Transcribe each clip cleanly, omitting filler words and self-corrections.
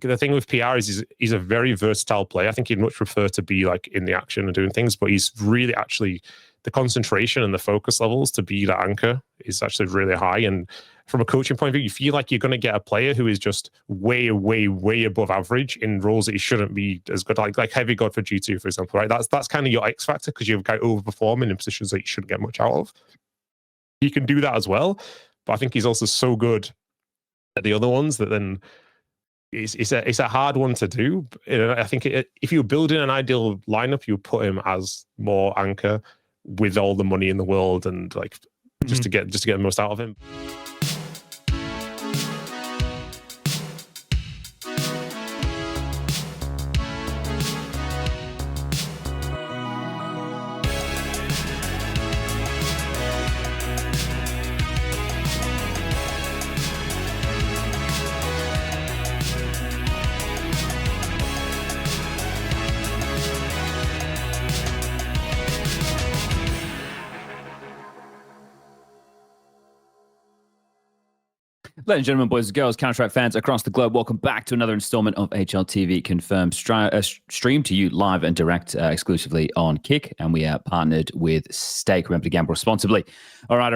the thing with PR is he's a very versatile player. I think he'd much prefer to be like in the action and doing things, but he's really actually the concentration and the focus levels to be that anchor is actually really high. And from a coaching point of view, you feel like you're going to get a player who is just way, way, way above average in roles that he shouldn't be as good, like Heavy God for G2, for example, right? That's kind of your X factor because you've got overperforming in positions that you shouldn't get much out of. He can do that as well, but I think he's also so good at the other ones that then it's a hard one to do. I think if you're building an ideal lineup, you put him as more anchor with all the money in the world and like just to get the most out of him. Ladies and gentlemen, boys and girls, Counter-Strike fans across the globe, welcome back to another installment of HLTV Confirmed, streamed to you live and direct exclusively on Kick, and we are partnered with Stake. Remember to gamble responsibly. All right,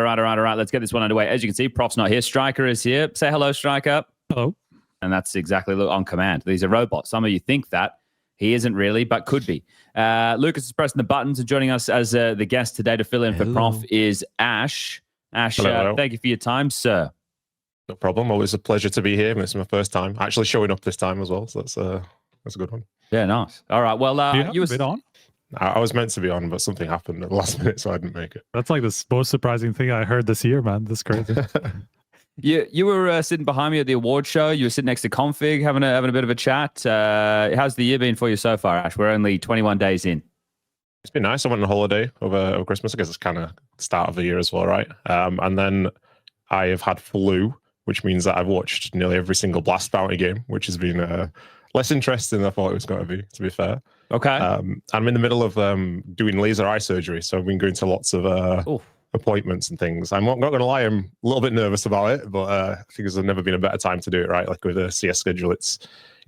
let's get this one underway. As you can see, Prof's not here. Striker is here. Say hello, Striker. Hello. And that's exactly on command. These are robots. Some of you think that. He isn't really, but could be. Lucas is pressing the buttons and joining us as the guest today to fill in for Prof is Ash. Ash, thank you for your time, sir. No problem. Always a pleasure to be here. This is my first time actually showing up this time as well. So that's a good one. Yeah, nice. All right. Well, you were on. I was meant to be on, but something happened at the last minute, so I didn't make it. That's like the most surprising thing I heard this year, man. That's crazy. You were sitting behind me at the award show. You were sitting next to Config, having a bit of a chat. How's the year been for you so far, Ash? We're only 21 days in. It's been nice. I went on holiday over Christmas. I guess it's kind of start of the year as well, right? And then I have had flu, which means that I've watched nearly every single Blast Bounty game, which has been less interesting than I thought it was going to be fair. Okay. I'm in the middle of doing laser eye surgery, so I've been going to lots of appointments and things. I'm not going to lie, I'm a little bit nervous about it, but I think there's never been a better time to do it, right? Like with a CS schedule, it's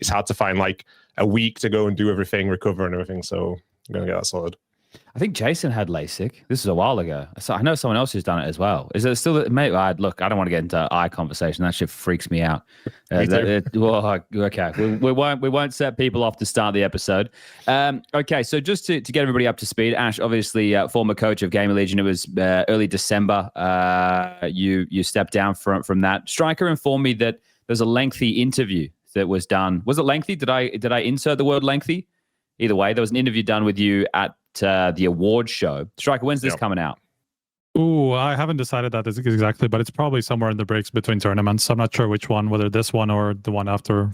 hard to find like a week to go and do everything, recover and everything, so I'm going to get that sorted. I think Jason had LASIK. This is a while ago. So I know someone else who's done it as well. Is it still, mate? Look, I don't want to get into eye conversation. That shit freaks me out. Okay, we won't set people off to start the episode. Okay, so just to get everybody up to speed, Ash, obviously former coach of Gamer Legion. It was early December. You stepped down from that. Striker informed me that there's a lengthy interview that was done. Was it lengthy? Did I insert the word lengthy? Either way, there was an interview done with you at the award show. Striker, when's this coming out? Ooh, I haven't decided that exactly, but it's probably somewhere in the breaks between tournaments. I'm not sure which one, whether this one or the one after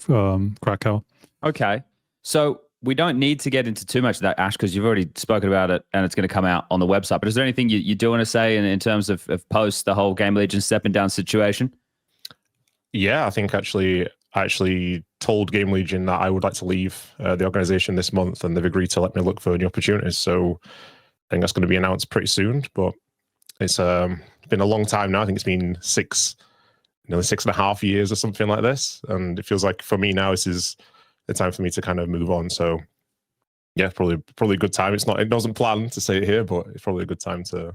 Krakow. Okay. So we don't need to get into too much of that, Ash, because you've already spoken about it and it's going to come out on the website. But is there anything you do want to say in terms of post the whole Game Legion stepping down situation? Yeah, I think I actually told Game Legion that I would like to leave the organization this month, and they've agreed to let me look for new opportunities. So I think that's going to be announced pretty soon. But it's been a long time now. I think it's been nearly 6.5 years or something like this. And it feels like for me now, this is the time for me to kind of move on. So yeah, probably a good time. It doesn't plan to say it here, but it's probably a good time to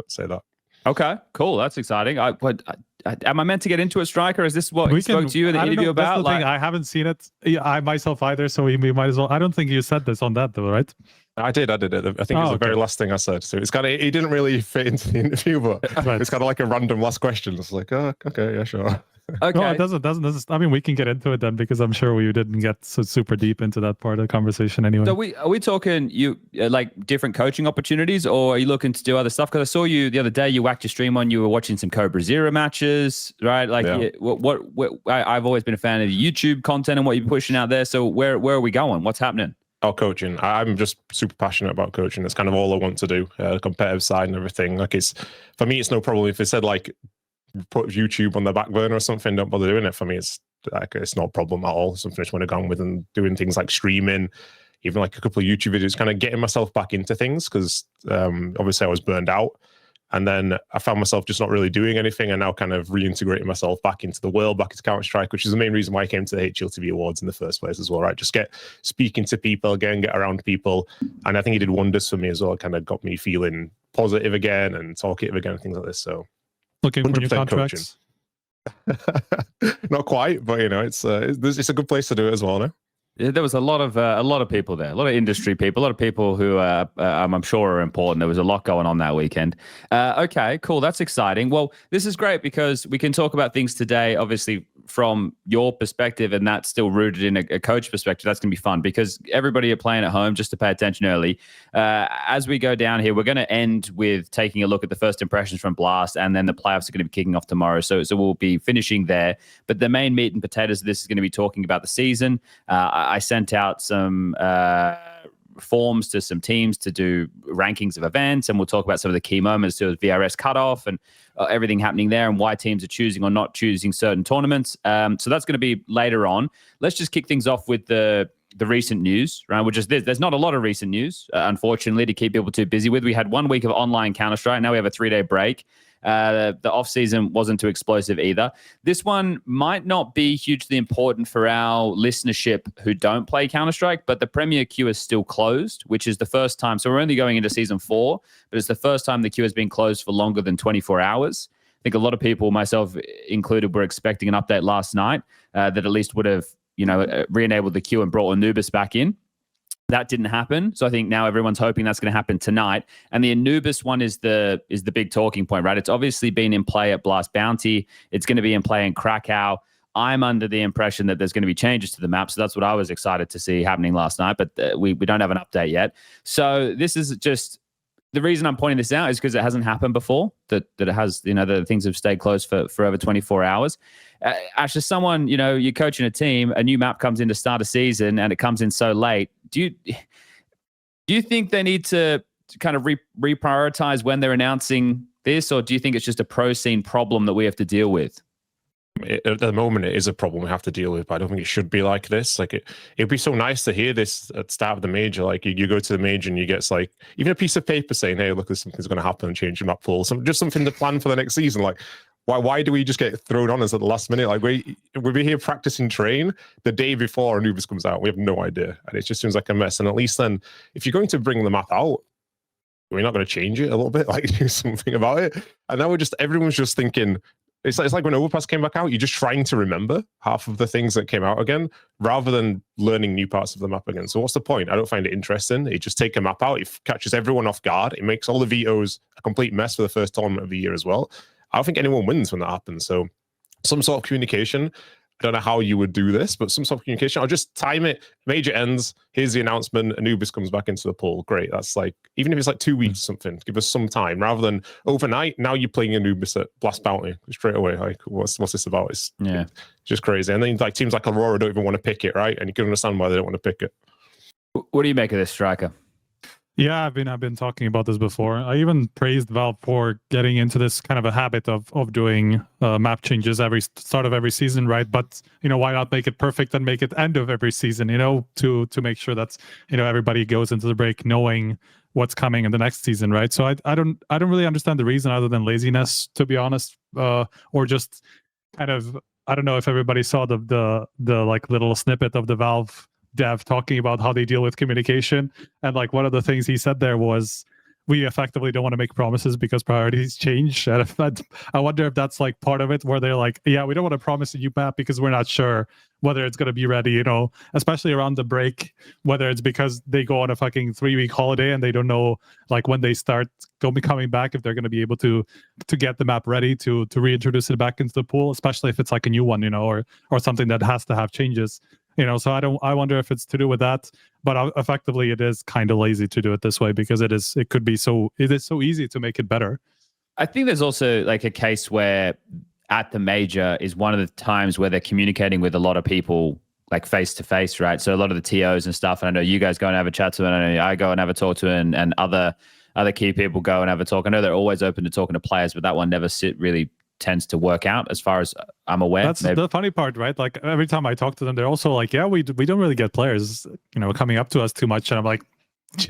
say that. Okay, cool. That's exciting. Am I meant to get into a Striker? Is this what he spoke to you in the interview about? That's the thing. I haven't seen it. I myself either, so we might as well. I don't think you said this on that though, right? I did. I think it was the very last thing I said. So it's kind of, it didn't really fit into the interview, but it's kind of like a random last question. It's like, oh, okay, yeah, sure. Okay. No, it doesn't. I mean, we can get into it then, because I'm sure we didn't get so super deep into that part of the conversation anyway. So are we talking like different coaching opportunities, or are you looking to do other stuff? Because I saw you the other day, you whacked your stream on, you were watching some Cobra Zero matches, right? Like I've always been a fan of YouTube content and what you're pushing out there. So where are we going? What's happening? Oh, coaching. I'm just super passionate about coaching. It's kind of all I want to do, the competitive side and everything. Like for me, it's no problem. If it said like, put YouTube on the back burner or something, don't bother doing it. For me, it's not a problem at all. It's something I just want to go on with, and doing things like streaming, even like a couple of YouTube videos, kind of getting myself back into things, because obviously I was burned out And then I found myself just not really doing anything, and now kind of reintegrating myself back into the world, back into Counter-Strike, which is the main reason why I came to the HLTV Awards in the first place as well, right? Just speaking to people again, get around people. And I think it did wonders for me as well. It kind of got me feeling positive again and talkative again and things like this. So looking for new contracts. Not quite, but it's a good place to do it as well, no? There was a lot of people there, a lot of industry people, a lot of people who I'm sure are important. There was a lot going on that weekend. Okay, cool. That's exciting. Well, this is great because we can talk about things today, obviously, from your perspective, and that's still rooted in a coach perspective. That's going to be fun because everybody are playing at home, just to pay attention early. As we go down here, we're going to end with taking a look at the first impressions from Blast, and then the playoffs are going to be kicking off tomorrow. So we'll be finishing there. But the main meat and potatoes of this is going to be talking about the season. I sent out some forms to some teams to do rankings of events, and we'll talk about some of the key moments to VRS cutoff and everything happening there and why teams are choosing or not choosing certain tournaments. So that's going to be later on. Let's just kick things off with the recent news, right? Which is there's not a lot of recent news, unfortunately, to keep people too busy with. We had 1 week of online Counter-Strike. Now we have a 3-day break. The off-season wasn't too explosive either. This one might not be hugely important for our listenership who don't play Counter-Strike, but the Premier queue is still closed, which is the first time. So we're only going into Season 4, but it's the first time the queue has been closed for longer than 24 hours. I think a lot of people, myself included, were expecting an update last night that at least would have re-enabled the queue and brought Anubis back in. That didn't happen. So I think now everyone's hoping that's going to happen tonight. And the Anubis one is the big talking point, right? It's obviously been in play at Blast Bounty. It's going to be in play in Krakow. I'm under the impression that there's going to be changes to the map. So that's what I was excited to see happening last night. But we don't have an update yet. So this is just... The reason I'm pointing this out is because it hasn't happened before, that it has, that things have stayed closed for over 24 hours. Ash, as someone, you're coaching a team, a new map comes in to start a season and it comes in so late. Do you think they need to kind of reprioritize when they're announcing this, or do you think it's just a pro scene problem that we have to deal with? At the moment, it is a problem we have to deal with, but I don't think it should be like this. Like it'd be so nice to hear this at the start of the major. Like you go to the major and you get like even a piece of paper saying, "Hey, look, something's going to happen and change your map pool." Just something to plan for the next season. Like why do we just get thrown on us at the last minute? Like we'll be here practicing train the day before Anubis comes out. We have no idea, and it just seems like a mess. And at least then, if you're going to bring the map out, we're not going to change it a little bit, like do something about it. And now everyone's just thinking. It's like when Overpass came back out, you're just trying to remember half of the things that came out again, rather than learning new parts of the map again. So what's the point? I don't find it interesting. It just take a map out. It catches everyone off guard. It makes all the vetoes a complete mess for the first tournament of the year as well. I don't think anyone wins when that happens. So some sort of communication. I don't know how you would do this, but some sort of communication. I'll just time it. Major ends. Here's the announcement. Anubis comes back into the pool. Great. That's like, even if it's like 2 weeks or something, give us some time rather than overnight. Now you're playing Anubis at Blast Bounty straight away. Like, what's this about? It's just crazy. And then like teams like Aurora don't even want to pick it, right? And you can understand why they don't want to pick it. What do you make of this, Striker? Yeah, I've been talking about this before. I even praised Valve for getting into this kind of a habit of doing map changes every start of every season, right? But why not make it perfect and make it end of every season? To make sure that everybody goes into the break knowing what's coming in the next season, right? So I don't really understand the reason other than laziness, to be honest, or just kind of, I don't know if everybody saw the like little snippet of the Valve dev talking about how they deal with communication, and like one of the things he said there was, we effectively don't want to make promises because priorities change. And I wonder if that's like part of it, where they're like, yeah, we don't want to promise a new map because we're not sure whether it's going to be ready, especially around the break, whether it's because they go on a fucking 3-week holiday and they don't know like when they start coming back, if they're going to be able to get the map ready to reintroduce it back into the pool, especially if it's like a new one, or something that has to have changes. So I wonder if it's to do with that, but effectively it is kind of lazy to do it this way because it is so easy to make it better. I think there's also like a case where at the major is one of the times where they're communicating with a lot of people like face to face, right? So a lot of the TOs and stuff, and I know you guys go and have a chat to them, and I know I go and have a talk to them, and other key people go and have a talk. I know they're always open to talking to players, but that one never really tends to work out as far as I'm aware. That's the funny part, right? Like every time I talk to them, they're also like, yeah, we don't really get players, coming up to us too much. And I'm like,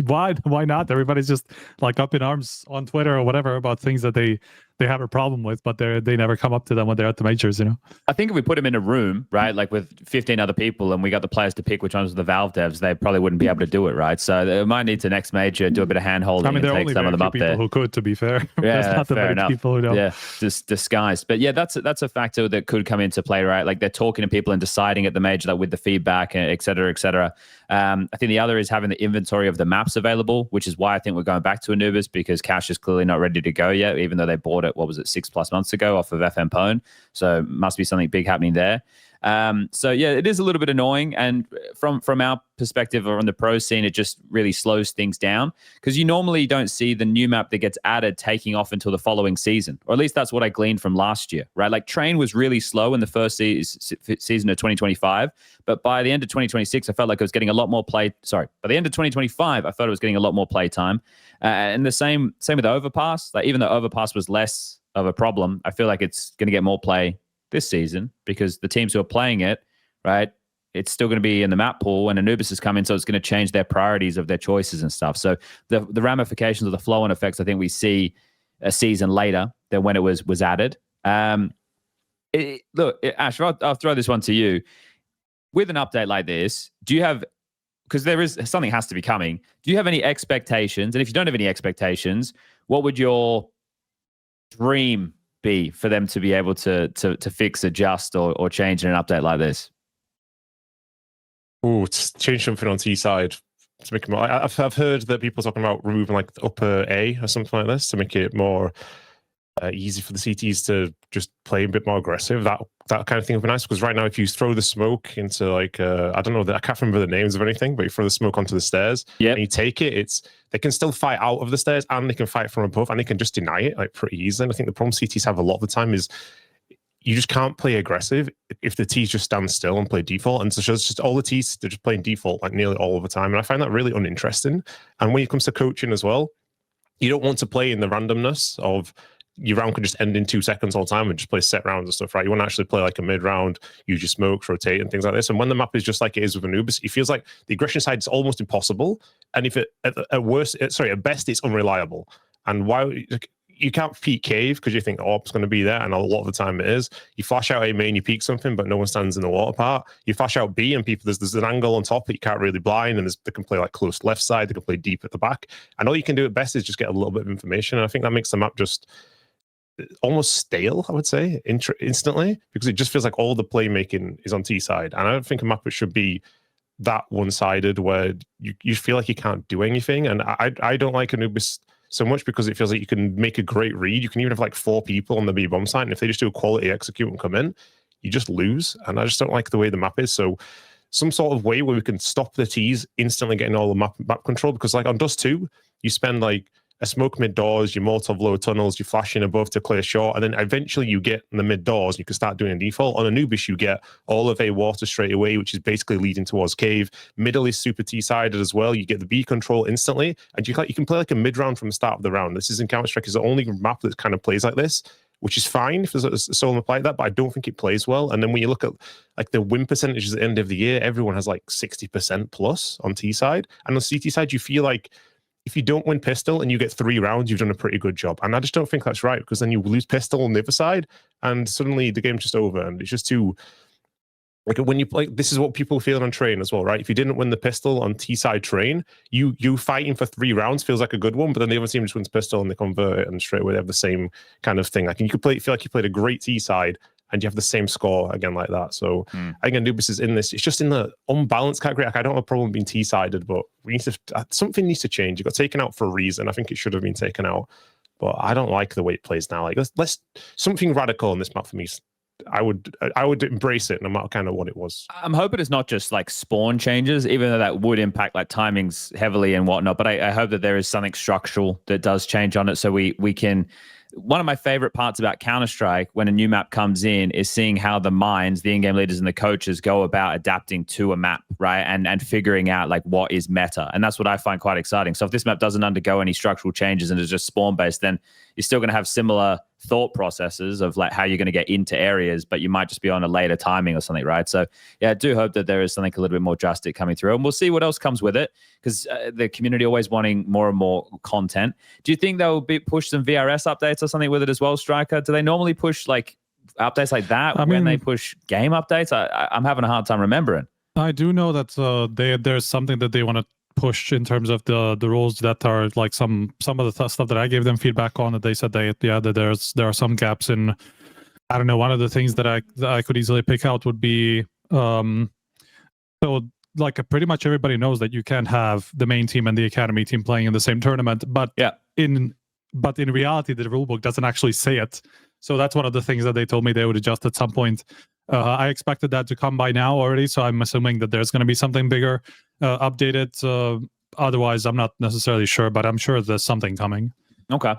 why not? Everybody's just like up in arms on Twitter or whatever about things that they have a problem with, but they never come up to them when they're at the majors, you know? I think if we put them in a room, right, like with 15 other people and we got the players to pick which ones are the Valve devs, they probably wouldn't be able to do it, right? So they might need to next major do a bit of hand-holding and take some of them up there. Who could, to be fair. Yeah, There's not that many people who don't. Yeah, just disguised. But yeah, that's a factor that could come into play, right? Like they're talking to people and deciding at the major, like with the feedback, et cetera, et cetera. I think the other is having the inventory of the maps available, which is why I think we're going back to Anubis, because Cash is clearly not ready to go yet, even though they bought it, what was it, 6+ months ago off of FM Pwn. So must be something big happening there. So yeah, it is a little bit annoying, and from our perspective or on the pro scene, it just really slows things down, because you normally don't see the new map that gets added taking off until the following season, or at least that's what I gleaned from last year, right? Like Train was really slow in the first season of 2025, but by the end of 2026, I felt like I was getting a lot more play. Sorry, by the end of 2025, I felt I was getting a lot more play time, and the same with Overpass. Like even though Overpass was less of a problem, I feel like it's going to get more play this season, because the teams who are playing it, right, it's still going to be in the map pool, and Anubis is coming, so it's going to change their priorities of their choices and stuff. So the ramifications of the flow-on effects, I think we see a season later than when it was added. Look, Ash, I'll throw this one to you. With an update like this, do you have, because there is something has to be coming, do you have any expectations? And if you don't have any expectations, what would your dream be for them to be able to fix, adjust, or change in an update like this? Oh, change something on T side to make it more. I've heard that people talking about removing like the upper A or something like this to make it more easy for the CTs to just play a bit more aggressive. That kind of thing would be nice, because right now if you throw the smoke into like I don't know, I can't remember the names of anything, but you throw the smoke onto the stairs, and you take it, they can still fight out of the stairs, and they can fight from above, and they can just deny it like pretty easily. And I think the problem CTs have a lot of the time is you just can't play aggressive if the T's just stand still and play default. And so it's just all the T's, they're just playing default like nearly all of the time. And I find that really uninteresting. And when it comes to coaching as well, you don't want to play in the randomness of your round could just end in 2 seconds all the time and just play set rounds and stuff, right? You want to actually play like a mid round, use your smokes, rotate and things like this. And when the map is just like it is with Anubis, it feels like the aggression side is almost impossible. And if it at best, it's unreliable. And why you can't peek cave because you think AWP's going to be there, and a lot of the time it is. You flash out A main, you peek something, but no one stands in the water part. You flash out B, and people there's an angle on top that you can't really blind, and they can play like close left side, they can play deep at the back, and all you can do at best is just get a little bit of information. And I think that makes the map just almost stale, I would say, instantly, because it just feels like all the playmaking is on T side, and I don't think a map should be that one-sided where you feel like you can't do anything. And I don't like Anubis so much because it feels like you can make a great read. You can even have like 4 people on the B bomb site, and if they just do a quality execute and come in, you just lose. And I just don't like the way the map is. So some sort of way where we can stop the T's instantly getting all the map control, because like on Dust 2, you spend like a smoke mid doors, your Molotov lower tunnels, you flash in above to clear short, and then eventually you get in the mid doors, you can start doing a default. On Anubis, you get all of A water straight away, which is basically leading towards cave. Middle is super T-sided as well. You get the B control instantly, and you can play like a mid round from the start of the round. This is in Counter-Strike, is the only map that kind of plays like this, which is fine if there's a solo map like that, but I don't think it plays well. And then when you look at like the win percentages at the end of the year, everyone has like 60% plus on T side, and on CT side, you feel like if you don't win pistol and you get 3 rounds, you've done a pretty good job. And I just don't think that's right, because then you lose pistol on the other side and suddenly the game's just over. And it's just too, like when you play, this is what people feel on Train as well, right? If you didn't win the pistol on T-side Train, you fighting for 3 rounds feels like a good one, but then the other team just wins pistol and they convert it, and straight away they have the same kind of thing. Like, and you could feel like you played a great T-side and you have the same score again like that. So I think Anubis is in this. It's just in the unbalanced category. Like, I don't have a problem being T-sided, but we need to something needs to change. It got taken out for a reason. I think it should have been taken out, but I don't like the way it plays now. Like, let's something radical on this map for me. I would embrace it no matter kind of what it was. I'm hoping it's not just like spawn changes, even though that would impact like timings heavily and whatnot. But I hope that there is something structural that does change on it, so we can. One of my favorite parts about Counter-Strike when a new map comes in is seeing how the minds, the in-game leaders and the coaches go about adapting to a map, right? And figuring out like what is meta. And that's what I find quite exciting. So if this map doesn't undergo any structural changes and is just spawn-based, then you're still going to have similar thought processes of like how you're going to get into areas, but you might just be on a later timing or something, right? So yeah, I do hope that there is something a little bit more drastic coming through, and we'll see what else comes with it, because the community always wanting more and more content. Do you think they'll push some VRS updates or something with it as well, Striker? Do they normally push like updates like that when they push game updates? I'm having a hard time remembering. I do know that there's something that they want to push in terms of the rules that are like some of the stuff that I gave them feedback on, that they said that there are some gaps in. I don't know. One of the things that I could easily pick out would be so like pretty much everybody knows that you can't have the main team and the academy team playing in the same tournament, but in reality the rulebook doesn't actually say it. So that's one of the things that they told me they would adjust at some point. I expected that to come by now already, so I'm assuming that there's going to be something bigger updated. Otherwise, I'm not necessarily sure, but I'm sure there's something coming. Okay.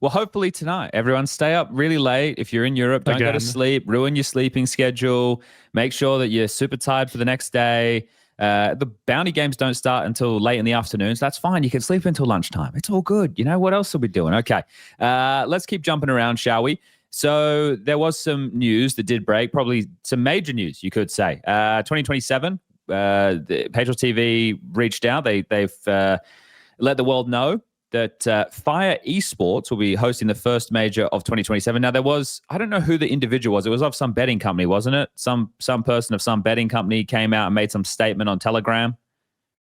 Well, hopefully tonight, everyone stay up really late. If you're in Europe, don't go to sleep, ruin your sleeping schedule. Make sure that you're super tired for the next day. The bounty games don't start until late in the afternoon, so that's fine. You can sleep until lunchtime. It's all good. You know, what else are we doing? Okay. Let's keep jumping around, shall we? So there was some news that did break, probably some major news, you could say. 2027, the HLTV reached out. They've let the world know that Fire Esports will be hosting the first major of 2027. Now, there was, I don't know who the individual was. It was of some betting company, wasn't it? Some person of some betting company came out and made some statement on Telegram.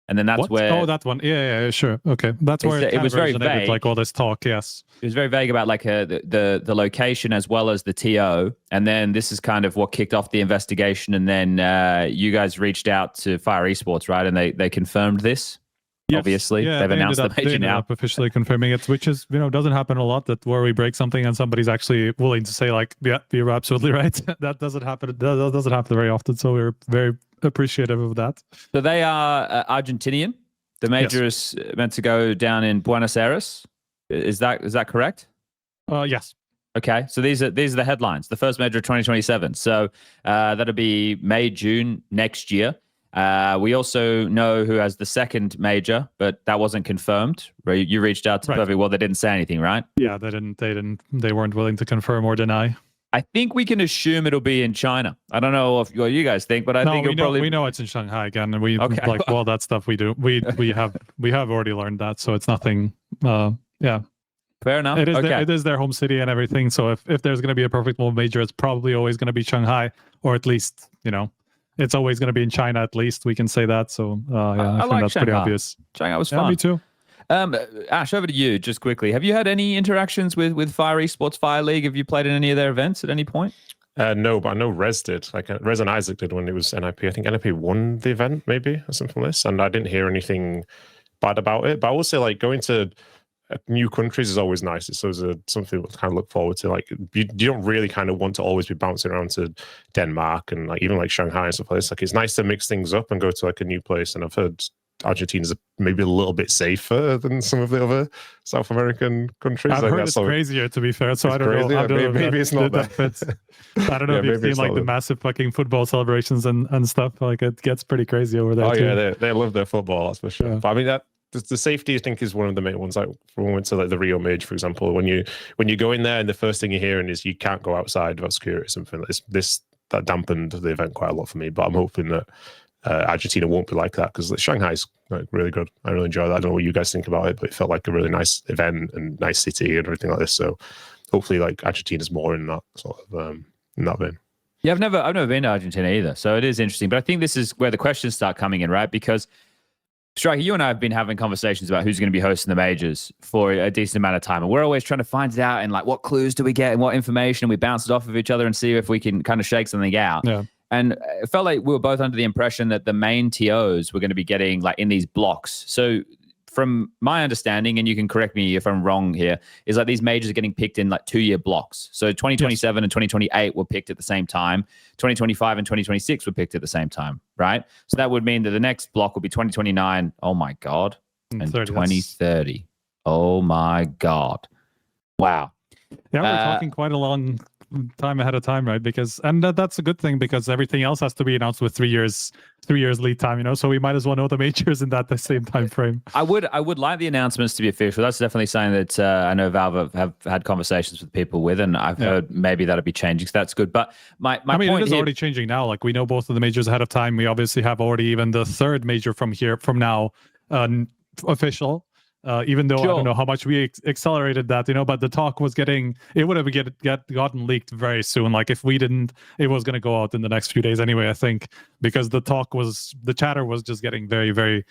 And then that's where... Oh, that one. Yeah, sure. Okay. That's where it was very vague. Like all this talk, yes. It was very vague about like the location as well as the TO. And then this is kind of what kicked off the investigation. And then you guys reached out to Fire Esports, right? And they confirmed this. Yes. Obviously, they've announced the major now. Officially confirming it, which is, doesn't happen a lot, that where we break something and somebody's actually willing to say like, yeah, you're absolutely right. That doesn't happen. That doesn't happen very often. So we're very appreciative of that. So they are Argentinian. The major is meant to go down in Buenos Aires. Is that correct? Yes. Okay. So these are the headlines. The first major of 2027. So that'll be May, June next year. We also know who has the second major, but that wasn't confirmed. You reached out to Perfect. Well, they didn't say anything, right? Yeah, they weren't willing to confirm or deny. I think we can assume it'll be in China. I don't know what you guys think, but I think we know it's in Shanghai again, and all that stuff we do. We have already learned that, so it's nothing. Yeah. Fair enough. It is their home city and everything. So if there's going to be a perfect world major, it's probably always going to be Shanghai, or at least it's always going to be in China. At least we can say that. So I think that's pretty obvious. Shanghai was fun. Me too. Ash, over to you just quickly. Have you had any interactions with Fire Esports Fire League? Have you played in any of their events at any point? No, but I know Rez did. Like Rez and Isaac did when it was NIP. I think NIP won the event maybe or something like this, and I didn't hear anything bad about it. But I will say, like, going to new countries is always nice. It's always something to kind of look forward to. Like you don't really kind of want to always be bouncing around to Denmark and like even like Shanghai and stuff like this. Like it's nice to mix things up and go to like a new place. And I've heard Argentina's maybe a little bit safer than some of the other South American countries. I've heard it's crazier, to be fair. So I don't know. Maybe it's not that fits. I don't know if you've seen like the massive fucking football celebrations and stuff. Like it gets pretty crazy over there. Oh too. Yeah, they love their football, that's for sure. Yeah. But I mean the safety, I think, is one of the main ones. Like when we went to like the Rio Mage, for example, when you go in there and the first thing you're hearing is you can't go outside without security or something. That dampened the event quite a lot for me. But I'm hoping that Argentina won't be like that, because Shanghai's like really good. I really enjoy that. I don't know what you guys think about it, but it felt like a really nice event and nice city and everything like this. So hopefully, like Argentina's more in that sort of in that vein. Yeah, I've never been to Argentina either, so it is interesting. But I think this is where the questions start coming in, right? Because Striker, you and I have been having conversations about who's going to be hosting the majors for a decent amount of time. And we're always trying to find it out and like what clues do we get and what information, and we bounce it off of each other and see if we can kind of shake something out. Yeah. And it felt like we were both under the impression that the main TOs were going to be getting like in these blocks. So from my understanding, and you can correct me if I'm wrong here, is like these majors are getting picked in like 2-year blocks. So 2027 and 2028 were picked at the same time. 2025 and 2026 were picked at the same time, right? So that would mean that the next block would be 2029. Oh my God. And 2030. Oh my God. Wow. Yeah, we're talking quite a long time ahead of time, right? Because that's a good thing because everything else has to be announced with 3 years lead time, you know. So we might as well know the majors in that the same time frame. I would like the announcements to be official. That's definitely something that I know Valve have had conversations with people with, and I've heard maybe that'll be changing. So that's good. But my point it is here, already changing now. Like we know both of the majors ahead of time. We obviously have already even the third major from now official. Even though I don't know how much we accelerated that, you know, but the talk was it would have gotten leaked very soon. Like if we didn't, it was going to go out in the next few days anyway, I think, because the chatter was just getting very, very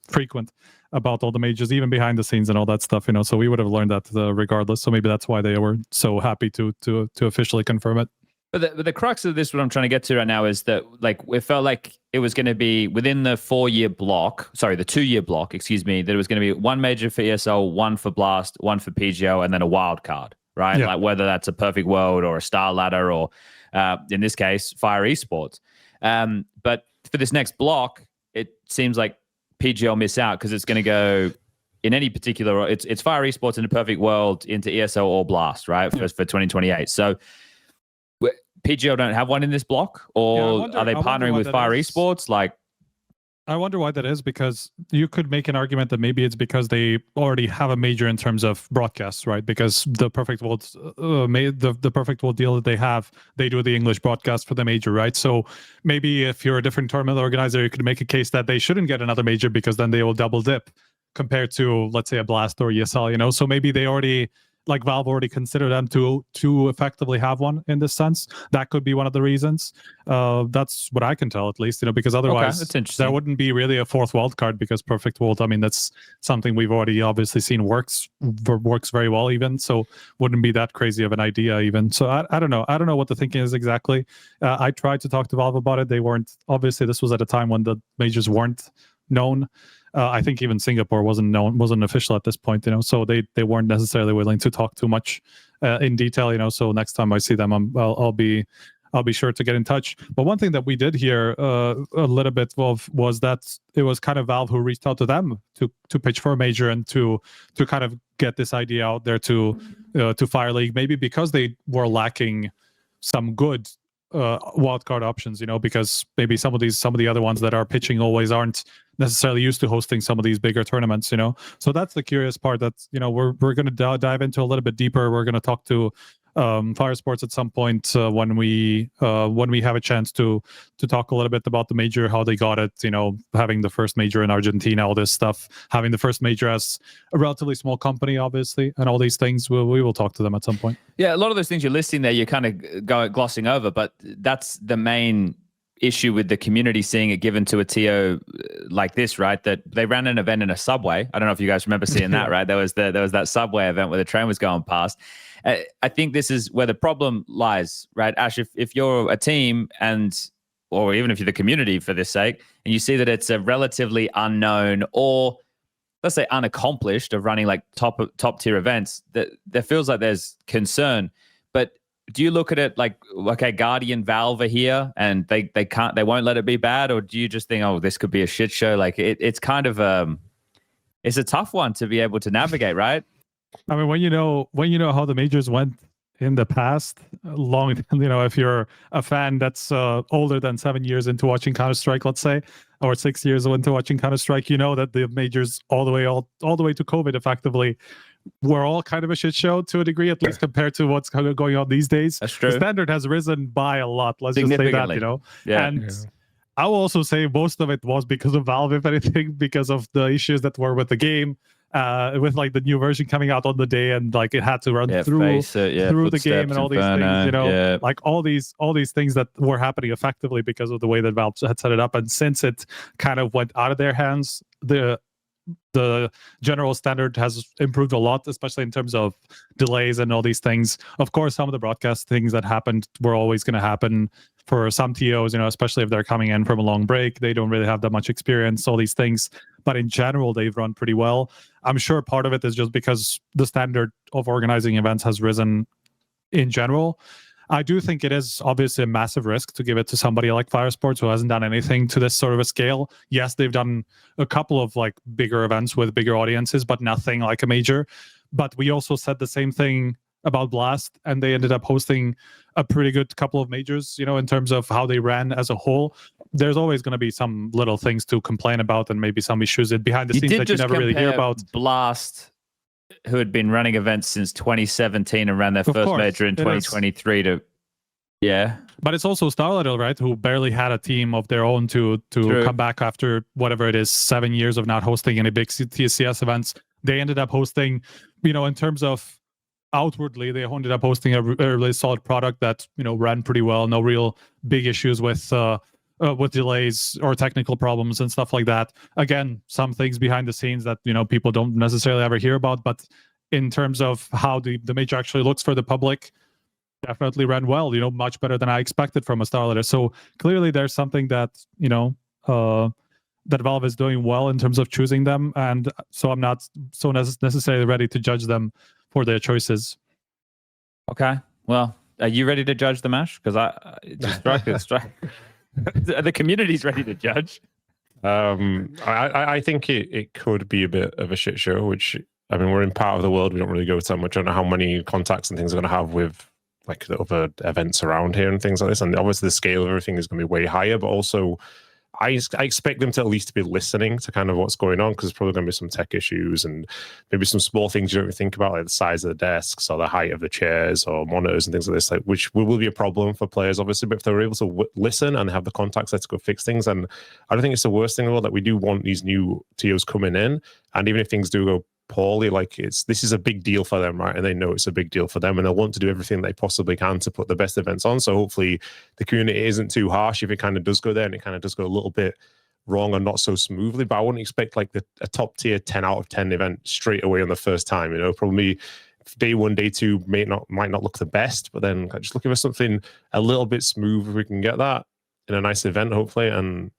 frequent about all the majors, even behind the scenes and all that stuff, you know, so we would have learned that regardless. So maybe that's why they were so happy to officially confirm it. But the crux of this, what I'm trying to get to right now, is that like it felt like it was going to be within the 2-year block, excuse me, that it was going to be one major for ESL, one for Blast, one for PGL, and then a wild card, right? Yeah. Like whether that's a Perfect World or a Star Ladder or, in this case, Fire Esports. But for this next block, it seems like PGL miss out because it's going to go in any particular. It's Fire Esports in the Perfect World into ESL or Blast, right? For 2028. So. PGL don't have one in this block, or are they partnering with Fire Esports? Like, I wonder why that is, because you could make an argument that maybe it's because they already have a major in terms of broadcasts, right? Because the Perfect World, the Perfect World deal that they have, they do the English broadcast for the major, right? So maybe if you're a different tournament organizer, you could make a case that they shouldn't get another major because then they will double dip compared to, let's say, a Blast or ESL, you know? So maybe they already, like Valve already consider them to effectively have one in this sense. That could be one of the reasons. That's what I can tell, at least, you know, because otherwise there wouldn't be really a fourth wild card, because Perfect World, I mean, that's something we've already obviously seen works very well even, so wouldn't be that crazy of an idea even. So I don't know. I don't know what the thinking is exactly. I tried to talk to Valve about it. They weren't, obviously this was at a time when the majors weren't known. I think even Singapore wasn't official at this point, you know, so they weren't necessarily willing to talk too much in detail, you know. So next time I see them, I'll be sure to get in touch. But one thing that we did hear a little bit of was that it was kind of Valve who reached out to them to pitch for a major and to kind of get this idea out there to Fire League, maybe because they were lacking some good wildcard options, you know, because maybe some of the other ones that are pitching always aren't necessarily used to hosting some of these bigger tournaments, you know. So that's the curious part that, you know, we're going to dive into a little bit deeper. We're going to talk to Fire Sports at some point when we have a chance to talk a little bit about the major, how they got it, you know, having the first major in Argentina, all this stuff, having the first major as a relatively small company, obviously, and all these things. We will talk to them at some point. Yeah, a lot of those things you're listing there, you're kind of glossing over, but that's the main issue with the community seeing it given to a TO like this, right? That they ran an event in a subway. I don't know if you guys remember seeing that, right? There was that subway event where the train was going past. I think this is where the problem lies, right? Ash, if you're a team or even if you're the community for this sake, and you see that it's a relatively unknown or let's say unaccomplished of running like top tier events, that there feels like there's concern. But do you look at it like, okay, Guardian, Valve are here and they won't let it be bad? Or do you just think, oh, this could be a shit show? Like it's kind of it's a tough one to be able to navigate, right? I mean, when you know how the majors went in the past, long, you know, if you're a fan that's older than 7 years into watching Counter-Strike, let's say, or 6 years into watching Counter-Strike, you know that the majors all the way to COVID effectively were all kind of a shit show to a degree, at least compared to what's going on these days. That's true. The standard has risen by a lot. Let's just say that, you know. Yeah. And I will also say most of it was because of Valve, if anything, because of the issues that were with the game, with like the new version coming out on the day, and like it had to run through the game and all these things, you know, like all these things that were happening effectively because of the way that Valve had set it up. And since it kind of went out of their hands, the general standard has improved a lot, especially in terms of delays and all these things. Of course, some of the broadcast things that happened were always going to happen for some TOs, you know, especially if they're coming in from a long break. They don't really have that much experience, all these things. But in general, they've run pretty well. I'm sure part of it is just because the standard of organizing events has risen in general. I do think it is obviously a massive risk to give it to somebody like Fire Sports who hasn't done anything to this sort of a scale. Yes, they've done a couple of like bigger events with bigger audiences, but nothing like a major. But we also said the same thing about Blast, and they ended up hosting a pretty good couple of majors, in terms of how they ran as a whole. There's always going to be some little things to complain about and maybe some issues behind the scenes that you never really hear about. Blast, who had been running events since 2017 and ran their first major in 2023 to... Yeah. But it's also Starlight, right, who barely had a team of their own to come back after whatever it is, 7 years of not hosting any big TCS events. They ended up hosting, in terms of outwardly, they ended up hosting a really solid product that, ran pretty well. No real big issues with delays or technical problems and stuff like that. Again, some things behind the scenes that, people don't necessarily ever hear about. But in terms of how the major actually looks for the public, definitely ran well, much better than I expected from a Starlighter. So clearly there's something that, that Valve is doing well in terms of choosing them. And so I'm not so necessarily ready to judge them for their choices. Okay. Well, are you ready to judge the Mash? Because the community's ready to judge. I think it could be a bit of a shit show, which, I mean, we're in part of the world we don't really go so much. I don't know how many contacts and things are going to have with like the other events around here and things like this. And obviously the scale of everything is going to be way higher, but also I expect them to at least be listening to kind of what's going on, because there's probably going to be some tech issues and maybe some small things you don't even think about, like the size of the desks or the height of the chairs or monitors and things like this, like, which will be a problem for players, obviously. But if they're able to listen and have the contacts there to go fix things, and I don't think it's the worst thing in the world. That we do want these new TOs coming in, and even if things do go poorly, like this is a big deal for them, right? And they know it's a big deal for them, and they'll want to do everything they possibly can to put the best events on. So hopefully the community isn't too harsh if it kind of does go there and it kind of does go a little bit wrong or not so smoothly. But I wouldn't expect like a top tier 10 out of 10 event straight away on the first time. Probably day one, day two might not look the best, but then just looking for something a little bit smooth if we can get that in a nice event, hopefully. And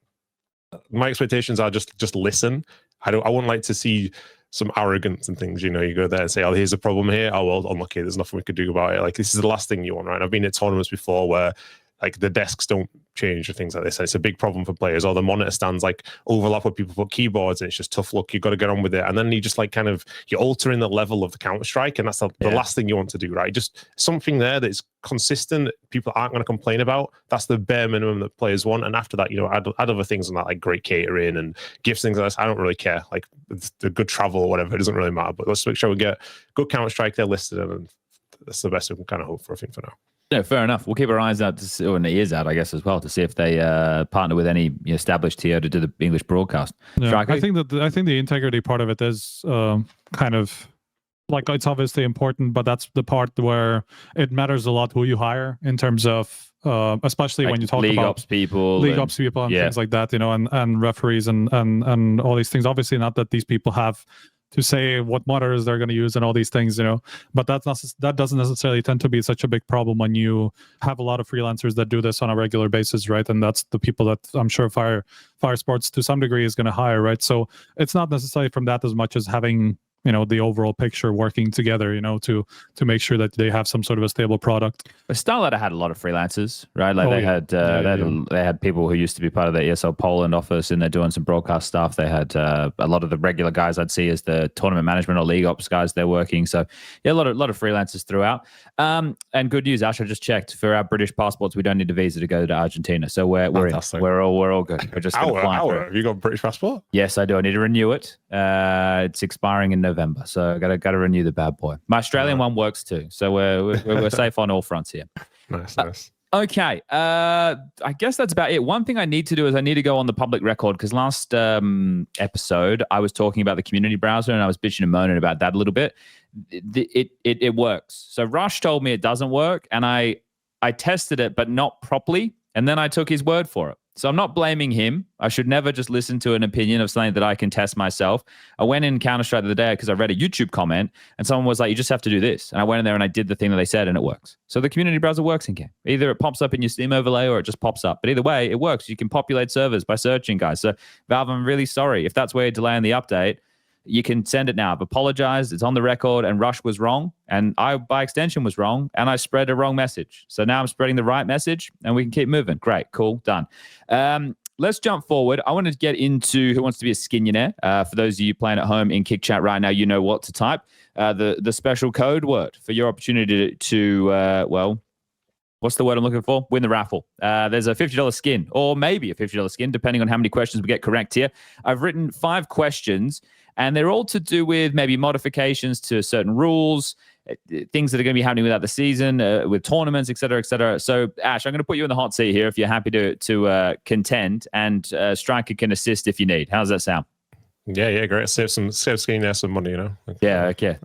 my expectations are just listen. I wouldn't like to see some arrogance and things, you go there and say, oh, here's a problem here. Oh, well, unlucky. There's nothing we could do about it. Like, this is the last thing you want, right? I've been at tournaments before where like the desks don't change or things like this. And it's a big problem for players. Or the monitor stands like overlap where people put keyboards, and it's just tough luck. You've got to get on with it. And then you just like kind of, you're altering the level of the Counter-Strike, and that's the last thing you want to do, right? Just something there that's consistent, people aren't going to complain about. That's the bare minimum that players want. And after that, add other things on that, like great catering and gifts, things like this. I don't really care. Like the good travel or whatever, it doesn't really matter. But let's make sure we get good Counter-Strike there listed, and that's the best we can kind of hope for, I think, for now. No, fair enough. We'll keep our eyes out and ears out, I guess, as well, to see if they partner with any established TO to do the English broadcast. Yeah, I think the integrity part of it is kind of like, it's obviously important, but that's the part where it matters a lot who you hire in terms of especially like when you talk league about ops people and things like that, and referees and all these things. Obviously, not that these people have to say what monitors they're going to use and all these things, but that doesn't necessarily tend to be such a big problem when you have a lot of freelancers that do this on a regular basis, right? And that's the people that I'm sure Fire Sports to some degree is going to hire, right? So it's not necessarily from that as much as having the overall picture working together, to make sure that they have some sort of a stable product. But Starlighter had a lot of freelancers, right? Like they had people who used to be part of the ESL Poland office, and they're doing some broadcast stuff. They had a lot of the regular guys I'd see as the tournament management or league ops guys. They're working, so yeah, a lot of freelancers throughout. And good news, Ash, I just checked for our British passports, we don't need a visa to go to Argentina, so we're all good. We're just going to fly through. Have you got a British passport? Yes, I do. I need to renew it. It's expiring in November, so I got to renew the bad boy. My Australian one works too, so we're safe on all fronts here. Nice. Okay, I guess that's about it. One thing I need to do is I need to go on the public record, because last episode I was talking about the community browser and I was bitching and moaning about that a little bit. It works. So Rush told me it doesn't work, and I tested it but not properly, and then I took his word for it. So I'm not blaming him. I should never just listen to an opinion of something that I can test myself. I went in Counter-Strike the other day because I read a YouTube comment and someone was like, you just have to do this. And I went in there and I did the thing that they said, and it works. So the community browser works in game. Either it pops up in your Steam overlay or it just pops up. But either way, it works. You can populate servers by searching, guys. So Valve, I'm really sorry. If that's where you're delaying the update, you can send it now. I've apologized. It's on the record, and Rush was wrong. And I, by extension, was wrong. And I spread a wrong message. So now I'm spreading the right message, and we can keep moving. Great. Cool. Done. let's jump forward. I want to get into who wants to be a Skinionaire. For those of you playing at home in Kick Chat right now, you know what to type. The special code word for your opportunity to well, what's the word I'm looking for? Win the raffle. There's a $50 skin, or maybe a $50 skin, depending on how many questions we get correct here. I've written 5 questions, and they're all to do with maybe modifications to certain rules, things that are going to be happening without the season, with tournaments, et cetera, et cetera. So, Ash, I'm going to put you in the hot seat here if you're happy to contend, and Striker can assist if you need. How does that sound? Yeah, great. Save Skinionaire some money, you know. Yeah, okay.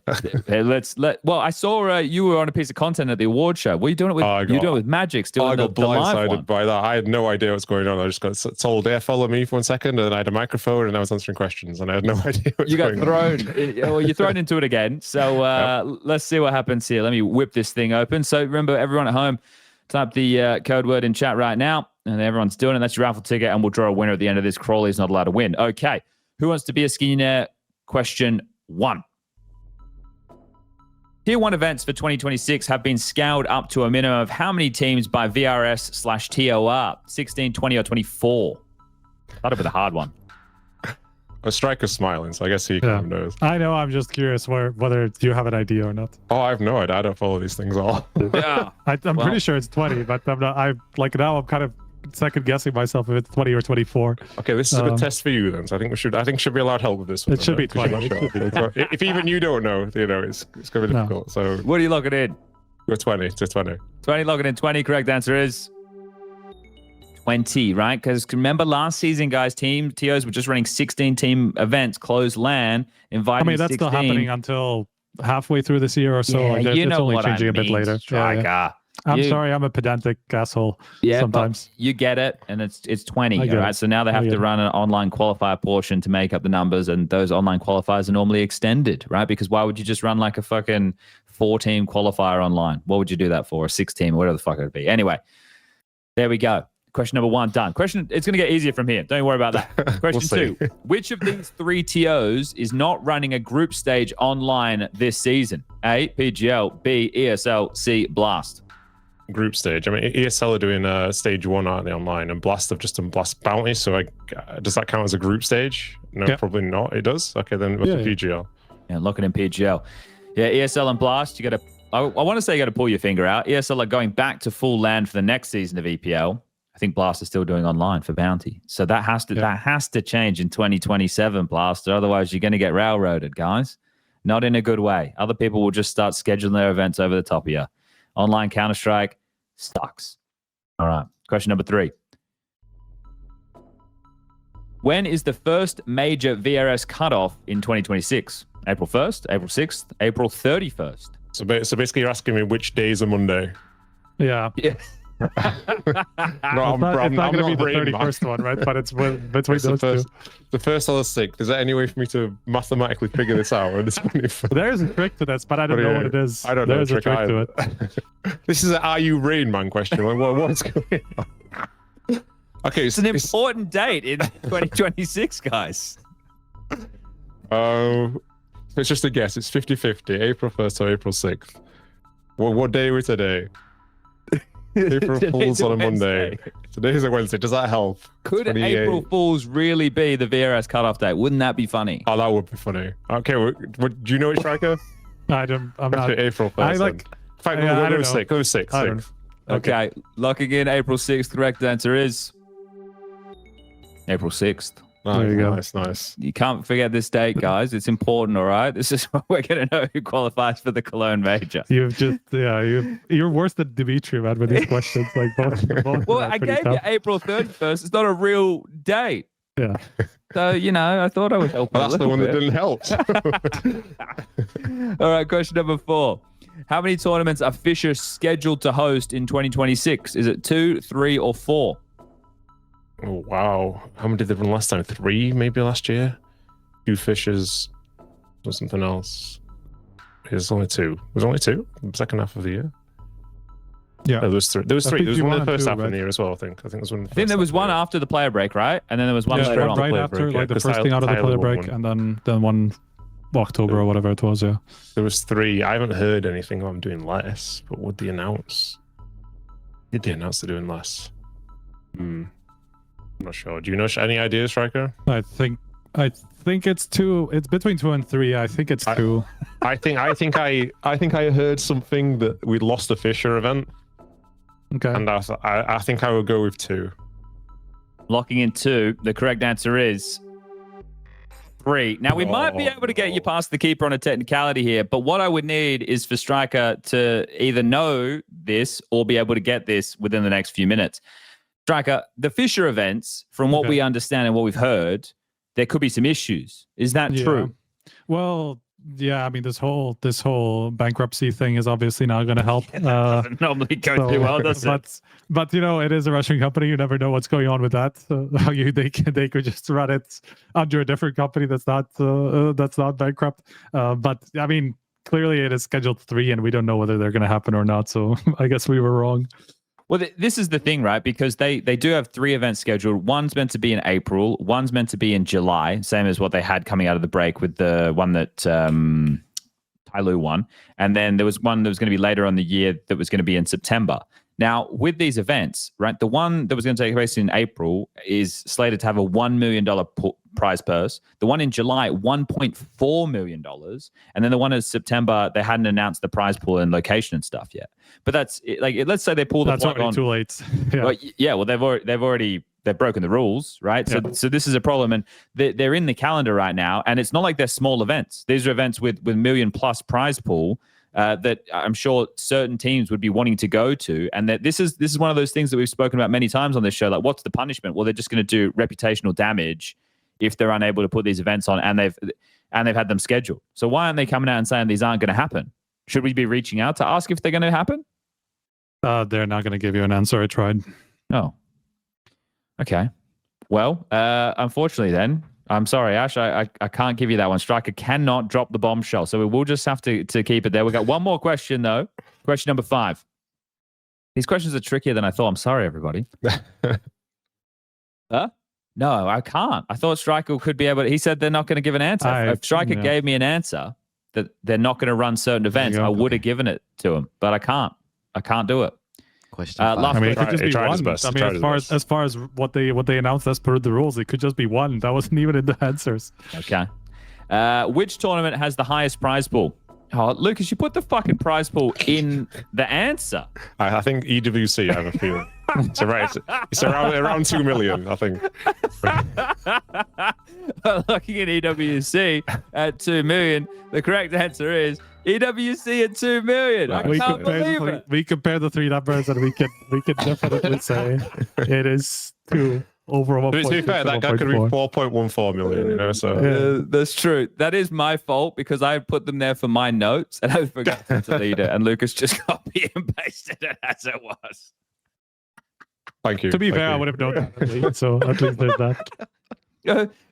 Well, I saw you were on a piece of content at the award show. What are you doing it with? You doing it with Magic still? I got blindsided by that. I had no idea what's going on. I just got told, "Yeah, follow me for 1 second," and then I had a microphone and I was answering questions, and I had no idea what's going on. Well, you're thrown into it again. So let's see what happens here. Let me whip this thing open. So remember, everyone at home, type the code word in chat right now, and everyone's doing it. That's your raffle ticket, and we'll draw a winner at the end of this. Crawley's not allowed to win. Okay. Who wants to be a Skinionaire? Question 1. Tier 1 events for 2026 have been scaled up to a minimum of how many teams by VRS/TOR? 16, 20, or 24? That'll be the hard one. A Striker's smiling, so I guess he kind of knows. I know. I'm just curious whether you have an idea or not. Oh, I have no idea. I don't follow these things all. Yeah. I'm pretty sure it's 20, but I'm not. Now I'm kind of second guessing myself if it's 20 or 24. Okay, this is a good test for you then. So I think should be allowed help with this one. It should be 20. If even you don't know, it's going to be difficult. So what are you locking in? You're 20 to 20. 20 logging in 20. Correct answer is 20, right? Because remember last season, guys, TOs were just running 16-team events, closed LAN, inviting. That's 16. still happening until halfway through this year or so. Yeah, it's only changing a bit later. Striker. I'm sorry, I'm a pedantic asshole sometimes. You get it, and it's 20, all right? So now they have to run an online qualifier portion to make up the numbers, and those online qualifiers are normally extended, right? Because why would you just run like a fucking 4-team qualifier online? What would you do that for? A 6-team, whatever the fuck it would be. Anyway, there we go. Question number 1 done. It's going to get easier from here. Don't worry about that. Question 2. Which of these 3 TOs is not running a group stage online this season? A, PGL, B, ESL, C, Blast. Group stage. I mean, ESL are doing stage 1, aren't they, online? And Blast have just done Blast Bounty. So does that count as a group stage? No, probably not. It does. Okay, then what's the PGL? Yeah, locking in PGL. Yeah, ESL and Blast, you got to. I want to say you got to pull your finger out. ESL are going back to full LAN for the next season of EPL. I think Blast is still doing online for Bounty. So that has to change in 2027, Blaster. Otherwise, you're going to get railroaded, guys. Not in a good way. Other people will just start scheduling their events over the top of you. Online Counter-Strike sucks. All right. Question number 3. When is the first major VRS cutoff in 2026? April 1st, April 6th, April 31st? So basically you're asking me which day is a Monday. Yeah. No, it's not going to be the 31st one, right? But it's between those two. The first or the 6th. Is there any way for me to mathematically figure this out? There's a trick to this, but I don't know what it is. I don't know. There's a trick to it. This is an "Are you Rain Man" question. Like, what's going on? Okay, it's an important date in 2026, guys. It's just a guess. It's 50-50. April 1st or April 6th. What day are we today? April Fool's on a Monday. Today's a Wednesday. Does that help? Could April Fool's really be the VRS cutoff date? Wouldn't that be funny? Oh, that would be funny. Okay, do you know it, Striker? I'm not. April 1st. I don't know. 6th. Go 6th. Okay, locking in April 6th. Correct answer is April 6th. There you go. Nice. You can't forget this date, guys. It's important, all right? This is what we're going to know who qualifies for the Cologne Major. You're worse than Dimitri, man, with these questions. Like both well, I gave you April 31st. It's not a real date. Yeah. So, I thought I would help. That's the one that didn't help. All right, question number 4. How many tournaments are Fisher scheduled to host in 2026? Is it 2, 3, or 4? Oh, wow. How many did they run last time? 3 maybe last year? 2 Fishers or something else. There's only 2. Was only 2? The second half of the year? Yeah. There was 3. There was 3. There was one in the first half of the year as well, I think. I think there was one after the player break, right? And then there was one right after, like the first thing out of the player break, and then one October or whatever it was, yeah. There was 3. I haven't heard anything I'm doing less, but would they announce? Did they announce they're doing less? I'm not sure. Do you know any ideas, Striker? I think it's 2. It's between 2 and 3. I think it's 2. I think I heard something that we lost a Fisher event. Okay. And I think I would go with 2. Locking in 2. The correct answer is 3. Now, we might be able to get you past the keeper on a technicality here, but what I would need is for Striker to either know this or be able to get this within the next few minutes. Striker, the Fisher events, from what we understand and what we've heard, there could be some issues. Is that true? Well, yeah. I mean, this whole bankruptcy thing is obviously not going to help. Doesn't normally go too well, does it? But you know, it is a Russian company. You never know what's going on with that. They could just run it under a different company that's not bankrupt. But I mean, clearly it is scheduled 3, and we don't know whether they're going to happen or not. So I guess we were wrong. Well, this is the thing, right? Because they do have 3 events scheduled. One's meant to be in April. One's meant to be in July, same as what they had coming out of the break with the one that Tyloo won. And then there was one that was going to be later on the year that was going to be in September. Now, with these events, right, the one that was going to take place in April is slated to have a $1 million prize purse. The one in July, $1.4 million. And then the one in September, they hadn't announced the prize pool and location and stuff yet. But that's like, let's say they pull the plug on. That's already too late. Yeah. Well, they've broken the rules, right? So this is a problem, and they're in the calendar right now, and it's not like they're small events. These are events with $1 million+ prize pool. That I'm sure certain teams would be wanting to go to, and that this is one of those things that we've spoken about many times on this show. Like, what's the punishment? Well, they're just going to do reputational damage if they're unable to put these events on, and they've had them scheduled. So why aren't they coming out and saying these aren't going to happen? Should we be reaching out to ask if they're going to happen? They're not going to give you an answer. I tried. Oh, okay. Well, unfortunately, then. I'm sorry, Ash. I can't give you that one. Striker cannot drop the bombshell, so we will just have to keep it there. We got one more question, though. Question number 5. These questions are trickier than I thought. I'm sorry, everybody. Huh? No, I can't. I thought Striker could be able to. He said they're not going to give an answer. If Striker gave me an answer that they're not going to run certain events, I would have given it to him, but I can't. I can't do it. Question 5. I mean, it could just be one. Best. I mean, as far as what they announced as per the rules, it could just be one. That wasn't even in the answers. Okay. Which tournament has the highest prize pool? Oh, Lucas, you put the fucking prize pool in the answer. I think EWC, I have a feeling. It's around 2 million, I think. Looking at EWC at 2 million, the correct answer is EWC at 2 million. I can't believe it. We compare the 3 numbers, and we can definitely say it is 2 over 1. To be fair, that could be 4.14 million. You know, so that's true. That is my fault because I put them there for my notes and I forgot to delete it, and Lucas just copied and pasted it as it was. Thank you. To be fair, I would have known that at least, so at least there's that.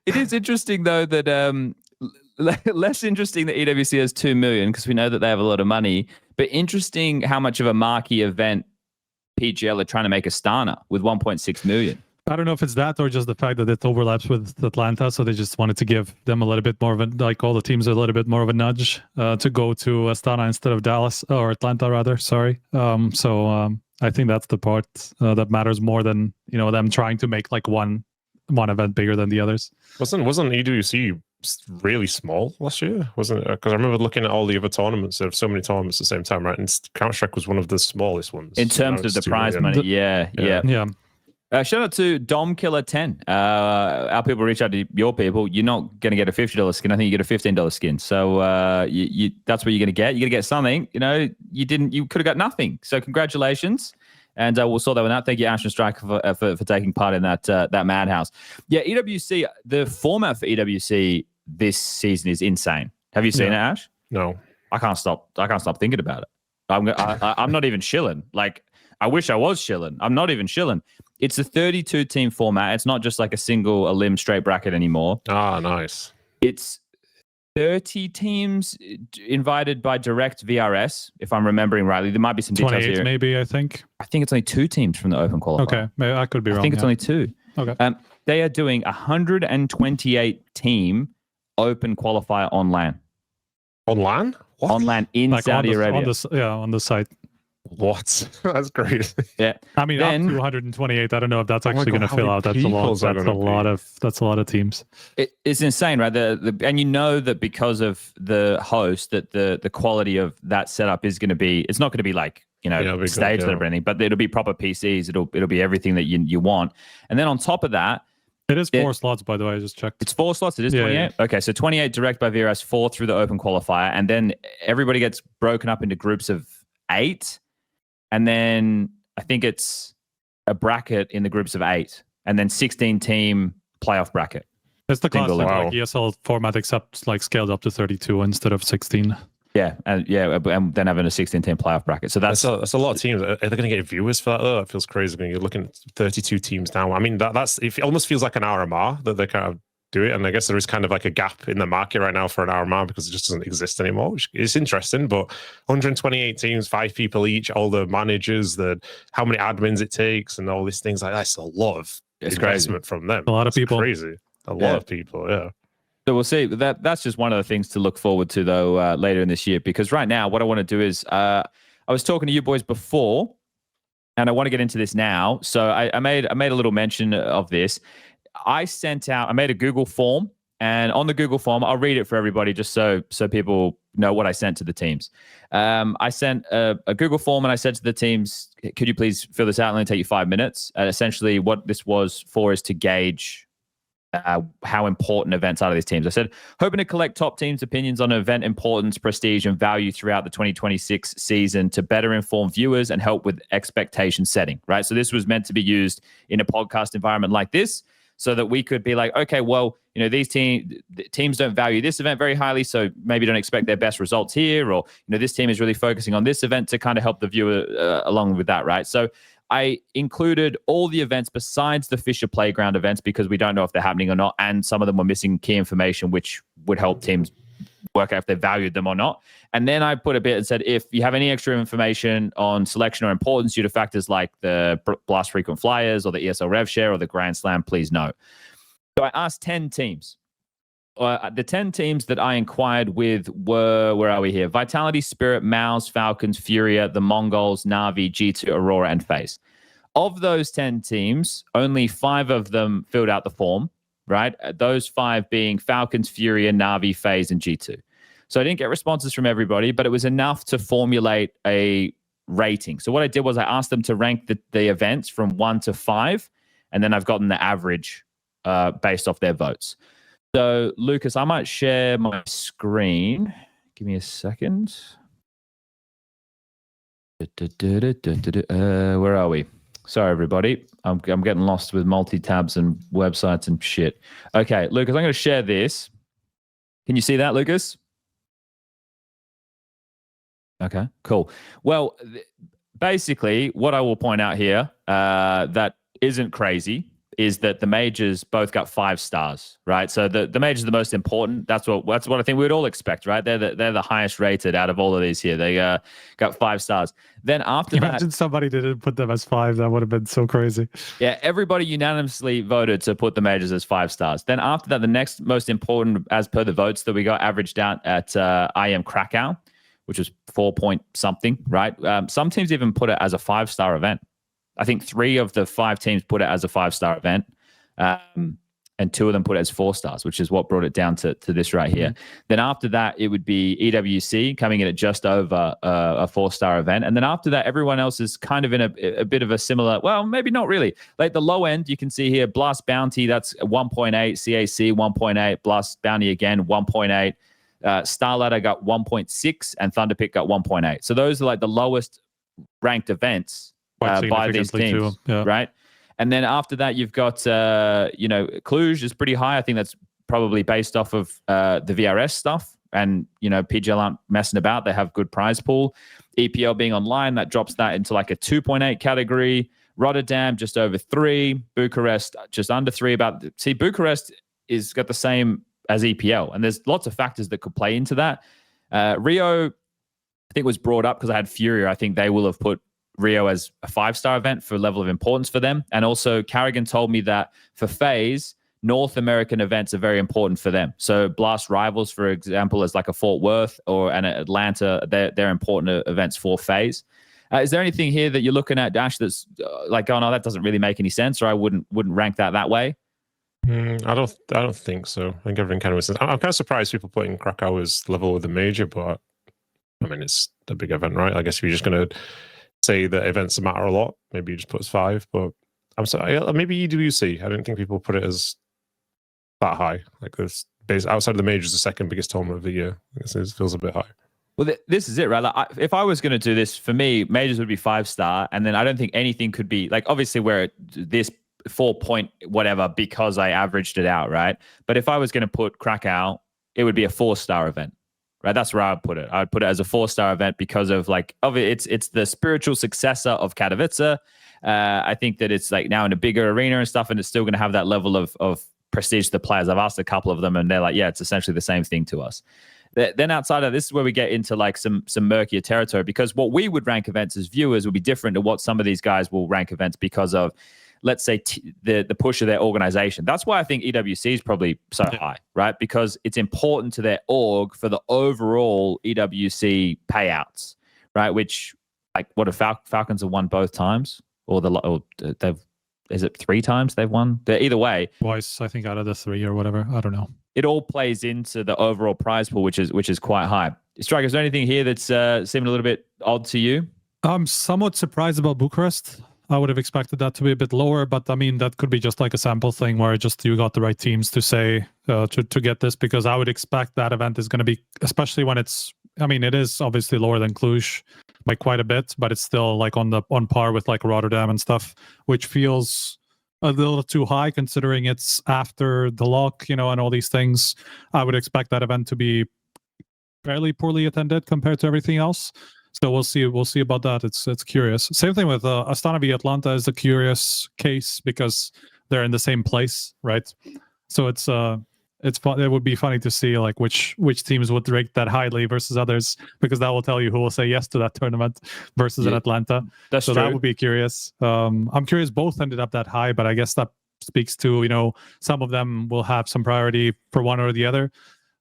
It is interesting though that less interesting that EWC has 2 million because we know that they have a lot of money, but interesting how much of a marquee event PGL are trying to make Astana with 1.6 million. I don't know if it's that or just the fact that it overlaps with Atlanta, so they just wanted to give them a little bit more of a, like all the teams, a little bit more of a nudge to go to Astana instead of Dallas or Atlanta rather. Sorry. I think that's the part that matters more than them trying to make like one event bigger than the others. Wasn't EWC really small last year? Wasn't it? Because I remember looking at all the other tournaments. There have so many tournaments at the same time, right? And Counter-Strike was one of the smallest ones in terms of the prize money. Yeah. Shout out to DomKiller10. Our people reach out to your people. You're not going to get a $50 skin. I think you get a $15 skin. So that's what you're going to get. You're going to get something. You could have got nothing. So congratulations. And we'll sort that one out. Thank you, Ash and Striker, for taking part in that madhouse. Yeah, EWC, the format for EWC this season is insane. Have you seen it, Ash? No. I can't stop thinking about it. I'm not even shilling. Like, I wish I was shilling. I'm not even shilling. It's a 32-team format. It's not just like a single limb straight bracket anymore. Ah, nice. It's 30 teams invited by direct VRS, if I'm remembering rightly. There might be some details here. Maybe, I think. I think it's only 2 teams from the open qualifier. Okay, maybe I could be wrong. I think it's only 2. Okay. They are doing 128-team open qualifier on LAN. On LAN? What? On LAN in Saudi Arabia. On the site. What? That's crazy. Yeah. I mean, Then- up to 128. I don't know if that's Oh my actually God, going to how fill many out. That's a lot. peoples are That's a gonna lot be? of. That's a lot of teams. It's insane, right? And you know that because of the host, that the quality of that setup is going to be. It's not going to be like stage good, or anything, but it'll be proper PCs. It'll be everything that you want. And then on top of that, It is 4 slots, by the way. I just checked. it's 4 slots. It is 28. Okay, so 28 direct by VRS, 4 through the open qualifier, and then everybody gets broken up into groups of 8, and then I think it's a bracket in the groups of 8, and then 16 team playoff bracket. It's the classic Wow. like ESL format, except like scaled up to 32 instead of 16. Yeah, and then having a 16 team playoff bracket. So that's a lot of teams. Are they going to get viewers for that? Oh, that feels crazy. When you're looking at 32 teams now. I mean, that's it almost feels like an RMR that they kind of do it. And I guess there is kind of like a gap in the market right now for an RMR because it just doesn't exist anymore, which is interesting. But 128 teams, 5 people each, all the managers, how many admins it takes, and all these things like that's a lot of investment from them. A lot of people. Crazy. A lot of people. Yeah. So we'll see. That's just one of the things to look forward to, though, later in this year. Because right now, what I want to do is, I was talking to you boys before, and I want to get into this now. So I made a little mention of this. I made a Google form, and on the Google form, I'll read it for everybody just so people know what I sent to the teams. I sent a Google form, and I said to the teams, "Could you please fill this out? It'll only take you 5 minutes." And essentially, what this was for is to gauge how important events are to these teams. I said, hoping to collect top teams' opinions on event importance, prestige, and value throughout the 2026 season to better inform viewers and help with expectation setting, right? So this was meant to be used in a podcast environment like this so that we could be like, okay, well, these teams don't value this event very highly, so maybe don't expect their best results here, or, this team is really focusing on this event to kind of help the viewer along with that, right? So I included all the events besides the Fisher Playground events because we don't know if they're happening or not, and some of them were missing key information, which would help teams work out if they valued them or not. And then I put a bit and said, if you have any extra information on selection or importance due to factors like the Blast Frequent Flyers or the ESL Rev Share or the Grand Slam, please know. So I asked 10 teams. The 10 teams that I inquired with were, where are we here? Vitality, Spirit, Mouse, Falcons, Furia, the Mongols, Navi, G2, Aurora, and FaZe. Of those 10 teams, only 5 of them filled out the form, right? Those 5 being Falcons, Furia, Navi, FaZe, and G2. So I didn't get responses from everybody, but it was enough to formulate a rating. So what I did was I asked them to rank the events from 1 to 5, and then I've gotten the average based off their votes. So, Lucas, I might share my screen. Give me a second. Where are we? Sorry, everybody. I'm getting lost with multi-tabs and websites and shit. Okay, Lucas, I'm going to share this. Can you see that, Lucas? Okay, cool. Well, basically, what I will point out here that isn't crazy is that the majors both got 5 stars, right? So the majors are the most important. That's what I think we'd all expect, right? They're the highest rated out of all of these here. They got 5 stars. Then after that, imagine somebody didn't put them as 5. That would have been so crazy. Yeah, everybody unanimously voted to put the majors as 5 stars. Then after that, the next most important, as per the votes that we got, averaged out at IM Krakow, which was 4 point something, right? Some teams even put it as a 5-star event. I think 3 of the 5 teams put it as a 5-star event, and 2 of them put it as 4 stars, which is what brought it down to this right here. Then after that, it would be EWC coming in at just over a 4-star event. And then after that, everyone else is kind of in a bit of a similar, well, maybe not really. Like the low end, you can see here, Blast Bounty, that's 1.8, CAC 1.8, Blast Bounty again, 1.8. Starladder got 1.6, and Thunderpick got 1.8. So those are like the lowest ranked events by these teams, right? And then after that, you've got, Cluj is pretty high. I think that's probably based off of the VRS stuff. And, PGL aren't messing about. They have good prize pool. EPL being online, that drops that into like a 2.8 category. Rotterdam, just over 3. Bucharest, just under 3. Bucharest is got the same as EPL. And there's lots of factors that could play into that. Rio, I think, was brought up because I had Furia. I think they will have put Rio as a 5-star event for level of importance for them. And also karrigan told me that for FaZe, North American events are very important for them. So Blast Rivals, for example, is like a Fort Worth or an Atlanta. They're important events for FaZe. Is there anything here that you're looking at, Dash, that's like, oh no, that doesn't really make any sense, or I wouldn't rank that way? I don't think so. I think everything kind of makes sense. I'm kind of surprised people putting Krakow as level with the major, but I mean, it's a big event, right? I guess if you're just going to say that events matter a lot, maybe you just put as 5. But I'm sorry, maybe EWC. I don't think people put it as that high. Like this, outside of the majors, the second biggest tournament of the year. I guess it feels a bit high. Well, this is it, right? Like, if I was going to do this, for me, majors would be 5-star, and then I don't think anything could be like, obviously we're this 4 point whatever because I averaged it out, right? But if I was going to put Krakow, it would be a 4-star event. Right, that's where I would put it. I would put it as a 4-star event because of it's the spiritual successor of Katowice. I think that it's like now in a bigger arena and stuff, and it's still going to have that level of prestige to the players. I've asked a couple of them, and they're like, yeah, it's essentially the same thing to us. Then outside of this is where we get into like some murkier territory, because what we would rank events as viewers would be different to what some of these guys will rank events because of, let's say, the push of their organization. That's why I think EWC is probably so high, right? Because it's important to their org for the overall EWC payouts, right? Which, like, what if Falcons have won both times, or is it 3 times they've won? Either way, twice, I think, out of the 3 or whatever. I don't know. It all plays into the overall prize pool, which is quite high. Striker, is there anything here that's seeming a little bit odd to you? I'm somewhat surprised about Bucharest. I would have expected that to be a bit lower, but I mean, that could be just like a sample thing where just you got the right teams to say to get this, because I would expect that event is going to be, especially when it's, I mean, it is obviously lower than Cluj by quite a bit, but it's still like on par with like Rotterdam and stuff, which feels a little too high considering it's after the lock, and all these things. I would expect that event to be fairly poorly attended compared to everything else. So we'll see about that. It's curious. Same thing with Astana v Atlanta is a curious case because they're in the same place, right? So it's fun. It would be funny to see like which teams would rate that highly versus others, because that will tell you who will say yes to that tournament versus in Atlanta. That's so true. That would be curious. I'm curious both ended up that high, but I guess that speaks to some of them will have some priority for one or the other.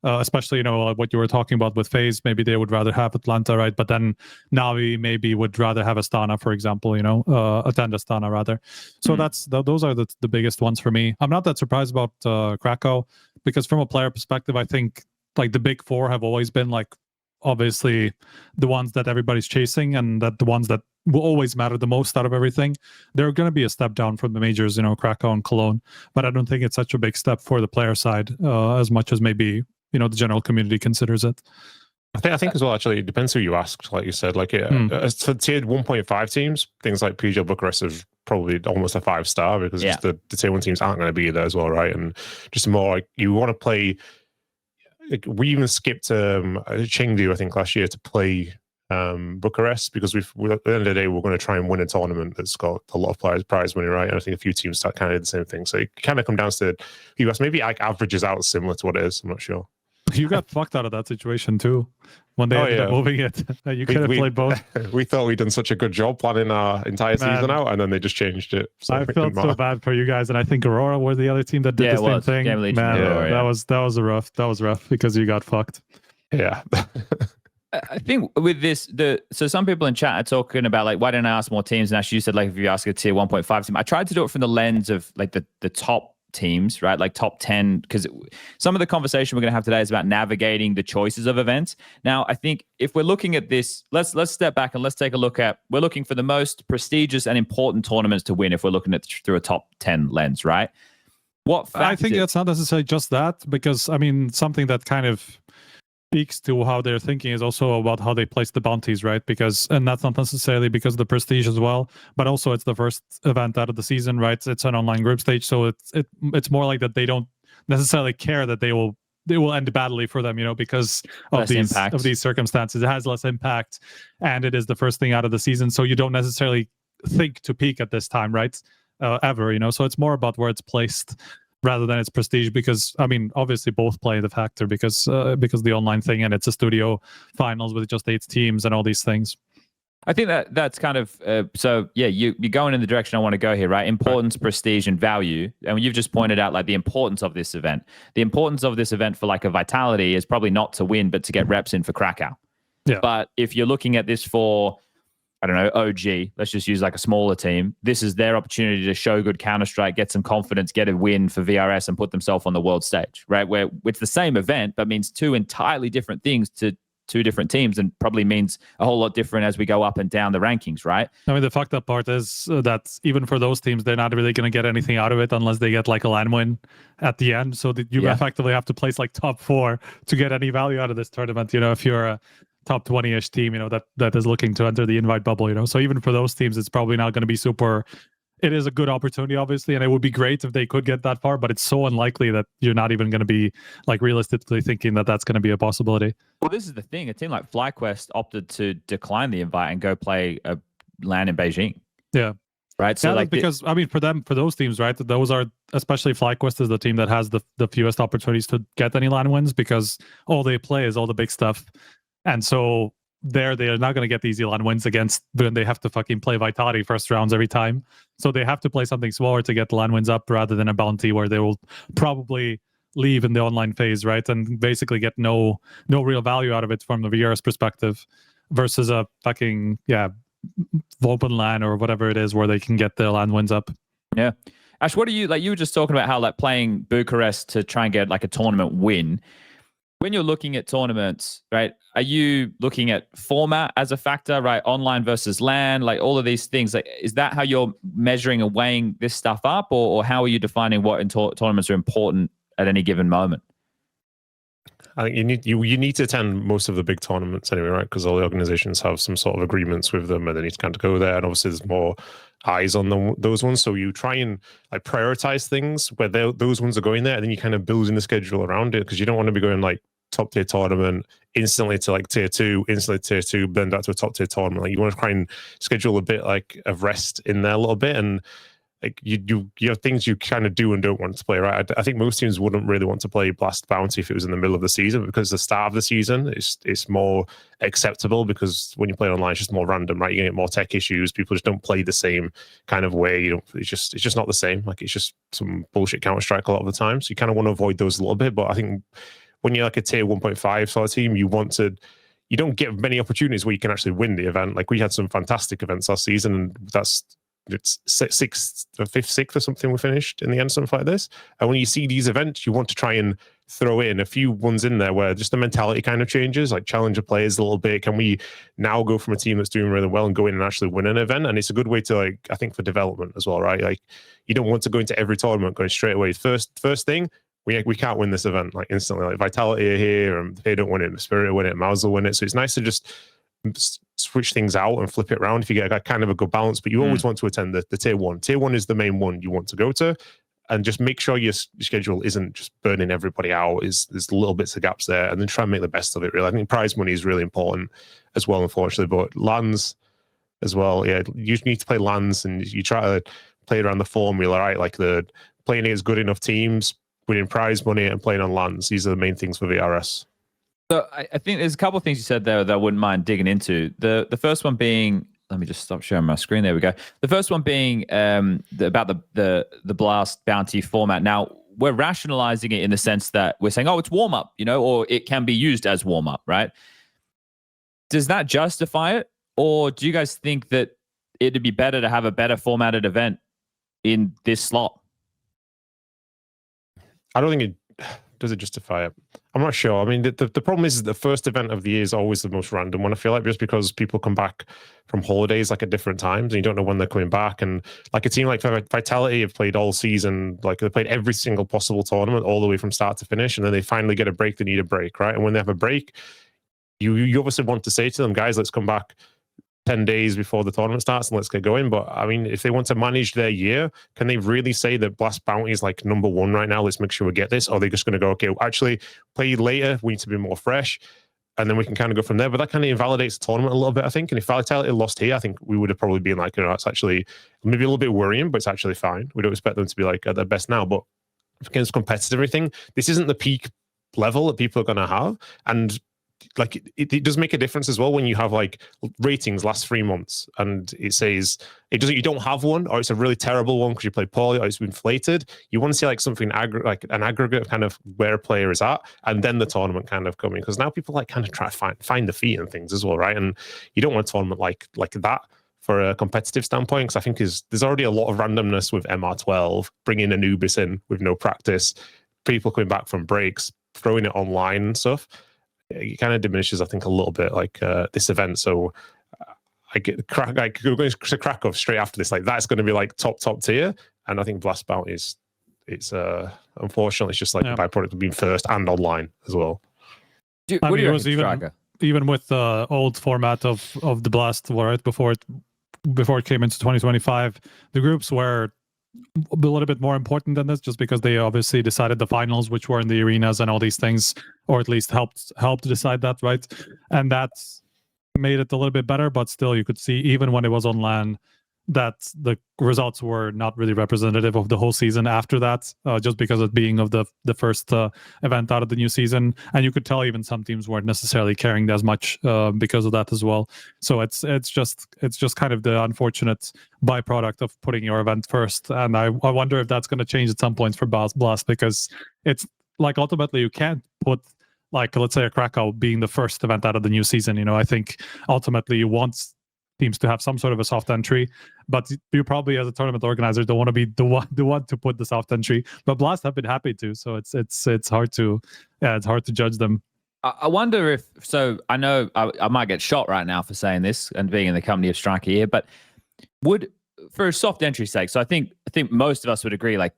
Especially, what you were talking about with FaZe, maybe they would rather have Atlanta, right? But then Navi maybe would rather have Astana, for example, attend Astana rather. So those are the biggest ones for me. I'm not that surprised about Krakow, because from a player perspective, I think like the big 4 have always been like obviously the ones that everybody's chasing, and that the ones that will always matter the most out of everything. They're going to be a step down from the majors, Krakow and Cologne, but I don't think it's such a big step for the player side as much as maybe the general community considers it. I think as well, actually, it depends who you ask. Like you said, like for tiered 1.5 teams, things like PGL Bucharest is probably almost a 5-star, because just the tier 1 teams aren't going to be there as well, right? And just more like you want to play. Like, we even skipped Chengdu, I think, last year to play Bucharest, because at the end of the day, we're going to try and win a tournament that's got a lot of prize money, right? And I think a few teams start kind of the same thing. So it kind of come down to US. Maybe like averages out similar to what it is. I'm not sure. You got fucked out of that situation too when they ended up moving it. You could have played both. We thought we'd done such a good job planning our entire season out, and then they just changed it. So I felt so bad for you guys, and I think Aurora were the other team that did the same thing. Man, that was rough because you got fucked. Yeah. I think with this, so some people in chat are talking about like, why didn't I ask more teams? And actually, you said like if you ask a tier 1.5 team, I tried to do it from the lens of like the top teams, right? Like top 10, because some of the conversation we're going to have today is about navigating the choices of events. Now, I think if we're looking at this, let's step back and let's take a look at, we're looking for the most prestigious and important tournaments to win if we're looking at through a top 10 lens, right? I think it's not necessarily just that, because I mean, something that kind of speaks to how they're thinking is also about how they place the bounties, right? And that's not necessarily because of the prestige as well, but also it's the first event out of the season, right? It's an online group stage, so it's more like that they don't necessarily care that they will end badly for them, because of these circumstances. It has less impact, and it is the first thing out of the season, so you don't necessarily think to peak at this time, right? Ever, so it's more about where it's placed rather than its prestige, because I mean, obviously both play the factor because the online thing, and it's a studio finals with just 8 teams and all these things. I think that's kind of so yeah, you're going in the direction I want to go here, right? Importance, prestige, and value. And you've just pointed out like the importance of this event. The importance of this event for like a Vitality is probably not to win, but to get reps in for Krakow. Yeah. But if you're looking at this for I don't know, OG, let's just use like a smaller team. This is their opportunity to show good Counter-Strike, get some confidence, get a win for VRS and put themselves on the world stage, right? Where it's the same event, but means two entirely different things to two different teams, and probably means a whole lot different as we go up and down the rankings, right? I mean, the fucked up part is that even for those teams, they're not really going to get anything out of it unless they get like a LAN win at the end. So that you effectively have to place like top 4 to get any value out of this tournament. You know, if you're a top 20-ish team, you know, that is looking to enter the invite bubble, you know. So even for those teams, it's probably not going to be super. It is a good opportunity, obviously, and it would be great if they could get that far, but it's so unlikely that you're not even going to be like realistically thinking that that's going to be a possibility. Well, this is the thing. A team like FlyQuest opted to decline the invite and go play a LAN in Beijing. Yeah. Right. So like because I mean, for those teams, right? Those are, especially FlyQuest is the team that has the fewest opportunities to get any LAN wins, because all they play is all the big stuff. And so they're not going to get the easy LAN wins against when they have to fucking play Vitality first rounds every time. So they have to play something smaller to get the LAN wins up, rather than a bounty where they will probably leave in the online phase, right? And basically get no real value out of it from the VR's perspective, versus a fucking, open LAN or whatever it is where they can get the LAN wins up. Yeah. Ash, what are you, like, you were just talking about how like playing Bucharest to try and get like a tournament win. When you're looking at tournaments, right, are you looking at format as a factor, right? Online versus LAN, like all of these things. Like, is that how you're measuring and weighing this stuff up, or how are you defining what in tournaments are important at any given moment? I think you need to attend most of the big tournaments anyway, right? Because all the organizations have some sort of agreements with them, and they need to kind of go there. And obviously, there's more eyes on those ones, so you try and like prioritize things where those ones are going there, and then you kind of build in the schedule around it, because you don't want to be going like top tier tournament instantly to like tier 2, instantly tier 2, then back to a top tier tournament. Like, you want to try and schedule a bit like of rest in there a little bit, and like you have things you kind of do and don't want to play, right? I think most teams wouldn't really want to play Blast Bounty if it was in the middle of the season, because the start of the season it's more acceptable, because when you play online, it's just more random, right? You get more tech issues. People just don't play the same kind of way. You know, it's just not the same. Like, it's just some bullshit Counter-Strike a lot of the time. So you kind of want to avoid those a little bit. But I think when you're like a tier 1.5 sort of team, you don't get many opportunities where you can actually win the event. Like, we had some fantastic events last season, and it's 6th or 5th, 6th or something we finished in the end, something like this. And when you see these events, you want to try and throw in a few ones in there where just the mentality kind of changes, like challenger players a little bit. Can we now go from a team that's doing really well and go in and actually win an event? And it's a good way to, like, I think for development as well, right? Like, you don't want to go into every tournament going straight away. First thing, we can't win this event like instantly. Like, Vitality are here, and they don't win it, Spirit will win it, Mouse will win it. So it's nice to just switch things out and flip it around if you get a kind of a good balance. But you always want to attend the tier 1. Tier 1 is the main one you want to go to, and just make sure your schedule isn't just burning everybody out. There's little bits of gaps there, and then try and make the best of it, really. I think prize money is really important as well, unfortunately, but LANs as well. Yeah, you need to play LANs, and you try to play around the formula, right? Like, the playing against good enough teams, winning prize money, and playing on LANs. These are the main things for VRS. So I think there's a couple of things you said there that I wouldn't mind digging into. The first one being, let me just stop sharing my screen. There we go. The first one being about the Blast Bounty format. Now, we're rationalizing it in the sense that we're saying, oh, it's warm up, you know, or it can be used as warm up, right? Does that justify it? Or do you guys think that it'd be better to have a better formatted event in this slot? I don't think it does it justify it. I'm not sure. I mean, the problem is the first event of the year is always the most random one, I feel like, just because people come back from holidays like at different times, and you don't know when they're coming back. And like a team like Vitality have played all season, like they played every single possible tournament all the way from start to finish, and then they finally get a break. They need a break, right? And when they have a break, you obviously want to say to them, guys, let's come back 10 days before the tournament starts and let's get going. But I mean, if they want to manage their year, can they really say that Blast Bounty is like number 1 right now? Let's make sure we get this. Or are they just going to go, okay, actually play later, we need to be more fresh, and then we can kind of go from there? But that kind of invalidates the tournament a little bit, I think. And if Vitality lost here, I think we would have probably been like, you know, it's actually maybe a little bit worrying, but it's actually fine. We don't expect them to be like at their best now. But against competitive everything, this isn't the peak level that people are going to have. And like it does make a difference as well when you have like ratings last 3 months and it says you don't have one, or it's a really terrible one because you played poorly or it's inflated. You want to see like something like an aggregate kind of where a player is at, and then the tournament kind of coming, because now people like kind of try to find the feet and things as well, right? And you don't want a tournament like that for a competitive standpoint, because I think there's already a lot of randomness with MR12, bringing Anubis in with no practice, people coming back from breaks, throwing it online and stuff. It kind of diminishes, I think, a little bit like this event. So I get like we're going to Krakow straight after this. Like that's going to be like top tier. And I think Blast Bounty it's unfortunately it's just like a byproduct of being first and online as well. I mean, it was even with the old format of the Blast, right before it came into 2025, the groups were a little bit more important than this, just because they obviously decided the finals, which were in the arenas and all these things, or at least helped decide that, right? And that made it a little bit better, but still you could see even when it was on LAN that the results were not really representative of the whole season after that, just because of being of the first event out of the new season. And you could tell even some teams weren't necessarily caring as much because of that as well. So it's just kind of the unfortunate byproduct of putting your event first. And I wonder if that's going to change at some point for Blast, because it's like ultimately you can't put like, let's say a Krakow being the first event out of the new season. You know, I think ultimately you want teams to have some sort of a soft entry, but you probably as a tournament organizer don't want to be the one to put the soft entry. But Blast have been happy to, so it's hard to judge them. I wonder if, so I know I might get shot right now for saying this and being in the company of Striker here, but would, for a soft entry sake, so I think most of us would agree, like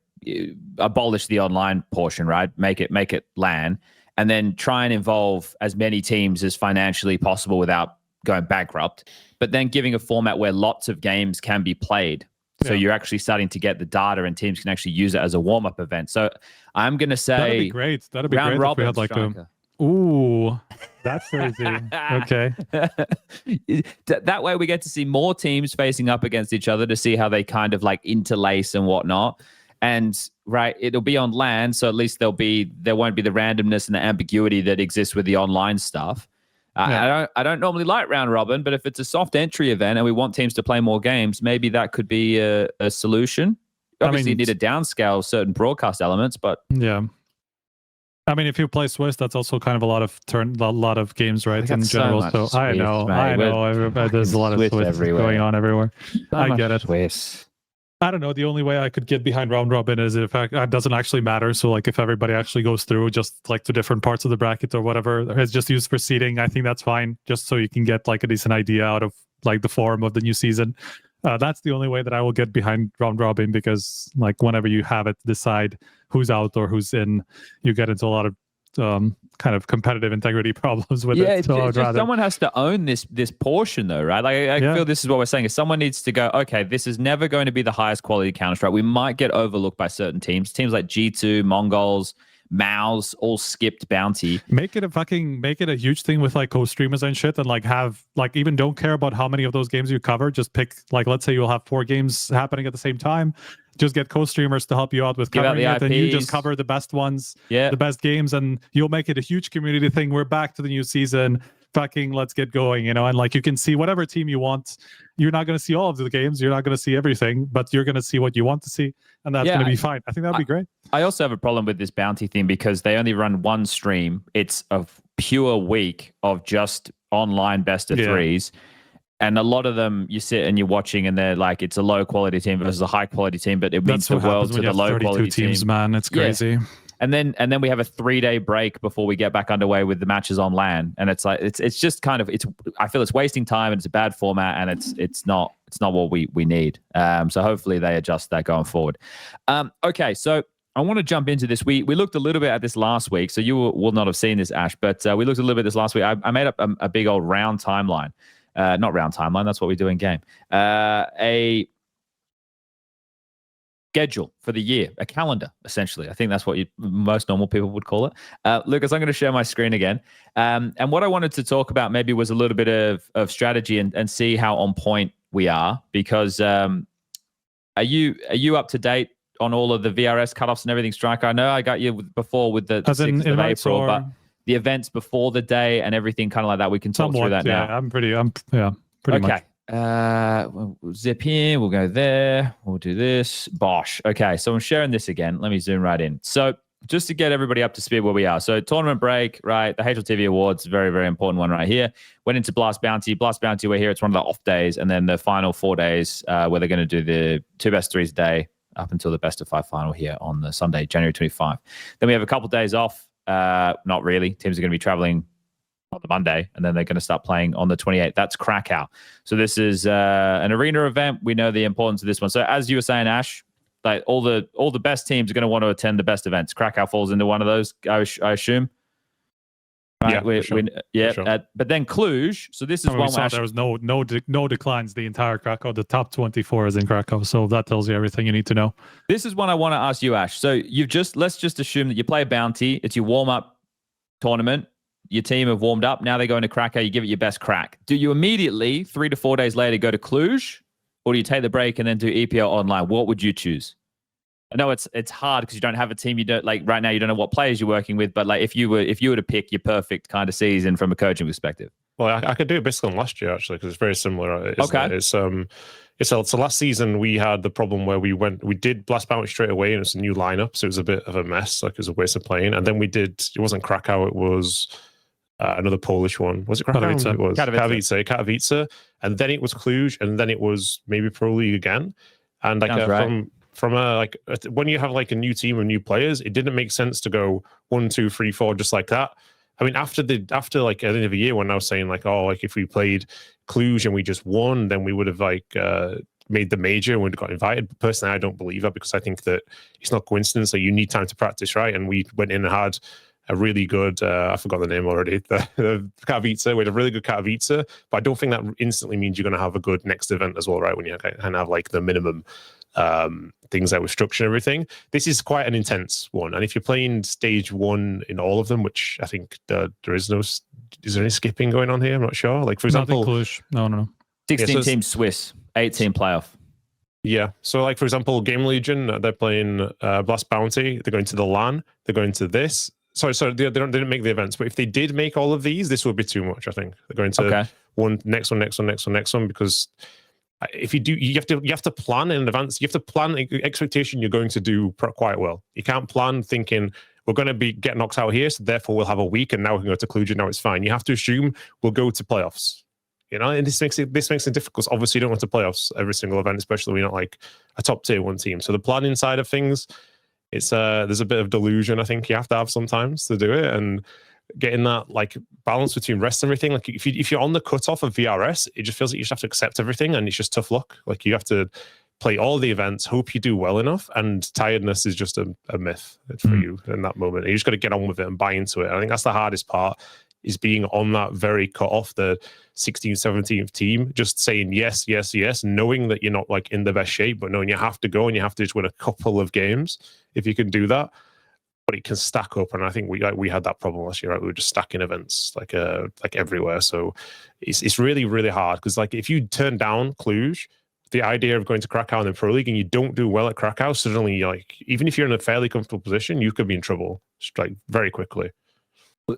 abolish the online portion, right? Make it LAN, and then try and involve as many teams as financially possible without going bankrupt, but then giving a format where lots of games can be played. So you're actually starting to get the data and teams can actually use it as a warm-up event. So I'm going to say... That'd be great. That'd be great if we had like a... Ooh, that's crazy. Okay. That way we get to see more teams facing up against each other to see how they kind of like interlace and whatnot. And right, it'll be on LAN, so at least there won't be the randomness and the ambiguity that exists with the online stuff. I don't normally like round robin, but if it's a soft entry event and we want teams to play more games, maybe that could be a solution. Obviously, you need to downscale certain broadcast elements, but yeah. I mean, if you play Swiss, that's also kind of a lot of games, right? In general, so Swiss, I know. There's a lot of Swiss going on everywhere. I get it. Swiss. I don't know. The only way I could get behind round robin is if it doesn't actually matter. So like if everybody actually goes through just like to different parts of the bracket or whatever, it's just used for seeding. I think that's fine, just so you can get like a decent idea out of like the form of the new season. That's the only way that I will get behind round robin, because like whenever you have it decide who's out or who's in, you get into a lot of kind of competitive integrity problems with it. So someone has to own this portion though, right? Like I feel this is what we're saying, is someone needs to go, okay, this is never going to be the highest quality Counter-Strike. We might get overlooked by certain teams like G2, Mongols, Maus, all skipped bounty. Make it a huge thing with like co-streamers and shit, and like have like even don't care about how many of those games you cover. Just pick like, let's say you'll have 4 games happening at the same time. Just get co-streamers to help you out with covering it, and you just cover the best ones, the best games, and you'll make it a huge community thing. We're back to the new season. Fucking let's get going, you know, and like you can see whatever team you want. You're not going to see all of the games. You're not going to see everything, but you're going to see what you want to see, and that's going to be fine. I think that'd be great. I also have a problem with this bounty thing because they only run one stream. It's a pure week of just online best of threes. And a lot of them, you sit and you're watching, and they're like, it's a low quality team versus a high quality team, but it means the world to the low quality teams, team. Man, it's crazy. Yeah. And then we have a 3-day break before we get back underway with the matches on LAN, and it's like it's just kind of I feel it's wasting time, and it's a bad format, and it's not what we need. So hopefully they adjust that going forward. Okay, so I want to jump into this. We looked a little bit at this last week, so you will not have seen this, Ash, but we looked a little bit this last week. I made up a big old round timeline. Not round timeline, that's what we do in game. A schedule for the year, a calendar, essentially. I think that's what most normal people would call it. Lucas, I'm going to share my screen again. And what I wanted to talk about maybe was a little bit of strategy and see how on point we are, because are you up to date on all of the VRS cutoffs and everything, Striker? I know I got you before with the 6th of April, but the events before the day and everything kind of like that? We can talk through that now. I'm pretty much. We'll zip in, we'll go there, we'll do this. Bosh. Okay, so I'm sharing this again. Let me zoom right in. So just to get everybody up to speed where we are. So tournament break, right? The HLTV Awards, very, very important one right here. Went into Blast Bounty. Blast Bounty, we're here. It's one of the off days. And then the final 4 days where they're going to do the 2 best 3s a day up until the best of 5 final here on the Sunday, January 25. Then we have a couple of days off. Not really. Teams are going to be traveling on the Monday, and then they're going to start playing on the 28th. That's Krakow. So this is an arena event. We know the importance of this one. So as you were saying, Ash, like all the best teams are going to want to attend the best events. Krakow falls into one of those, I assume. Right? Yeah, sure. But then Cluj. So this is one where there was no declines. The entire Krakow, the top 24 is in Krakow. So that tells you everything you need to know. This is one I want to ask you, Ash. So let's just assume that you play a bounty. It's your warm up tournament. Your team have warmed up. Now they go into Krakow. You give it your best crack. Do you immediately 3 to 4 days later go to Cluj, or do you take the break and then do EPO online? What would you choose? I know it's hard because you don't have a team. You don't like right now. You don't know what players you're working with. But like if you were to pick your perfect kind of season from a coaching perspective. Well, I could do it basically on last year actually because it's very similar. Okay. So last season we had the problem where we did Blast Bounty straight away and it's a new lineup, so it was a bit of a mess. Like it was a waste of playing. And then it wasn't Krakow. It was another Polish one. Was it Krakow? Katowice. It was Katowice, and then it was Cluj, and then it was maybe Pro League again. And like when you have like a new team of new players, it didn't make sense to go 1, 2, 3, 4 just like that. I mean, after like at the end of the year when I was saying like, oh, like if we played Cluj and we just won, then we would have like made the major and would have got invited. But personally, I don't believe that because I think that it's not coincidence that you need time to practice, right? And we went in and had a really good, I forgot the name already, the Katowice. We had a really good Katowice, but I don't think that instantly means you're going to have a good next event as well, right? When you kind of have like the minimum things that with structure and everything. This is quite an intense one. And if you're playing stage 1 in all of them, which I think there is there any skipping going on here? I'm not sure. Like for example, no. 16 teams Swiss, 18 playoff. Yeah. So like for example, Game Legion, they're playing Blast Bounty. They're going to the LAN. They're going to this. Sorry, they didn't make the events, but if they did make all of these, this would be too much. I think they're going to next one, because if you do, you have to plan in advance. You have to plan expectation you're going to do quite well. You can't plan thinking we're going to get knocked out here, so therefore we'll have a week, and now we can go to Cluj, and now it's fine. You have to assume we'll go to playoffs. You know, and this makes it difficult. Obviously, you don't want to playoffs every single event, especially when you're not like a top tier 1 team. So the planning side of things, it's there's a bit of delusion I think you have to have sometimes to do it, and getting that like balance between rest and everything. Like if you're on the cutoff of VRS, it just feels like you just have to accept everything, and it's just tough luck. Like you have to play all the events, hope you do well enough, and tiredness is just a myth for you in that moment. You just got to get on with it and buy into it. I think that's the hardest part, is being on that very cutoff, the 16th, 17th team, just saying yes, knowing that you're not like in the best shape, but knowing you have to go and you have to just win a couple of games if you can do that. But it can stack up, and I think we had that problem last year, right? We were just stacking events like everywhere. So it's really, really hard, because like if you turn down Cluj, the idea of going to Krakow in the Pro League and you don't do well at Krakow, suddenly like even if you're in a fairly comfortable position, you could be in trouble like very quickly.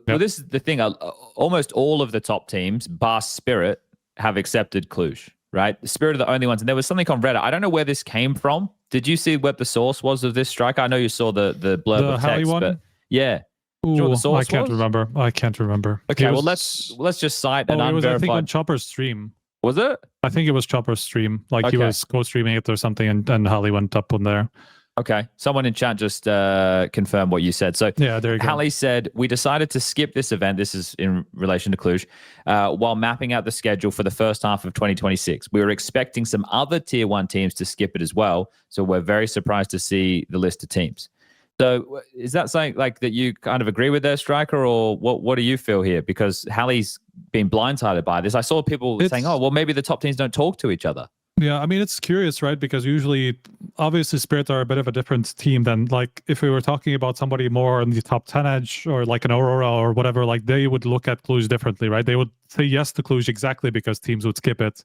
Well, this is the thing. Almost all of the top teams, bar Spirit, have accepted Cluj, right? Spirit are the only ones. And there was something on Reddit. I don't know where this came from. Did you see what the source was of this strike? I know you saw the blurb of text, one? but yeah. Ooh, you know what the source I can't remember. Okay, well let's just cite an unverified. It was, I think, on Chopper's stream. Was it? I think it was Chopper's stream. Like he was co-streaming it or something, and Hallie went up on there. Okay. Someone in chat just confirmed what you said. So yeah, there you go. Hallie said, we decided to skip this event. This is in relation to Cluj, while mapping out the schedule for the first half of 2026. We were expecting some other tier 1 teams to skip it as well. So we're very surprised to see the list of teams. So is that something like that you kind of agree with there, Striker, or what do you feel here? Because Hallie's been blindsided by this. I saw people saying, oh, well, maybe the top teams don't talk to each other. Yeah, I mean, it's curious, right? Because usually, obviously, Spirit are a bit of a different team than, like, if we were talking about somebody more in the top 10 edge or like an Aurora or whatever, like, they would look at Cluj differently, right? They would say yes to Cluj exactly because teams would skip it,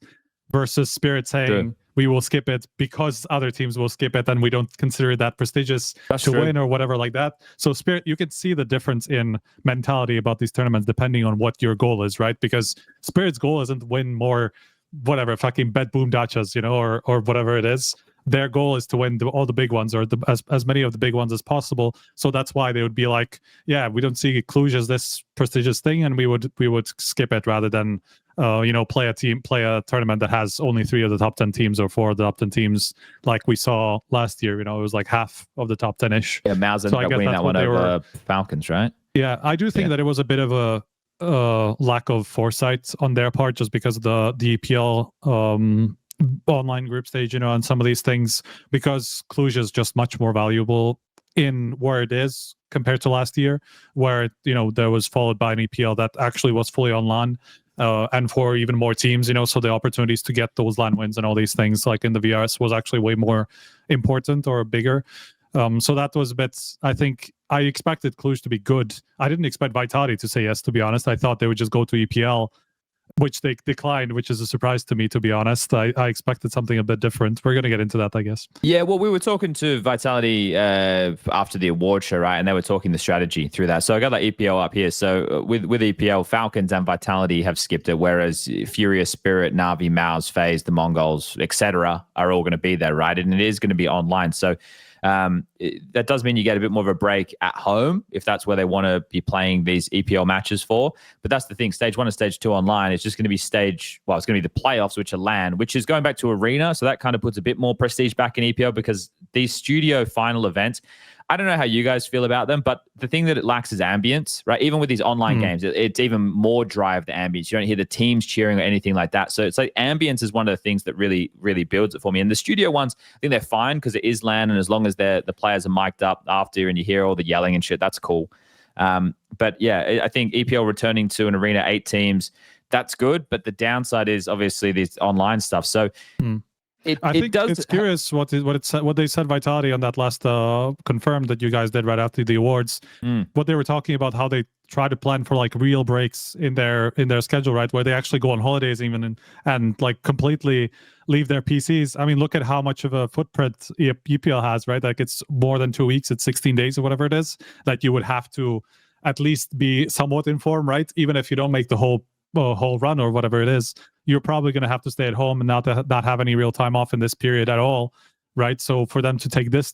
versus Spirit saying, we will skip it because other teams will skip it, and we don't consider it that prestigious to win or whatever like that. So Spirit, you can see the difference in mentality about these tournaments depending on what your goal is, right? Because Spirit's goal isn't win more, whatever, fucking bet boom dachas, you know, or whatever it is. Their goal is to win all the big ones, or as many of the big ones as possible. So that's why they would be like, yeah, we don't see Cluj as this prestigious thing, and we would skip it rather than play a tournament that has only 3 of the top 10 teams or 4 of the top 10 teams, like we saw last year. You know, it was like half of the top 10-ish. Yeah, Maus ended up winning that one over Falcons, right? Yeah, I do think that it was a bit of a lack of foresight on their part, just because of the EPL online group stage, you know, and some of these things, because Cluj is just much more valuable in where it is compared to last year, where, you know, there was followed by an EPL that actually was fully on LAN, and for even more teams, you know, so the opportunities to get those LAN wins and all these things like in the VRs was actually way more important or bigger. So that was a bit, I think I expected Cluj to be good. I didn't expect Vitality to say yes, to be honest. I thought they would just go to EPL, which they declined, which is a surprise to me, to be honest. I expected something a bit different. We're going to get into that, I guess. Yeah, well, we were talking to Vitality after the award show, right? And they were talking the strategy through that. So I got that EPL up here. So with EPL, Falcons and Vitality have skipped it, whereas Furious, Spirit, Navi, Maus, FaZe, the Mongols, etc. are all going to be there, right? And it is going to be online. So that does mean you get a bit more of a break at home if that's where they want to be playing these EPL matches for. But that's the thing. Stage 1 and Stage 2 online, it's just going to be it's going to be the playoffs, which are LAN, which is going back to Arena. So that kind of puts a bit more prestige back in EPL, because these studio final events, I don't know how you guys feel about them, but the thing that it lacks is ambience, right? Even with these online games, it's even more dry of the ambience. You don't hear the teams cheering or anything like that. So it's like ambience is one of the things that really, really builds it for me. And the studio ones, I think they're fine because it is LAN, and as long as the players are mic'd up after and you hear all the yelling and shit, that's cool. But yeah, I think EPL returning to an Arena 8 teams, that's good. But the downside is obviously this online stuff. So I think it's curious what they said Vitality on that last confirmed that you guys did right after the awards. What they were talking about, how they try to plan for like real breaks in their schedule, right? Where they actually go on holidays even and like completely leave their PCs. I mean, look at how much of a footprint EPL has, right? Like it's more than 2 weeks, it's 16 days or whatever it is, that you would have to at least be somewhat informed, right? Even if you don't make the whole run or whatever it is, you're probably going to have to stay at home and not have any real time off in this period at all, right? So for them to take this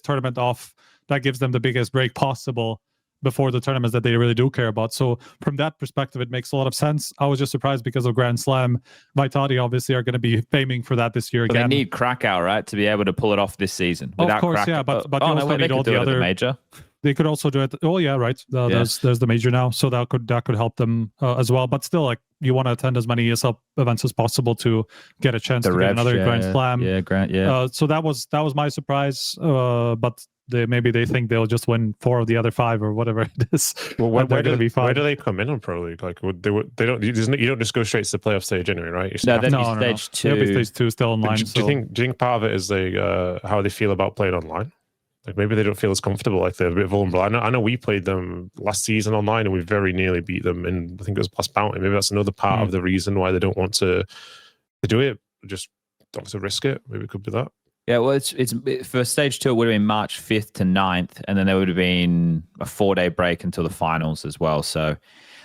tournament off, that gives them the biggest break possible before the tournaments that they really do care about. So from that perspective, it makes a lot of sense. I was just surprised because of Grand Slam. Vitality obviously are going to be aiming for that this year again. But they need Krakow, right, to be able to pull it off this season. Of course, Krakow. Yeah, but they also need all the other major. They could also do it. Oh yeah, right. There's the major now, so that could help them as well. But still, like you want to attend as many ESL events as possible to get a chance to get another Grand Slam. Yeah, Grant. Yeah. So that was my surprise. But maybe they think they'll just win 4 of the other 5 or whatever it is. Well, where do they come in on Pro League? Like, you don't just go straight to the playoff stage anyway, right? No, stage 2. It'll be stage 2 still online. Do you think part of it is how they feel about playing online? Like maybe they don't feel as comfortable, like they're a bit vulnerable. I know we played them last season online and we very nearly beat them in, I think it was past Bounty. Maybe that's another part of the reason why they don't want to do it. Just don't want to risk it. Maybe it could be that. Yeah, well, it's for stage 2, it would have been March 5th to 9th, and then there would have been a 4-day break until the finals as well. So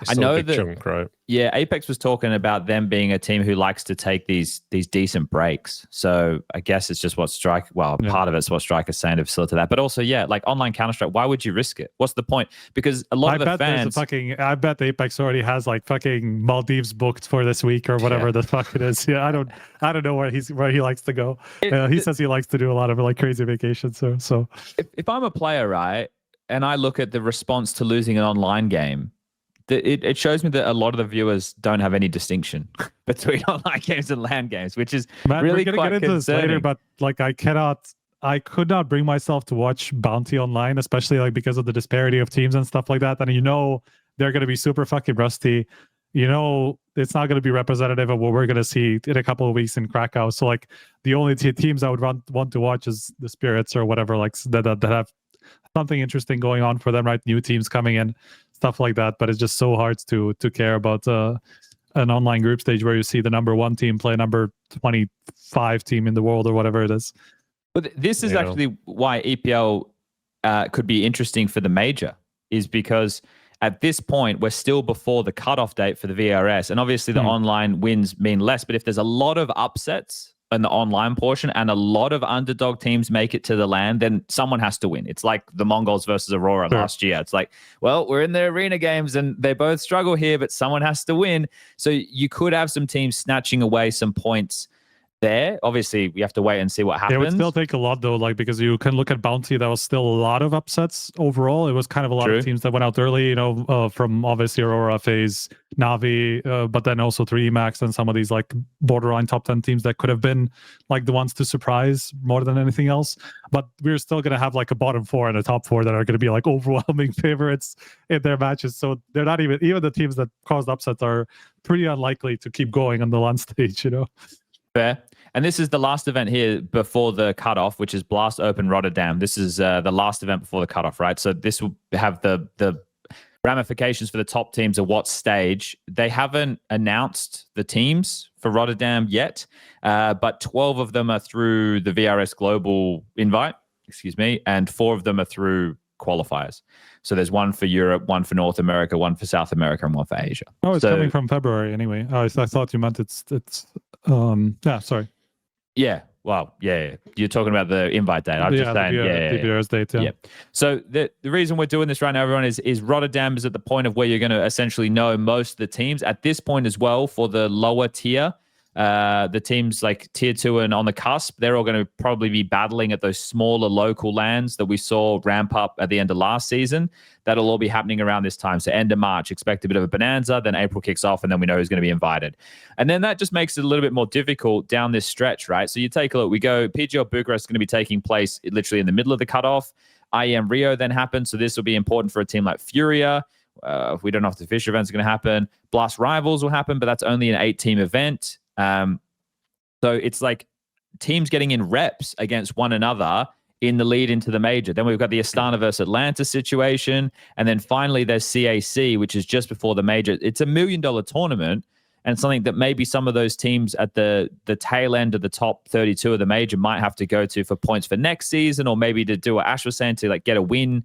I know that chunk, right? Yeah, Apex was talking about them being a team who likes to take these decent breaks. So I guess it's just what Strike. Well, part of it's what Strike is saying to facilitate that. But also, yeah, like online Counter-Strike, why would you risk it? What's the point? Because a lot of the fans. I bet Apex already has like fucking Maldives booked for this week or whatever the fuck it is. Yeah, I don't know where he likes to go. He says he likes to do a lot of like crazy vacations. So if I'm a player, right, and I look at the response to losing an online game. It shows me that a lot of the viewers don't have any distinction between online games and LAN games, which is really quite get into concerning. This later, but like I could not bring myself to watch Bounty online, especially like because of the disparity of teams and stuff like that. And they're going to be super fucking rusty. It's not going to be representative of what we're going to see in a couple of weeks in Krakow. So like the only teams I would want to watch is the Spirits or whatever, like that have something interesting going on for them, right? New teams coming in, stuff like that. But it's just so hard to care about an online group stage where you see the number 1 team play number 25 team in the world or whatever it is. But this is actually why EPL could be interesting for the major, is because at this point, we're still before the cutoff date for the VRS. And obviously the online wins mean less, but if there's a lot of upsets in the online portion and a lot of underdog teams make it to the LAN, then someone has to win. It's like the Mongols versus Aurora last year. It's like, well, we're in the arena games and they both struggle here, but someone has to win. So you could have some teams snatching away some points there. Obviously, we have to wait and see what happens. It would still take a lot, though, like, because you can look at Bounty. There was still a lot of upsets overall. It was kind of a lot of teams that went out early, you know, from obviously Aurora, FaZe, Navi, but then also 3Max and some of these like borderline top 10 teams that could have been like the ones to surprise more than anything else. But we're still going to have like a bottom 4 and a top 4 that are going to be like overwhelming favorites in their matches. So they're not even the teams that caused upsets are pretty unlikely to keep going on the LAN stage, you know. Fair. And this is the last event here before the cutoff, which is Blast Open Rotterdam. This is the last event before the cutoff, right? So this will have the ramifications for the top teams at what stage. They haven't announced the teams for Rotterdam yet, but 12 of them are through the VRS Global invite, and 4 of them are through qualifiers. So there's 1 for Europe, 1 for North America, 1 for South America, and 1 for Asia. Oh, it's coming from February anyway. I thought you meant it's sorry. Yeah, well, yeah. You're talking about the invite date. I'm just saying, the VRS date, yeah. So the reason we're doing this right now, everyone, is Rotterdam is at the point of where you're going to essentially know most of the teams. At this point as well, for the lower tier, the teams like tier 2 and on the cusp, they're all going to probably be battling at those smaller local lands that we saw ramp up at the end of last season. That'll all be happening around this time. So end of March, expect a bit of a bonanza, then April kicks off, and then we know who's going to be invited. And then that just makes it a little bit more difficult down this stretch, right? So you take a look, we go, PGL Bucharest is going to be taking place literally in the middle of the cutoff. IEM Rio then happens, so this will be important for a team like Furia. We don't know if the Fisher event's going to happen. Blast Rivals will happen, but that's only an 8-team event. So it's like teams getting in reps against one another in the lead into the major. Then we've got the Astana versus Atlanta situation. And then finally there's CAC, which is just before the major. It's $1 million tournament and something that maybe some of those teams at the tail end of the top 32 of the major might have to go to for points for next season, or maybe to do what Ash was saying, to like get a win.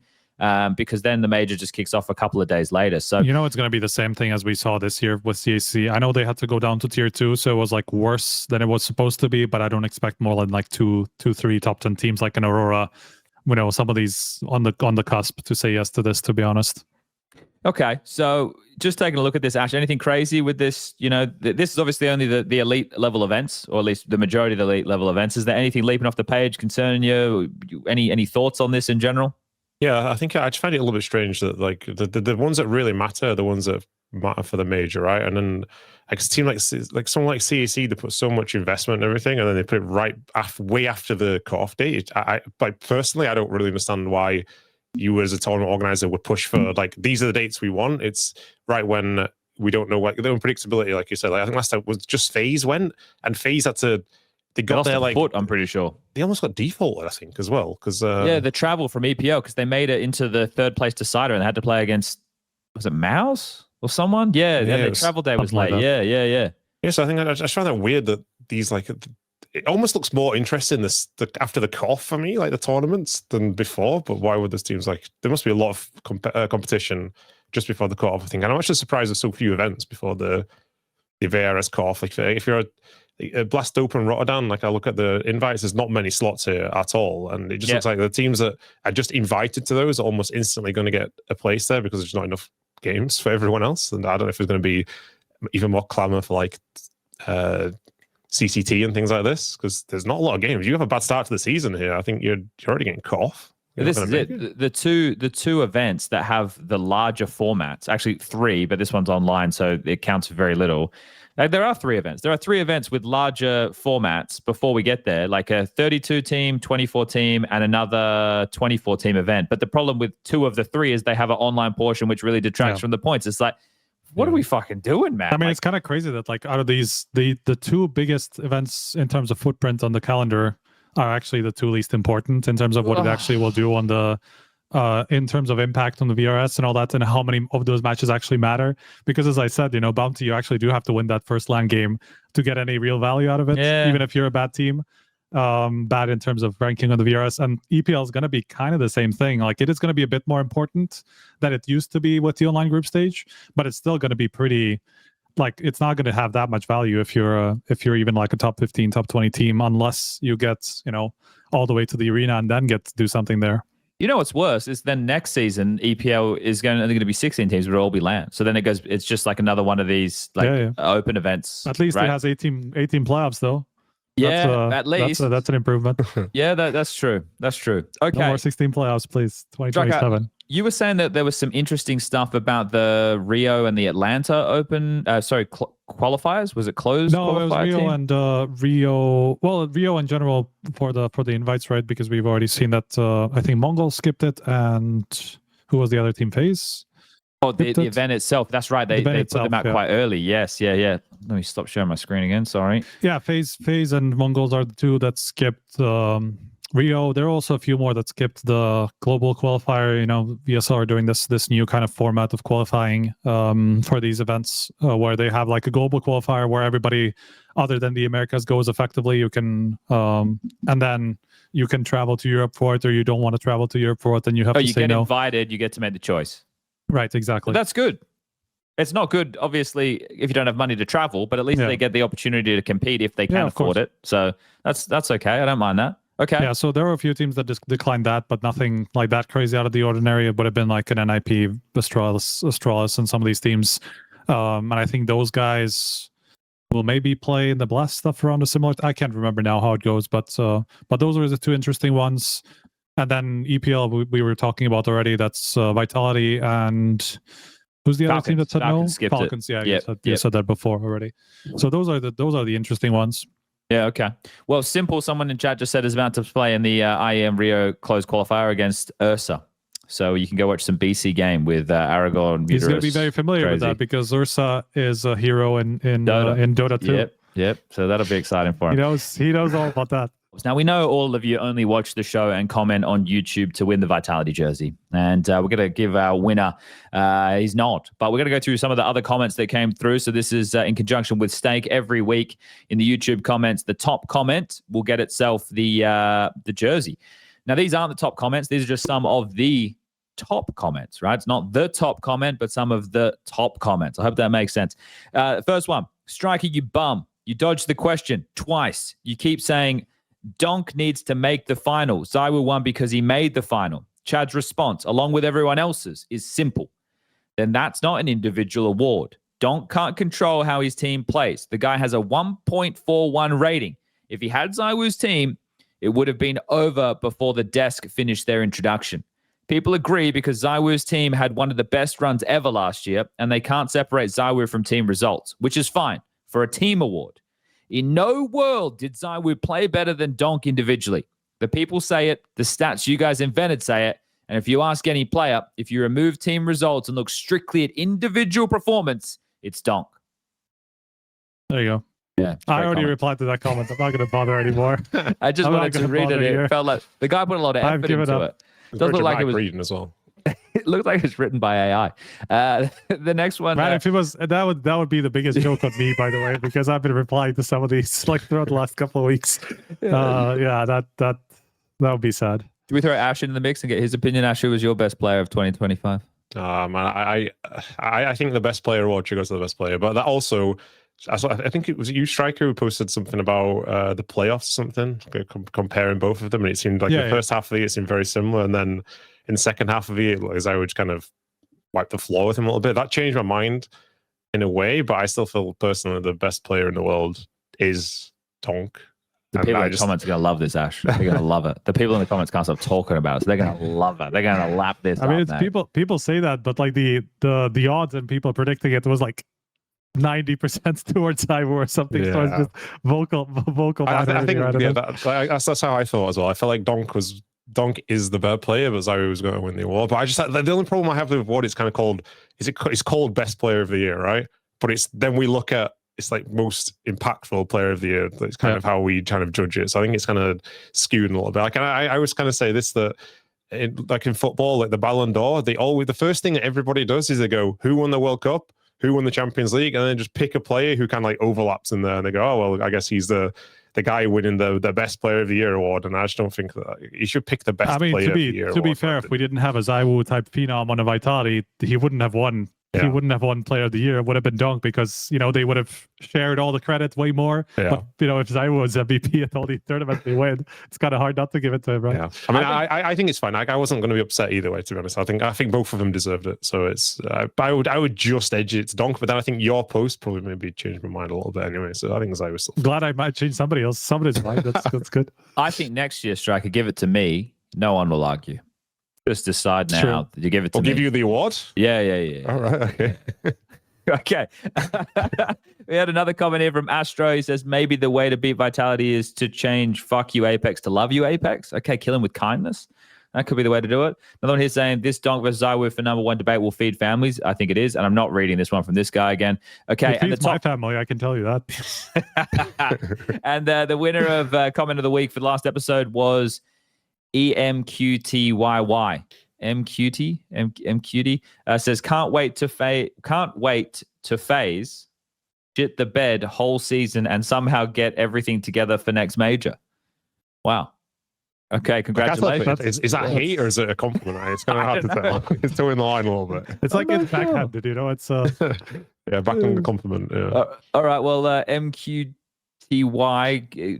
Because then the major just kicks off a couple of days later. So you know it's going to be the same thing as we saw this year with CAC. I know they had to go down to tier 2, so it was like worse than it was supposed to be, but I don't expect more than like 2-3 top 10 teams like an Aurora, you know, some of these on the cusp to say yes to this, to be honest. Okay, so just taking a look at this, Ash, anything crazy with this? You know, this is obviously only the elite level events, or at least the majority of the elite level events. Is there anything leaping off the page concerning you? Any thoughts on this in general? Yeah, I think I just find it a little bit strange that like the ones that really matter are the ones that matter for the major, right? And then like a team like someone like CAC, they put so much investment and everything, and then they put it right way after the cutoff date. But personally, I don't really understand why you as a tournament organizer would push for like these are the dates we want. It's right when we don't know, like the unpredictability, like you said. Like I think last time was just FaZe went, and FaZe had to. They got there like foot, I'm pretty sure. They almost got defaulted, I think, as well. Because yeah, the travel from EPL, because they made it into the 3rd place decider and they had to play against, was it Mouse or someone? Yeah, the travel day was late. Yeah. Yeah, so I think I just find that weird that these like it almost looks more interesting after the cutoff for me, like the tournaments, than before. But why would this teams like there must be a lot of competition just before the cutoff, I think. And I'm actually surprised there's so few events before the VRS cutoff. Like if you're a Blast Open Rotterdam, like I look at the invites, there's not many slots here at all, and it just looks like the teams that are just invited to those are almost instantly going to get a place there because there's not enough games for everyone else. And I don't know if there's going to be even more clamor for like CCT and things like this, because there's not a lot of games. You have a bad start to the season here. I think you're already getting cut off. This is it. The two events that have the larger formats, actually 3, but this one's online, so it counts for very little. There are 3 events. There are 3 events with larger formats before we get there, like a 32-team, 24-team, and another 24-team event. But the problem with 2 of the 3 is they have an online portion, which really detracts from the points. It's like, what are we fucking doing, man? I mean, it's kind of crazy that like out of these, the 2 biggest events in terms of footprint on the calendar are actually the 2 least important in terms of what it actually will do on the in terms of impact on the VRS and all that, and how many of those matches actually matter. Because as I said, Bounty, you actually do have to win that first LAN game to get any real value out of it, even if you're a bad team. Bad in terms of ranking on the VRS, and EPL is going to be kind of the same thing. Like, it is going to be a bit more important than it used to be with the online group stage, but it's still going to be pretty, like, it's not going to have that much value if you're even like a top 15, top 20 team, unless you get, all the way to the arena and then get to do something there. You know what's worse is then next season EPL is only going to be 16 teams, but it'll all be LAN. So then it's just like another one of these open events. At least it has 18 playoffs though. Yeah, at least that's an improvement. Yeah, that's true. That's true. Okay, no more 16 playoffs, please. 2027. You were saying that there was some interesting stuff about the Rio and the Atlanta Open. Qualifiers. Was it closed? No, it was Rio team? And Rio. Well, Rio in general for the invites, right? Because we've already seen that. I think Mongol skipped it, and who was the other team? FaZe. Oh, the event itself. That's right. They put them out quite early. Yes, yeah. Let me stop sharing my screen again. Sorry. Yeah, FaZe and Mongols are the two that skipped Rio. There are also a few more that skipped the global qualifier. VSL are doing this new kind of format of qualifying for these events where they have like a global qualifier where everybody other than the Americas goes effectively. You can and then you can travel to Europe for it, or you don't want to travel to Europe for it, then you have to say no. You get invited, you get to make the choice. Right, exactly. But that's good. It's not good, obviously, if you don't have money to travel, but at least they get the opportunity to compete if they can afford it. So that's okay. I don't mind that. Okay. Yeah, so there are a few teams that just declined that, but nothing like that crazy out of the ordinary. It would have been like an NIP, Astralis, and some of these teams. And I think those guys will maybe play in the Blast stuff around a similar. I can't remember now how it goes, but those are the two interesting ones. And then EPL, we were talking about already. That's Vitality and who's the other team that said no? Falcons. Yeah, you said that before already. So those are the interesting ones. Yeah. Okay. Well, Simple, someone in chat just said is about to play in the IEM Rio closed qualifier against Ursa. So you can go watch some BC game with Aragorn. He's going to be very familiar with that because Ursa is a hero in Dota 2. Yep. So that'll be exciting for him. He knows all about that. Now, we know all of you only watch the show and comment on YouTube to win the Vitality jersey. And we're going to give our winner his nod. But we're going to go through some of the other comments that came through. So this is in conjunction with Stake. Every week in the YouTube comments, the top comment will get itself the jersey. Now, these aren't the top comments. These are just some of the top comments, right? It's not the top comment, but some of the top comments. I hope that makes sense. First one, Striker, you bum. You dodged the question twice. You keep saying Donk needs to make the final. ZywOo won because he made the final. Chad's response, along with everyone else's, is simple. Then that's not an individual award. Donk can't control how his team plays. The guy has a 1.41 rating. If he had ZywOo's team, it would have been over before the desk finished their introduction. People agree because ZywOo's team had one of the best runs ever last year, and they can't separate ZywOo from team results, which is fine for a team award. In no world did ZywOo play better than Donk individually. The people say it, the stats you guys invented say it, and if you ask any player, if you remove team results and look strictly at individual performance, it's Donk. There you go. Yeah, I already replied to that comment. I'm not going to bother anymore. I just wanted to read it. It felt like the guy put a lot of effort into it. It does look like it was reading as well. It looks like it's written by AI. The next one, man, if it was that would be the biggest joke on me, by the way, because I've been replying to some of these like throughout the last couple of weeks. That would be sad. Do we throw Ash in the mix and get his opinion? Ash, who was your best player of 2025? Man, I think the best player award should go to the best player, but that also, I think it was you, Striker, who posted something about the playoffs or something, comparing both of them, and it seemed like the first half of the year seemed very similar, and then in the second half of the year, as I would kind of wipe the floor with him a little bit. That changed my mind in a way, but I still feel personally the best player in the world is Donk. The people in the comments are going to love this, Ash. They're going to love it. The people in the comments can't stop talking about it, so they're going to love it. They're going to lap this. I mean, it's people say that, but like the odds and people predicting it was like 90% towards ZywOo or something. Yeah. So it's just vocal. I think that's how I thought as well. I felt like Donk is the better player, but ZywOo was going to win the award. But I just the only problem I have with the award is kind of called it's called best player of the year, right? But then we look at it's like most impactful player of the year. That's kind of how we kind of judge it. So I think it's kind of skewed a little bit. Like, and I always kind of say this, that like in football, like the Ballon d'Or, the first thing that everybody does is they go, who won the World Cup? Who won the Champions League? And then just pick a player who kind of like overlaps in there, and they go, oh well, I guess he's the guy winning the best player of the year award. And I just don't think that you should pick the best player of the year. To be fair, if we didn't have a ZywOo type phenom on a Vitality, he wouldn't have won. Yeah. He wouldn't have won player of the year. It would have been Dunk, because they would have shared all the credit way more. Yeah. But if ZywOo was MVP at all these tournaments they win, it's kind of hard not to give it to him, right? Yeah. I mean, I think it's fine. I wasn't going to be upset either way, to be honest. I think both of them deserved it. So it's I would just edge it to Dunk, but then I think your post probably maybe changed my mind a little bit anyway. So I think ZywOo still. Glad I might change somebody's mind. That's good. I think next year, Striker, give it to me. No one will argue. Just decide now that you give it to me. We'll give you the award? Yeah. All right, okay. Okay. We had another comment here from Astro. He says, maybe the way to beat Vitality is to change fuck you Apex to love you Apex. Okay, kill him with kindness. That could be the way to do it. Another one here saying, this Donk versus ZywOo for #1 debate will feed families. I think it is, and I'm not reading this one from this guy again. Okay, it feeds my family, I can tell you that. And the winner of comment of the week for the last episode was EMQTYY. MQT says can't wait to FaZe shit the bed whole season and somehow get everything together for next major. Wow. Okay, congratulations. Is that hate or is it a compliment? It's kind of hard to tell. It's towing the line a little bit. It's like it's backhanded, It's yeah, back on the compliment. Yeah. All right. Well, MQTY,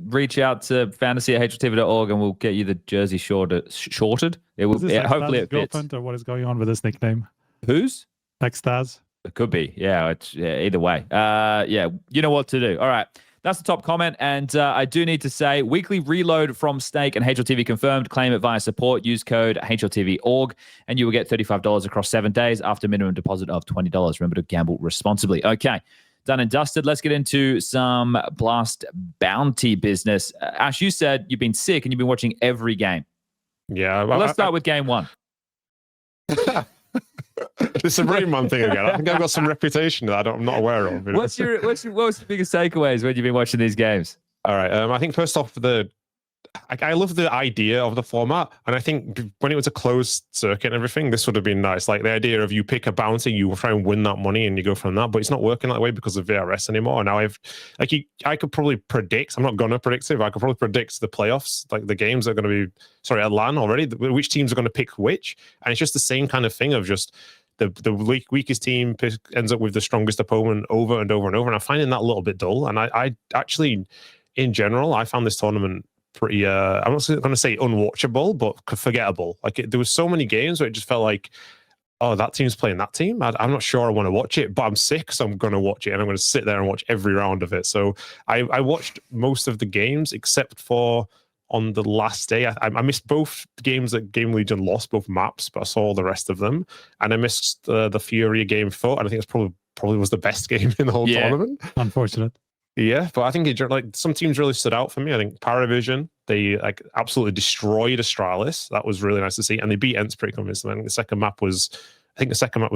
reach out to fantasy@HLTV.org and we'll get you the jersey shorted. It will. Hopefully, it fits. Or what is going on with this nickname? Whose? Twistzz. It could be. Yeah. Either way. Yeah. You know what to do. All right. That's the top comment. And I do need to say, weekly reload from Stake and HLTV Confirmed. Claim it via support. Use code HLTV.org and you will get $35 across 7 days after minimum deposit of $20. Remember to gamble responsibly. Okay. Done and dusted. Let's get into some Blast Bounty business. Ash, you said you've been sick and you've been watching every game. Yeah. Well, let's start with game one. This is a Rain Man thing again. I think I've got some reputation that I'm not aware of. What's the biggest takeaways when you've been watching these games? All right. I think first off, I love the idea of the format, and I think when it was a closed circuit and everything, this would have been nice. Like the idea of you pick a bounty, you try and win that money, and you go from that. But it's not working that way because of VRS anymore. And now I could probably predict. I'm not gonna predict it, but I could probably predict the playoffs, like the games that are going to be at LAN already. Which teams are going to pick which, and it's just the same kind of thing of just the weakest team ends up with the strongest opponent over and over and over. And I'm finding that a little bit dull. And I actually, in general, I found this tournament pretty I'm not going to say unwatchable, but forgettable. Like there was so many games where it just felt like, oh, that team's playing that team. I'm not sure I want to watch it, but I'm sick, so I'm going to watch it, and I'm going to sit there and watch every round of it. So I watched most of the games except for on the last day. I missed both games that Game Legion lost, both maps, but I saw all the rest of them, and I missed the Fury game foot, and I think it's probably was the best game in the whole tournament. Unfortunate. Yeah, but I think some teams really stood out for me. I think Paravision, they absolutely destroyed Astralis. That was really nice to see, and they beat Ents pretty convincingly. I think the second map was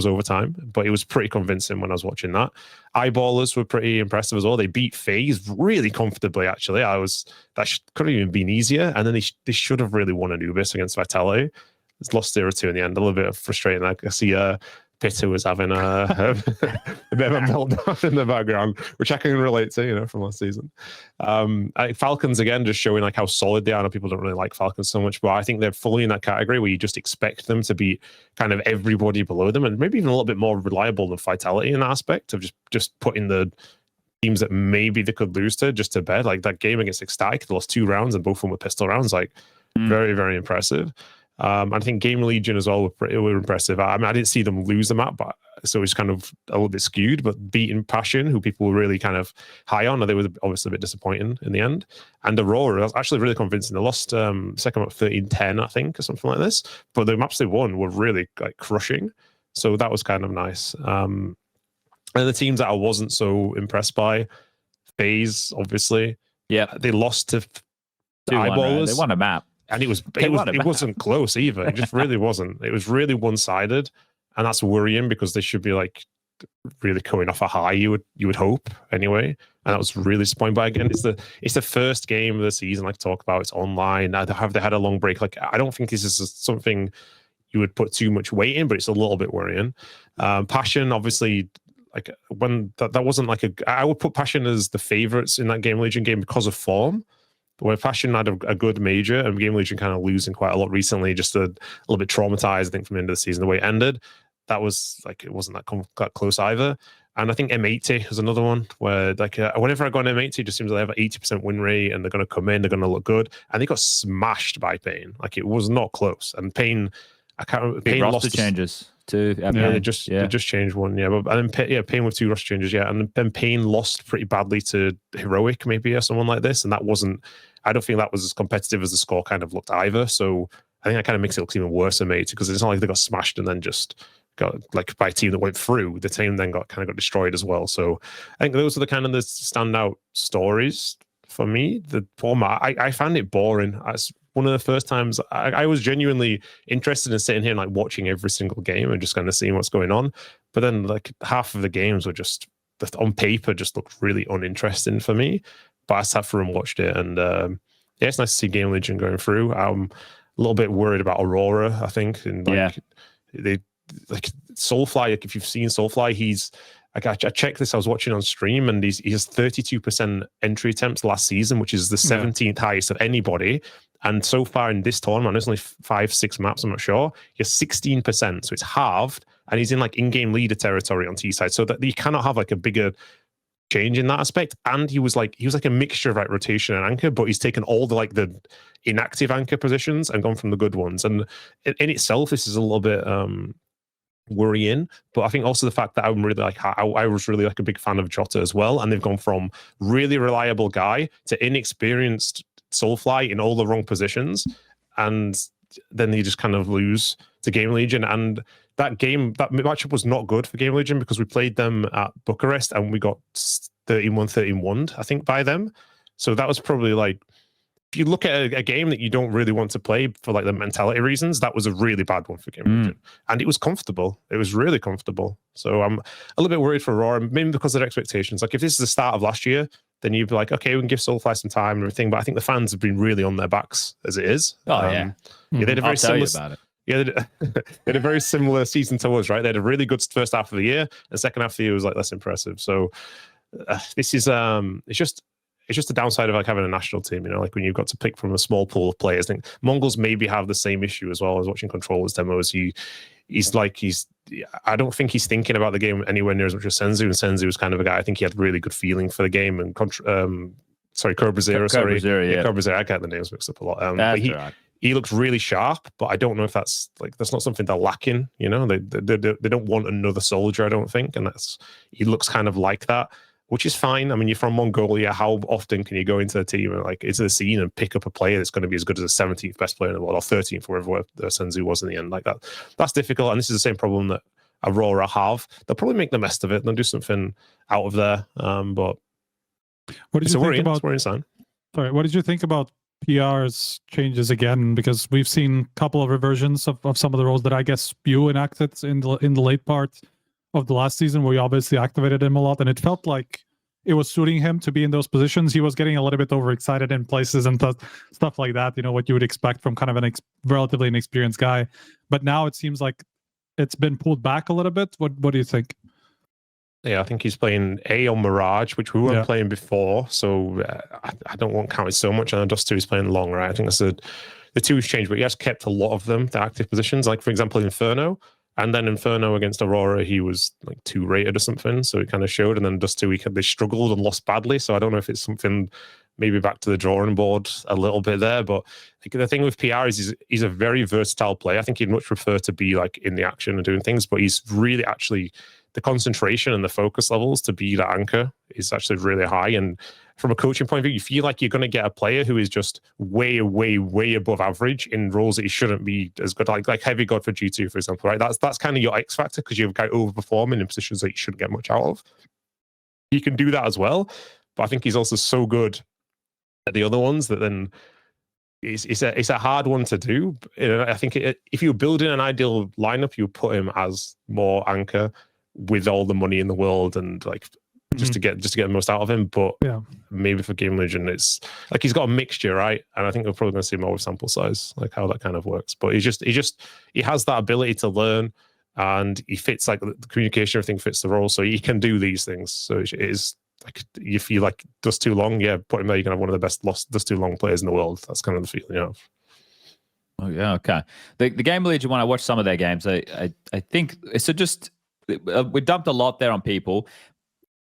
overtime, but it was pretty convincing when I was watching that. Eyeballers were pretty impressive as well. They beat FaZe really comfortably. Actually, could have even been easier, and then they should have really won Anubis against Vitality. It's lost 0-2 in the end. A little bit frustrating. I see Pitter was having a bit of a meltdown in the background, which I can relate to, from last season. Falcons, again, just showing how solid they are. I know people don't really like Falcons so much, but I think they're fully in that category where you just expect them to be kind of everybody below them, and maybe even a little bit more reliable than Vitality in that aspect of just putting the teams that maybe they could lose to just to bed. Like that game against Ecstatic, they lost 2 rounds and both of them were pistol rounds. Very, very impressive. I think Game Legion as well were impressive. I mean, I didn't see them lose the map, but so it was kind of a little bit skewed. But beating Passion, who people were really kind of high on, they were obviously a bit disappointing in the end. And Aurora was actually really convincing. They lost second map 13-10, I think, or something like this. But the maps they won were really crushing. So that was kind of nice. And the teams that I wasn't so impressed by, FaZe, obviously. Yeah, they lost to Eyeballers. They won a map. And it wasn't close either. It just really wasn't. It was really one-sided, and that's worrying because they should be really coming off a high. You would hope anyway, and that was really disappointing. But again, it's the first game of the season. Like talk about it's online. Have they had a long break? Like I don't think this is something you would put too much weight in, but it's a little bit worrying. Passion, obviously, like when that wasn't like I would put Passion as the favorites in that Game Legion game because of form. Where Passion had a good major, and Game Legion kind of losing quite a lot recently, just a little bit traumatized, I think, from the end of the season, the way it ended. That was like, it wasn't that close either. And I think M80 is another one where, like, whenever I go on M80, it just seems like they have an 80% win rate and they're going to come in, they're going to look good. And they got smashed by Pain. Like, it was not close. And Pain, I can't remember. Pain roster lost changes too. Yeah, they just changed one. Yeah, but and then Pain with 2 roster changes. Yeah, and then Pain lost pretty badly to Heroic, maybe, or someone like this. And that wasn't, I don't think that was as competitive as the score kind of looked either. So I think that kind of makes it look even worse than M80, because it's not like they got smashed and then just got, like, by a team that went through. The team then got destroyed as well. So I think those are the kind of the standout stories for me. The format, I found it boring. As one of the first times I was genuinely interested in sitting here and like watching every single game and just kind of seeing what's going on. But then like half of the games were just on paper just looked really uninteresting for me. But I sat through and watched it, and yeah, it's nice to see Game Legion going through. I'm a little bit worried about Aurora, I think, and like they like Soulfly. Like, if you've seen Soulfly, he's like, I checked this. I was watching on stream, and he has 32% entry attempts last season, which is the 17th highest of anybody. And so far in this tournament, there's only 5-6 maps, I'm not sure. He has 16%, so it's halved, and he's in like in-game leader territory on T side, so that you cannot have like a bigger change in that aspect. And he was like a mixture of like rotation and anchor, but he's taken all the like the inactive anchor positions and gone from the good ones. And in itself, this is a little bit worrying. But I think also the fact that I'm really like, I was really like a big fan of Jota as well, and they've gone from really reliable guy to inexperienced Soulfly in all the wrong positions, and then they just kind of lose to Game Legion. And that matchup was not good for Game Legion, because we played them at Bucharest and we got 13-1, I think, by them. So that was probably like, if you look at a game that you don't really want to play for like the mentality reasons, that was a really bad one for Game Legion. And it was comfortable. It was really comfortable. So I'm a little bit worried for Aurora, maybe because of their expectations. Like, if this is the start of last year, then you'd be like, okay, we can give Soulfly some time and everything. But I think the fans have been really on their backs as it is. Yeah, they had a very similar. About it. Yeah, they had a very similar season to us, right? They had a really good first half of the year, and second half of the year was like less impressive. So this is it's just the downside of like having a national team, you know, like when you've got to pick from a small pool of players. I think Mongols maybe have the same issue as well. I was watching Controller's demos. I don't think he's thinking about the game anywhere near as much as Senzu. And Senzu was kind of a guy, I think he had really good feeling for the game. And Cobra-Zero, Cobra-Zero, I get the names mixed up a lot. But he looks really sharp, but I don't know if that's not something they're lacking. You know, they don't want another soldier, I don't think, and he looks kind of like that, which is fine. I mean, you're from Mongolia. How often can you go into a team and like into the scene and pick up a player that's going to be as good as the 17th best player in the world, or 13th, wherever the Senzu was in the end? Like that. That's difficult, and this is the same problem that Aurora have. They'll probably make the best of it. They'll do something out of there. But what did you think about? Sorry, what did you think about PR's changes again? Because we've seen a couple of reversions of some of the roles that I guess SPUNJ enacted in the late part of the last season, where we obviously activated him a lot, and it felt like it was suiting him to be in those positions. He was getting a little bit overexcited in places and stuff like that, you know, what you would expect from kind of an relatively inexperienced guy. But now it seems like it's been pulled back a little bit. What do you think? Yeah, I think he's playing on Mirage, which we weren't playing before, so I don't want to count it so much. And Dust 2 is playing long, right? I think that's the two has changed, but he has kept a lot of them, the active positions. Like, for example, Inferno. And then Inferno against Aurora, he was like 2 rated or something, so it kind of showed. And then Dust 2, they struggled and lost badly. So I don't know if it's something maybe back to the drawing board a little bit there. But the thing with PR is he's a very versatile player. I think he'd much prefer to be like in the action and doing things, but he's really actually, the concentration and the focus levels to be the anchor is actually really high. And from a coaching point of view, you feel like you're going to get a player who is just way, way, way above average in roles that he shouldn't be as good, like Heavy God for G2, for example, right? That's kind of your X factor, because you've got overperforming in positions that you shouldn't get much out of. He can do that as well, but I think he's also so good at the other ones that then it's a hard one to do. I think if you're building an ideal lineup, you put him as more anchor. with all the money in the world and like just to get the most out of him. But maybe for Game Legion, it's like he's got a mixture, right? And I think we're probably going to see more with sample size, like how that kind of works. But he has that ability to learn, and he fits like the communication, everything fits the role, so he can do these things. So it is like, if you like does too long, put him there, you're gonna have one of the best does too long players in the world. That's kind of the feeling you have. Oh yeah, okay. The Game Legion, when I watched some of their games, I think so. Just we dumped a lot there on people.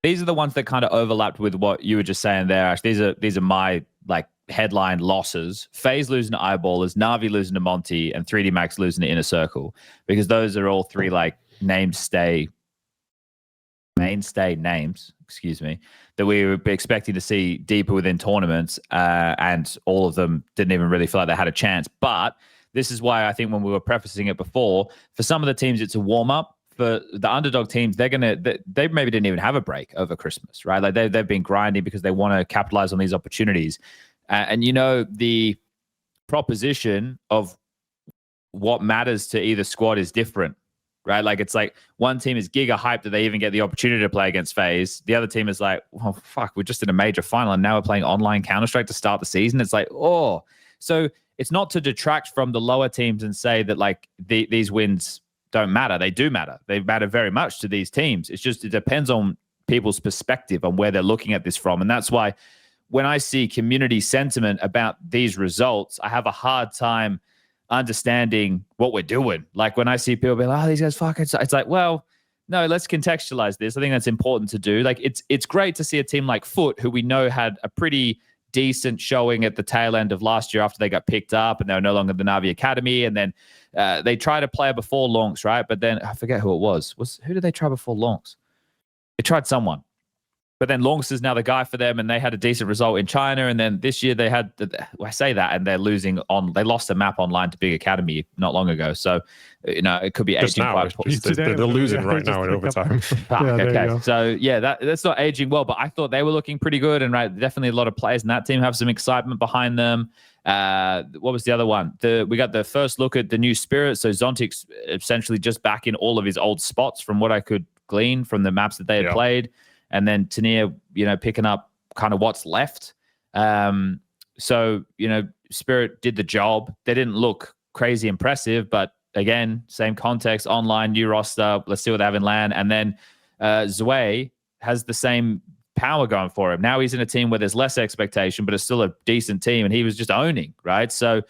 These are the ones that kind of overlapped with what you were just saying there, Ash. These are my like headline losses. FaZe losing to Eyeballers, Navi losing to Monty, and 3D Max losing to Inner Circle, because those are all three like mainstay names, excuse me, that we were expecting to see deeper within tournaments, and all of them didn't even really feel like they had a chance. But this is why I think when we were prefacing it before, for some of the teams it's a warm-up. For the underdog teams, they maybe didn't even have a break over Christmas, right? Like they've been grinding because they want to capitalize on these opportunities. And you know, the proposition of what matters to either squad is different, right? Like it's like one team is giga hyped that they even get the opportunity to play against FaZe. The other team is like, oh fuck, we're just in a major final and now we're playing online Counter-Strike to start the season. It's like, oh, so it's not to detract from the lower teams and say that like these wins don't matter. They do matter. They matter very much to these teams. It's just, it depends on people's perspective on where they're looking at this from. And that's why when I see community sentiment about these results, I have a hard time understanding what we're doing. Like when I see people be like, oh, these guys fucking, it's like, well, no, let's contextualize this. I think that's important to do. Like it's great to see a team like Foot, who we know had a pretty decent showing at the tail end of last year after they got picked up and they were no longer the Navi Academy. And then they tried a player before Lonks, right? But then I forget who it was. Who did they try before Lonks? They tried someone. But then Lonks is now the guy for them, and they had a decent result in China. And then this year they had, I say that, and they're losing on. They lost a map online to Big Academy not long ago. So, you know, it could be aging quite poorly. They're losing right now in overtime. Okay, so yeah, that's not aging well. But I thought they were looking pretty good, and right, definitely a lot of players in that team have some excitement behind them. What was the other one? We got the first look at the new Spirit. So Zontic's essentially just back in all of his old spots from what I could glean from the maps that they had played. And then Tania, you know, picking up kind of what's left. So, you know, Spirit did the job. They didn't look crazy impressive, but again, same context, online, new roster. Let's see what they have in LAN. And then Zvej has the same power going for him. Now he's in a team where there's less expectation, but it's still a decent team, and he was just owning, right? So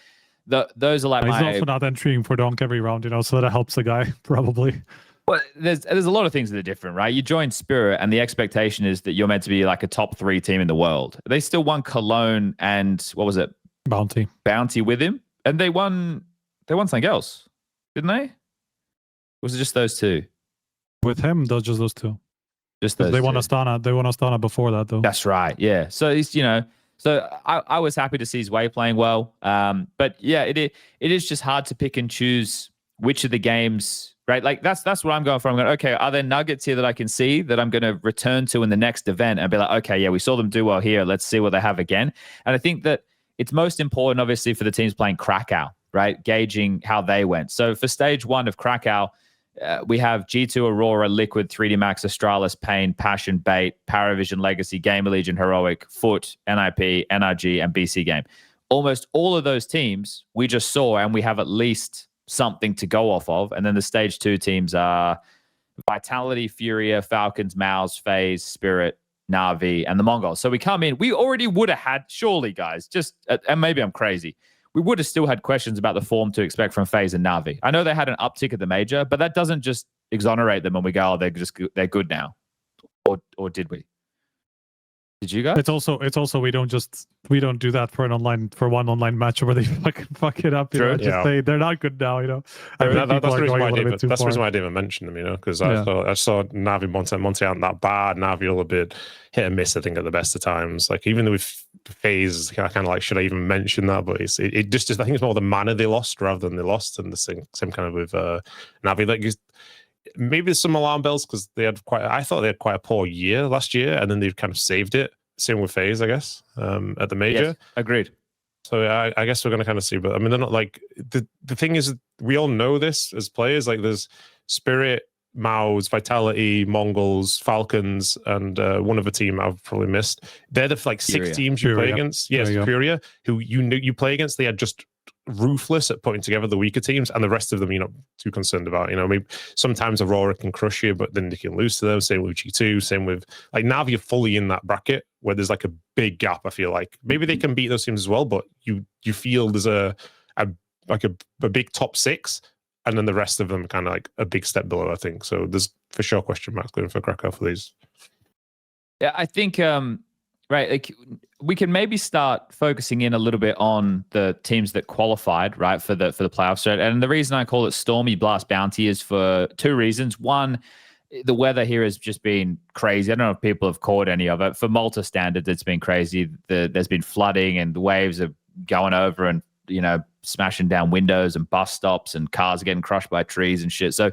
those are like he's also not entering for donk every round, you know, so that helps the guy probably. Well, there's a lot of things that are different, right? You join Spirit, and the expectation is that you're meant to be like a top 3 team in the world. They still won Cologne and what was it? Bounty with him, and they won something else, didn't they? Was it just those two? With him, just those two. Just those. They won Astana. They won Astana before that, though. That's right. Yeah. So he's, you know, so I was happy to see Zvej playing well. But yeah, it is just hard to pick and choose which of the games. Right, like that's what I'm going for. I'm going, okay, are there nuggets here that I can see that I'm going to return to in the next event and be like, okay, yeah, we saw them do well here. Let's see what they have again. And I think that it's most important, obviously, for the teams playing Krakow, right, gauging how they went. So for stage 1 of Krakow, we have G2, Aurora, Liquid, 3D Max, Astralis, Pain, Passion, Bait, Paravision, Legacy, Gamer Legion, Heroic, Foot, NIP, NRG, and BC Game. Almost all of those teams we just saw, and we have at least something to go off of. And then the stage 2 teams are Vitality, Furia, Falcons, Mouse, FaZe, Spirit, Navi, and the Mongols. So we come in, we already would have had, surely guys, just, and maybe I'm crazy, we would have still had questions about the form to expect from FaZe and Navi. I know they had an uptick at the major, but that doesn't just exonerate them when we go, oh, they're good now. Or did we? Did you guys? It's also we don't do that for one online match where they fuck it up. You know? Just say they're not good now. You know, that's the reason why I didn't even mention them. You know, because I saw Navi Monte aren't that bad. Navi a little bit hit and miss. I think at the best of times. Like even with FaZe, I kind of like, should I even mention that? But it just I think it's more the mana they lost rather than they lost, and the same kind of with Navi. Like maybe there's some alarm bells because I thought they had quite a poor year last year, and then they've kind of saved it. Same with FaZe, I guess, at the major. Yes, agreed. So I guess we're going to kind of see, but I mean, they're not like the thing is, we all know this as players. Like there's Spirit Maus, Vitality, Mongols, Falcons, and one other team I've probably missed. They're the like 6 teams you play against. Yes, Furia, who you play against. They are just ruthless at putting together the weaker teams, and the rest of them you're not too concerned about. You know, maybe sometimes Aurora can crush you, but then they can lose to them. Same with G2, same with like Navi are fully in that bracket where there's like a big gap. I feel like maybe they can beat those teams as well, but you feel there's a big top 6. And then the rest of them kind of like a big step below, I think. So there's for sure question marks going for Krakow for these. Yeah, I think right, like we can maybe start focusing in a little bit on the teams that qualified, right, for the playoffs. And the reason I call it Stormy Blast Bounty is for 2 reasons. One, the weather here has just been crazy. I don't know if people have caught any of it. For Malta standards, it's been crazy. There's been flooding and the waves are going over and, you know, smashing down windows and bus stops and cars are getting crushed by trees and shit. So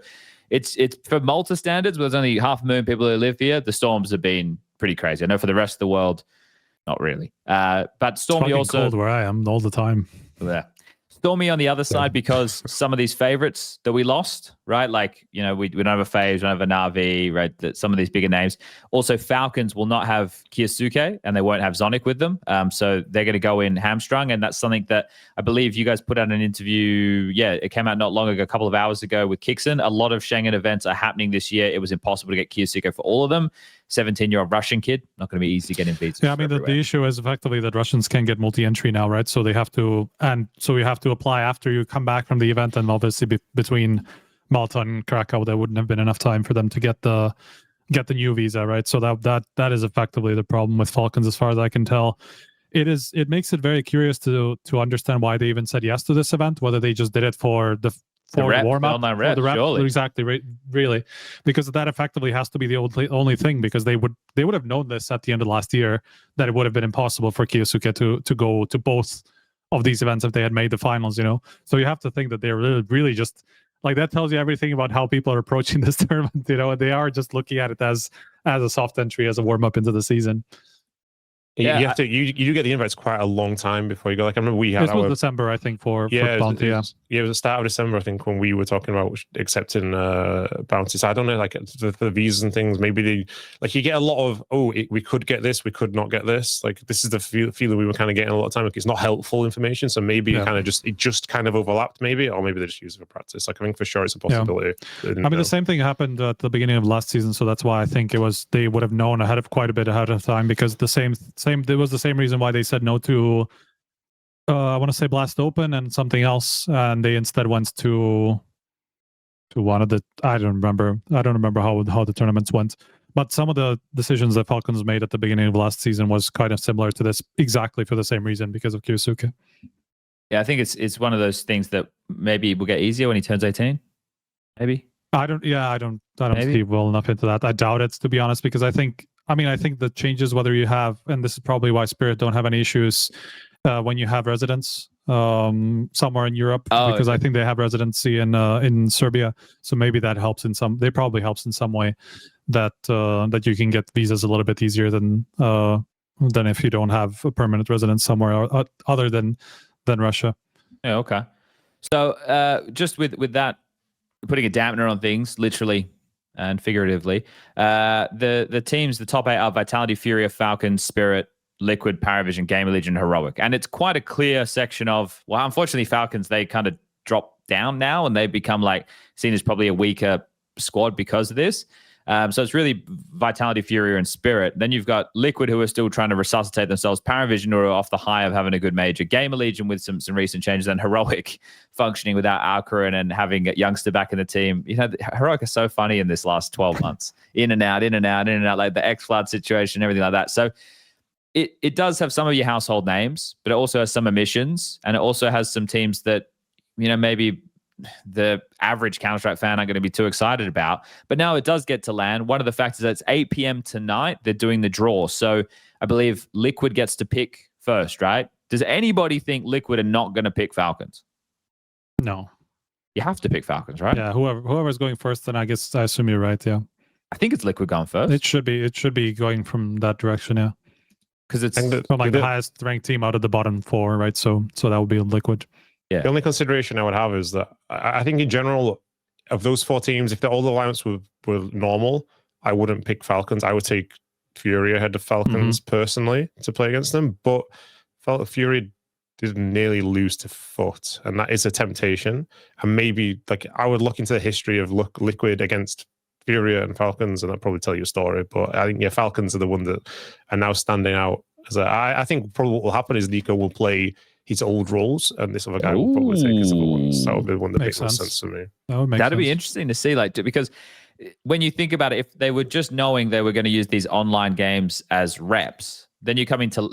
it's for Malta standards, where there's only 500,000 people who live here, the storms have been pretty crazy. I know for the rest of the world, not really. But Stormy also cold where I am all the time. Yeah. Stormy on the other side, because some of these favorites that we lost, right? Like, you know, we don't have a FaZe, we don't have a Navi, right? That some of these bigger names. Also, Falcons will not have kyousuke and they won't have Zonic with them. So they're going to go in hamstrung. And that's something that I believe you guys put out an interview. Yeah, it came out not long ago, a couple of hours ago with Kixon. A lot of Schengen events are happening this year. It was impossible to get kyousuke for all of them. 17-year-old Russian kid, not going to be easy to get in visas. Yeah, I mean, the issue is effectively that Russians can get multi-entry now, right? So they have to, and so you have to apply after you come back from the event, and obviously between Malta and Krakow, there wouldn't have been enough time for them to get the new visa, right? So that is effectively the problem with Falcons, as far as I can tell. It makes it very curious to understand why they even said yes to this event, whether they just did it for the warm-up, the rep, exactly, right, really, because that effectively has to be the only thing, because they would have known this at the end of last year, that it would have been impossible for kyousuke to go to both of these events if they had made the finals, you know. So you have to think that they're really just like, that tells you everything about how people are approaching this tournament, you know, and they are just looking at it as a soft entry, as a warm-up into the season. Yeah, you have to. You do get the invites quite a long time before you go. Like I remember we had our December, I think, for Bounty. It was the start of December, I think, when we were talking about accepting Bounty. So I don't know, like the visas and things. Maybe they like you get a lot of we could get this, we could not get this. Like this is the feeling we were kind of getting a lot of time. Like it's not helpful information, so maybe it just kind of overlapped, maybe, or maybe they just use it for practice. Like I think for sure it's a possibility. I mean, the same thing happened at the beginning of last season, so that's why I think they would have known quite a bit ahead of time, because there was the same reason why they said no to I want to say Blast Open and something else, and they instead went to one of the I don't remember how the tournaments went, but some of the decisions that Falcons made at the beginning of last season was kind of similar to this, exactly for the same reason, because of kyousuke. Yeah, I think it's one of those things that maybe will get easier when he turns 18. Maybe. I don't see well enough into that. I doubt it, to be honest, because I think the changes, whether you have, and this is probably why Spirit don't have any issues when you have residents somewhere in Europe, because I think they have residency in Serbia, so maybe that helps they probably helps in some way that you can get visas a little bit easier than if you don't have a permanent residence somewhere other than Russia. Yeah, okay. So just with that, putting a dampener on things, literally and figuratively, the teams, the top 8 are Vitality, Furia, Falcons, Spirit, Liquid, Paravision, Gamer Legion, Heroic. And it's quite a clear section of, well, unfortunately, Falcons, they kind of drop down now and they become like seen as probably a weaker squad because of this. So it's really Vitality, Furia, and Spirit. Then you've got Liquid, who are still trying to resuscitate themselves. Paravision, who are off the high of having a good major. Gamer Legion with some recent changes. And Heroic functioning without Alcarin and having a youngster back in the team. You know, Heroic are so funny in this last 12 months. In and out, like the X-Flood situation, everything like that. So it does have some of your household names, but it also has some omissions. And it also has some teams that, you know, maybe the average Counter-Strike fan aren't going to be too excited about. But now it does get to land. One of the factors that it's 8 p.m. tonight, they're doing the draw. So I believe Liquid gets to pick first, right? Does anybody think Liquid are not going to pick Falcons? No. You have to pick Falcons, right? Yeah, whoever's going first, then I assume you're right, yeah. I think it's Liquid going first. It should be going from that direction, yeah. Because it's like the highest ranked team out of the bottom 4, right? So that would be Liquid. Yeah. The only consideration I would have is that I think in general, of those 4 teams, if all the lineups were normal, I wouldn't pick Falcons. I would take Fury ahead of Falcons personally to play against them. But Fury did nearly lose to Foot, and that is a temptation. And maybe like I would look into the history of Liquid against Fury and Falcons, and I'll probably tell you a story. But I think Falcons are the one that are now standing out. I think probably what will happen is Nico will play his old roles, and this other guy will probably take his other ones. That would be one that makes sense to me. That'd be interesting to see, like, because when you think about it, if they were just knowing they were going to use these online games as reps, then you come into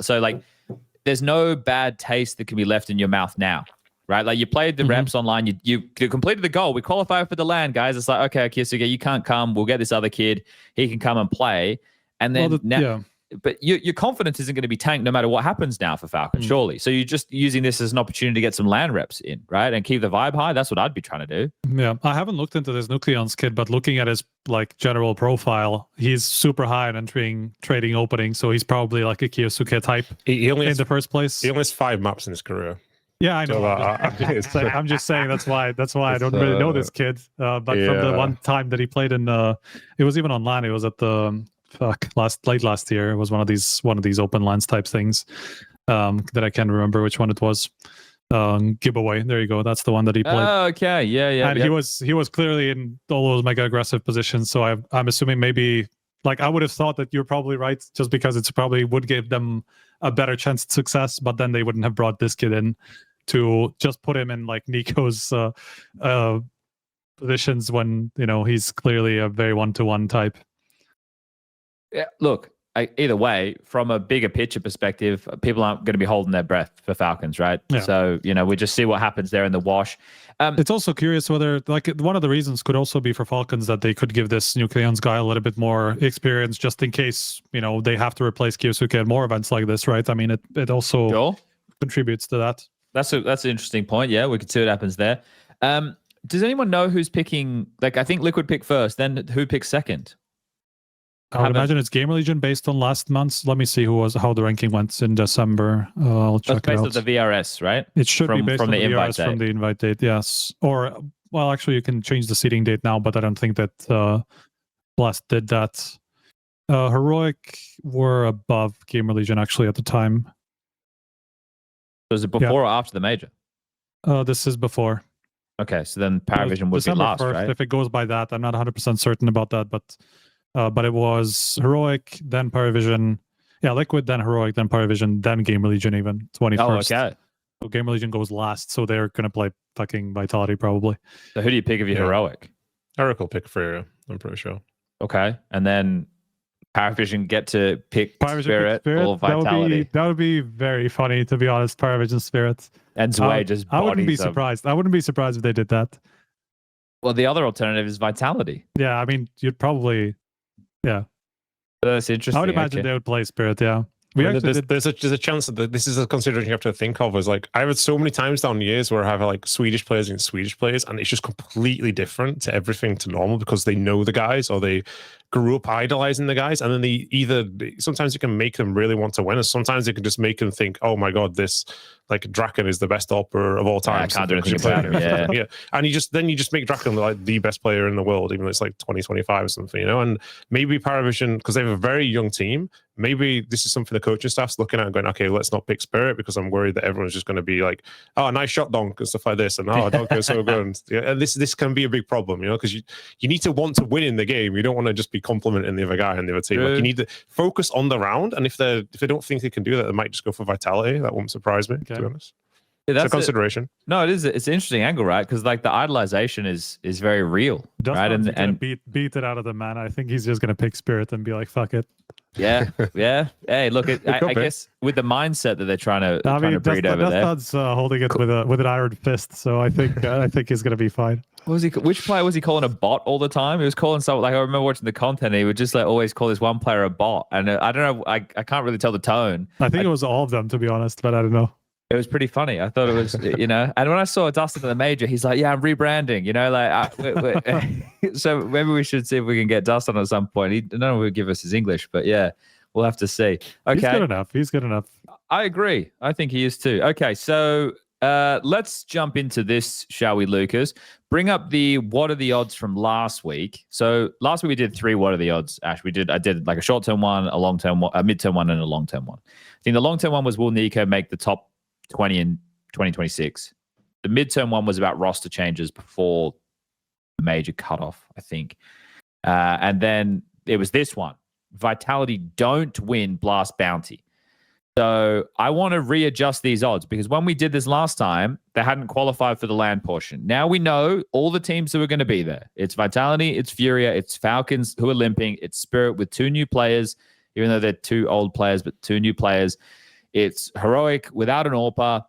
there's no bad taste that can be left in your mouth now, right? Like you played the reps online, you completed the goal. We qualified for the LAN, guys. It's like, okay, kyousuke, you can't come. We'll get this other kid. He can come and play, and then but your confidence isn't going to be tanked no matter what happens now for Falcons, surely. So you're just using this as an opportunity to get some LAN reps in, right? And keep the vibe high. That's what I'd be trying to do. Yeah, I haven't looked into this Nucleon's kid, but looking at his like general profile, he's super high on entering trading openings. So he's probably like a kyousuke type in the first place. He only has 5 maps in his career. Yeah, I know. I'm just saying that's why I don't really know this kid. But from the one time that he played in, it was even on LAN. It was at the late last year. It was one of these open lines type things that I can't remember which one it was. Giveaway. There you go. That's the one that he played. Oh, okay. Yeah. And he was clearly in all those mega aggressive positions. So I'm assuming maybe like I would have thought that you're probably right, just because it's probably would give them a better chance at success. But then they wouldn't have brought this kid in to just put him in like Nico's positions when he's clearly a very 1-to-1 type. Yeah, look, either way, from a bigger picture perspective, people aren't going to be holding their breath for Falcons, right? Yeah. So, we just see what happens there in the wash. It's also curious whether, like, one of the reasons could also be for Falcons that they could give this Nucleon's guy a little bit more experience just in case, they have to replace kyousuke at more events like this, right? I mean, it also contributes to that. That's an interesting point. Yeah, we could see what happens there. Does anyone know who's picking? Like, I think Liquid picked first, then who picked second? I would imagine it's Gamer Legion based on last month's. Let me see how the ranking went in December. I'll check it out. Based on the VRS, right? It should be based on the VRS from the invite date, yes. Or, well, actually, you can change the seating date now, but I don't think that Blast did that. Heroic were above Gamer Legion, actually, at the time. Was it before or after the major? This is before. Okay, so then Paravision would be last, 1st, right? If it goes by that. I'm not 100% certain about that, but it was Heroic, then Paravision. Yeah, Liquid, then Heroic, then Paravision, then Gamer Legion even, 21st. Oh, okay. So Gamer Legion goes last, so they're going to play fucking Vitality probably. So who do you pick if you're Heroic? Eric will pick Fury, I'm pretty sure. Okay, and then Paravision get to pick Spirit or Vitality. That would be very funny, to be honest, Paravision Spirit. And Zwei just I wouldn't be surprised. I wouldn't be surprised if they did that. Well, the other alternative is Vitality. Yeah, I mean, you'd probably... Yeah, that's interesting. I would imagine they would play Spirit. Yeah, there's a chance that this is a consideration you have to think of. Is like I've had so many times down the years where I have like Swedish players against Swedish players, and it's just completely different to everything to normal because they know the guys or they grew up idolizing the guys, and then sometimes you can make them really want to win, and sometimes you can just make them think, oh my god, this like Draken is the best opera of all time. Yeah, I can't do anything about him. Yeah, and you just make Draken like the best player in the world, even though it's like 2025 or something, And maybe Paravision, because they have a very young team, maybe this is something the coaching staff's looking at and going, okay, let's not pick Spirit because I'm worried that everyone's just going to be like, oh, nice shot, Donk, and stuff like this, and oh, Donk is so good. And this can be a big problem, because you need to want to win in the game. You don't want to just be complimenting the other guy and the other team. Like, you need to focus on the round, and if they don't think they can do that, they might just go for Vitality. That won't surprise me, to be honest. Yeah, that's a consideration. No, it is. It's an interesting angle, right? Because like the idolization is very real, right? And beat it out of the man. I think he's just gonna pick Spirit and be like, "Fuck it." Yeah. Hey, look, I guess with the mindset that they're trying to breed over there, Dustard's holding it with an iron fist. So I think he's gonna be fine. Which player was he calling a bot all the time? He was calling something like, I remember watching the content. He would just like always call this one player a bot, and I don't know. I can't really tell the tone. I think it was all of them, to be honest, but I don't know. It was pretty funny. I thought it was, And when I saw Dustin in the major, he's like, "Yeah, I'm rebranding." So maybe we should see if we can get Dustin at some point. I don't know if he'll give us his English, but yeah, we'll have to see. Okay, He's good enough. I agree. I think he is too. Okay, so let's jump into this, shall we, Lucas? Bring up the what are the odds from last week. So last week we did 3 what are the odds, Ash. I did like a short-term one, a long-term one, a mid-term one, and a long-term one. I think the long-term one was will Nico make the top 20 in 2026. The mid-term one was about roster changes before the major cutoff, I think. And then it was this one. Vitality don't win Blast Bounty. So I want to readjust these odds because when we did this last time, they hadn't qualified for the land portion. Now we know all the teams who are going to be there. It's Vitality, it's Furia, it's Falcons who are limping, it's Spirit with 2 new players, even though they're 2 old players, but 2 new players. It's Heroic without an AWPer.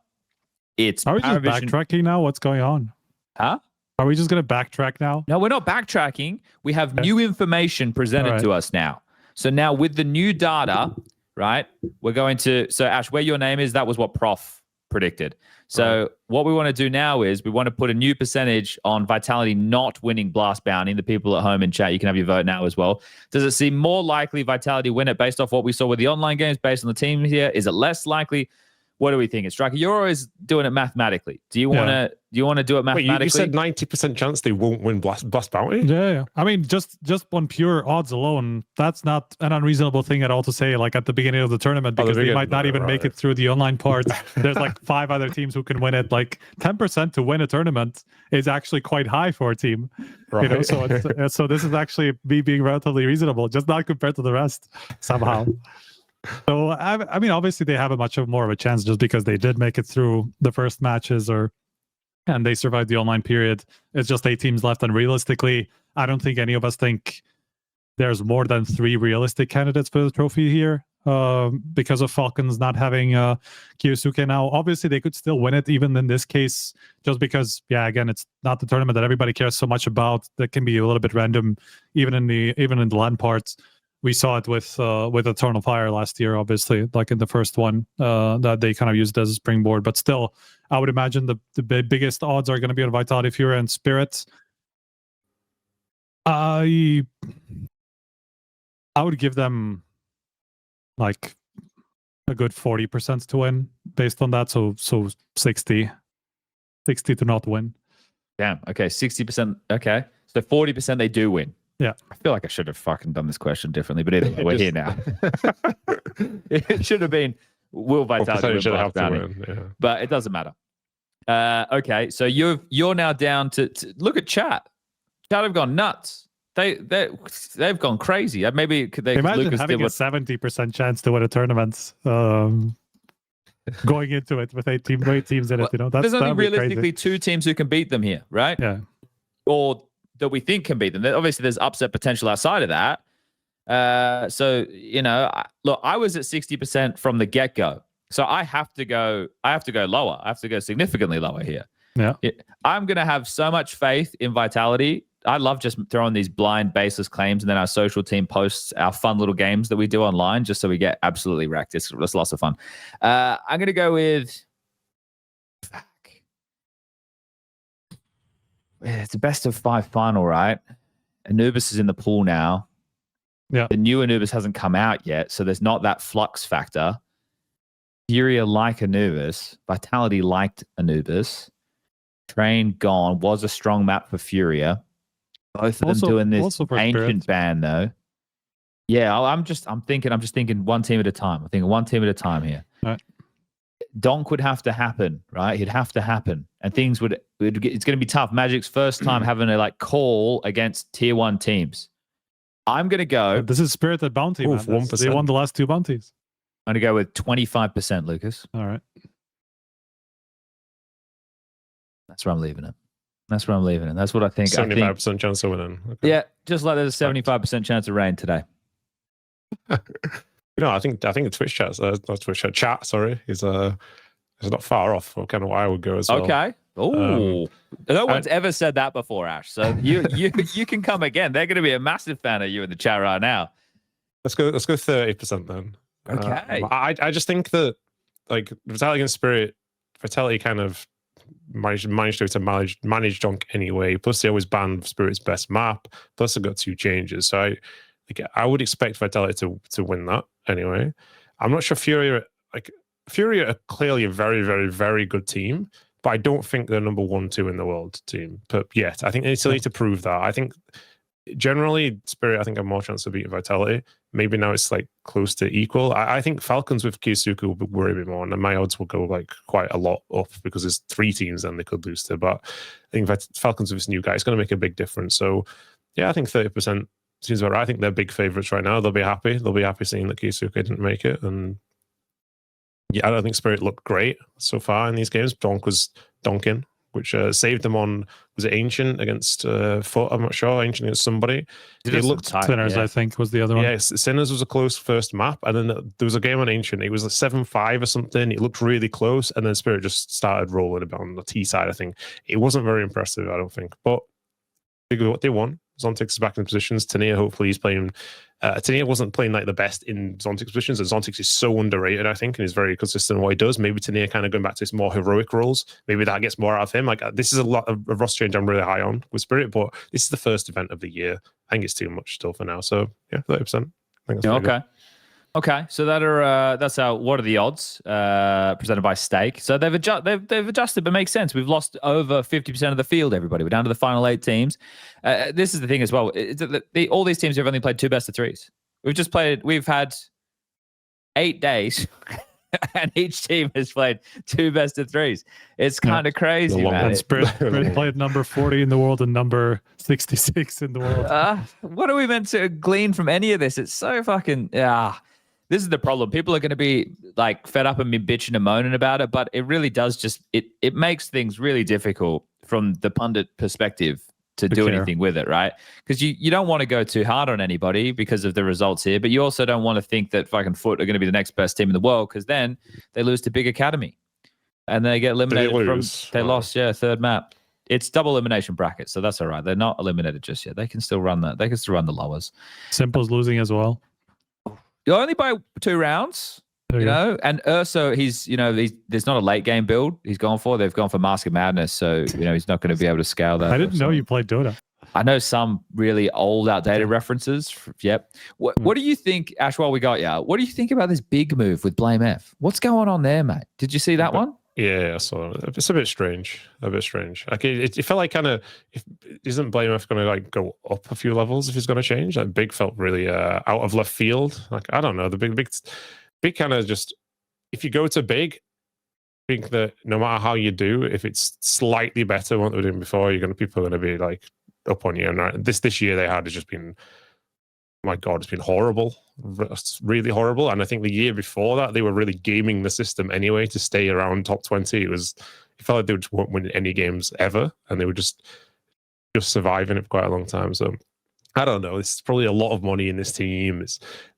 It's Are we just backtracking now? What's going on? Huh? Are we just going to backtrack now? No, we're not backtracking. We have new information presented to us now. So now with the new data, right, we're going to... So Ash, where your name is, that was what Prof predicted. So what we want to do now is we want to put a new percentage on Vitality not winning Blast Bounty. The people at home in chat, you can have your vote now as well. Does it seem more likely Vitality win it based off what we saw with the online games, based on the team here? Is it less likely? What do we think? It's Striker. You're always doing it mathematically. Do you want to do it mathematically? Wait, you said 90% chance they won't win Blast Bounty? Yeah. I mean, just on pure odds alone, that's not an unreasonable thing at all to say, like at the beginning of the tournament, because they might not even make it through the online part. There's like 5 other teams who can win it. Like 10% to win a tournament is actually quite high for a team. Right. You know, so this is actually me being relatively reasonable, just not compared to the rest somehow. So, I mean, obviously they have a much more of a chance just because they did make it through the first matches and they survived the online period. It's just 8 teams left. And realistically, I don't think any of us think there's more than 3 realistic candidates for the trophy here because of Falcons not having kyousuke now. Obviously, they could still win it even in this case, just because, yeah, again, it's not the tournament that everybody cares so much about. That can be a little bit random, even in the LAN parts. We saw it with Eternal Fire last year, obviously, like in the first one that they kind of used as a springboard. But still, I would imagine the biggest odds are going to be on Vitality, Fury, and Spirit. I would give them like a good 40% to win based on that. So 60 to not win. Damn. Okay, 60%. Okay, so 40% they do win. Yeah, I feel like I should have fucking done this question differently, but anyway, we're here now. It should have been will Vitality win Blast Bounty, but it doesn't matter. Okay, so you're now down to look at chat. Chat have gone nuts. They've gone crazy. Maybe could they imagine Lucas having a 70% chance to win a tournament going into it with 8 teams in it. You know, there's only realistically 2 teams who can beat them here, right? Yeah, or that we think can beat them. Obviously, there's upset potential outside of that. So you know, look, I was at 60% from the get-go, so I have to go lower. I have to go significantly lower here. Yeah, I'm gonna have so much faith in Vitality. I love just throwing these blind, baseless claims, and then our social team posts our fun little games that we do online, just so we get absolutely wrecked. It's lots of fun. I'm gonna go with. It's a best of 5 final, right? Anubis is in the pool now. Yeah. The new Anubis hasn't come out yet, so there's not that flux factor. Furia like Anubis. Vitality liked Anubis. Train gone. Was a strong map for Furia. Both of them doing this ancient ban, though. Yeah, I'm just thinking one team at a time. I'm thinking one team at a time here. All right. Donk would have to happen, right? He'd have to happen, and things it's going to be tough. Magic's first time having to like call against tier 1 teams. I'm going to go. This is Spirit at Bounty, man. 1%. They won the last 2 bounties. I'm going to go with 25%, Lucas. All right. That's where I'm leaving it. That's where I'm leaving it. That's what I think. 75% chance of winning. Okay. Yeah, just like there's a 75% chance of rain today. No, I think the Twitch chat, sorry, is not far off for kind of why I would go as well. Okay. Oh, no one's ever said that before, Ash. So you can come again. They're going to be a massive fan of you in the chat right now. Let's go 30% then. Okay. I just think that like Vitality against Spirit, Vitality kind of managed to manage Donk anyway. Plus they always banned Spirit's best map. Plus they got 2 changes. So I would expect Vitality to win that anyway. I'm not sure Fury, like Fury are clearly a very, very, very good team, but I don't think they're number 1, 2 in the world team yet. I think they still need to prove that. I think generally Spirit, I think, have more chance of beating Vitality. Maybe now it's like close to equal. I think Falcons with kyousuke will worry me more, and my odds will go like quite a lot up because there's 3 teams then they could lose to. But I think Falcons with this new guy, it's going to make a big difference. So yeah, I think 30% seems about right. I think they're big favorites right now. They'll be happy. They'll be happy seeing that kyousuke didn't make it. And yeah, I don't think Spirit looked great so far in these games. Donk was donking, which saved them on, was it Ancient against Foot? I'm not sure. Ancient against somebody. It looked Sinners, I think, was the other one. Yeah, Sinners was a close first map. And then there was a game on Ancient. It was like 7-5 or something. It looked really close. And then Spirit just started rolling a bit on the T side, I think. It wasn't very impressive, I don't think. But what they won. Zontic is back in positions. Tania, hopefully, he's playing. Tania wasn't playing like the best in Zontic's positions, and Zontic is so underrated, I think, and he's very consistent in what he does. Maybe Tania kind of going back to his more heroic roles. Maybe that gets more out of him. Like this is a lot of roster change I'm really high on with Spirit, but this is the first event of the year. I think it's too much still for now. So yeah, 30%. I think that's okay. Good. Okay, so that's our what are the odds presented by Stake. So they've adjusted, but makes sense. We've lost over 50% of the field. Everybody, we're down to the final 8 teams. This is the thing as well. All these teams have only played 2 best of 3s. We've had 8 days, and each team has played 2 best of 3s. It's kind of crazy, man. And Spirit played number 40 in the world and number 66 in the world. What are we meant to glean from any of this? It's so fucking This is the problem. People are going to be like fed up and be bitching and moaning about it, but it really does just it makes things really difficult from the pundit perspective to do anything with it, right? Because you don't want to go too hard on anybody because of the results here, but you also don't want to think that fucking Foot are going to be the next best team in the world, because then they lose to Big Academy and they get eliminated they lost 3rd map. It's double elimination bracket, so that's all right. They're not eliminated just yet. They can still run that. They can still run the lowers. Simple's losing as well. You only by 2 rounds, you know, and Urso, there's not a late game build he's gone for. They've gone for Mask of Madness, so, he's not going to be able to scale that. I didn't know you played Dota. I know some really old, outdated references. Yep. What do you think, Ash, while we got you, what do you think about this big move with blameF? What's going on there, mate? Did you see that one? Yeah, so it's a bit strange. Like it felt like kind of, isn't blameF going to like go up a few levels if he's going to change? Like Big felt really out of left field. Like I don't know, the big kind of just, if you go to Big, I think that no matter how you do, if it's slightly better than what they were doing before, people are going to be like up on you. And this year they had has just been, my God, it's been horrible. It's really horrible. And I think the year before that, they were really gaming the system anyway to stay around top 20. It felt like they just won't win any games ever. And they were just surviving it for quite a long time. So I don't know. It's probably a lot of money in this team.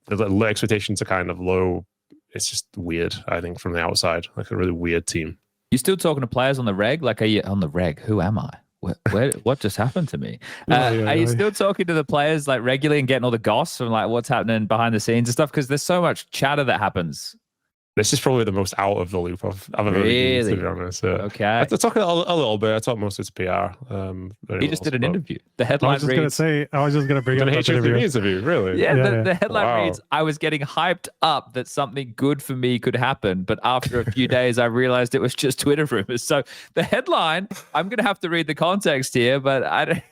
The expectations are kind of low. It's just weird, I think, from the outside. Like a really weird team. You still talking to players on the reg? Like, are you on the reg? Who am I? What just happened to me? Are you still talking to the players like regularly and getting all the goss from like what's happening behind the scenes and stuff? Because there's so much chatter that happens. This is probably the most out of the loop I've ever been, to be honest. Okay. I talk a little bit. I talk most of it's PR. He just did an interview. The headline reads... I was just going to bring up an HLTV interview, really? Yeah, the headline reads, I was getting hyped up that something good for me could happen, but after a few days, I realized it was just Twitter rumors. So the headline, I'm going to have to read the context here, but I don't...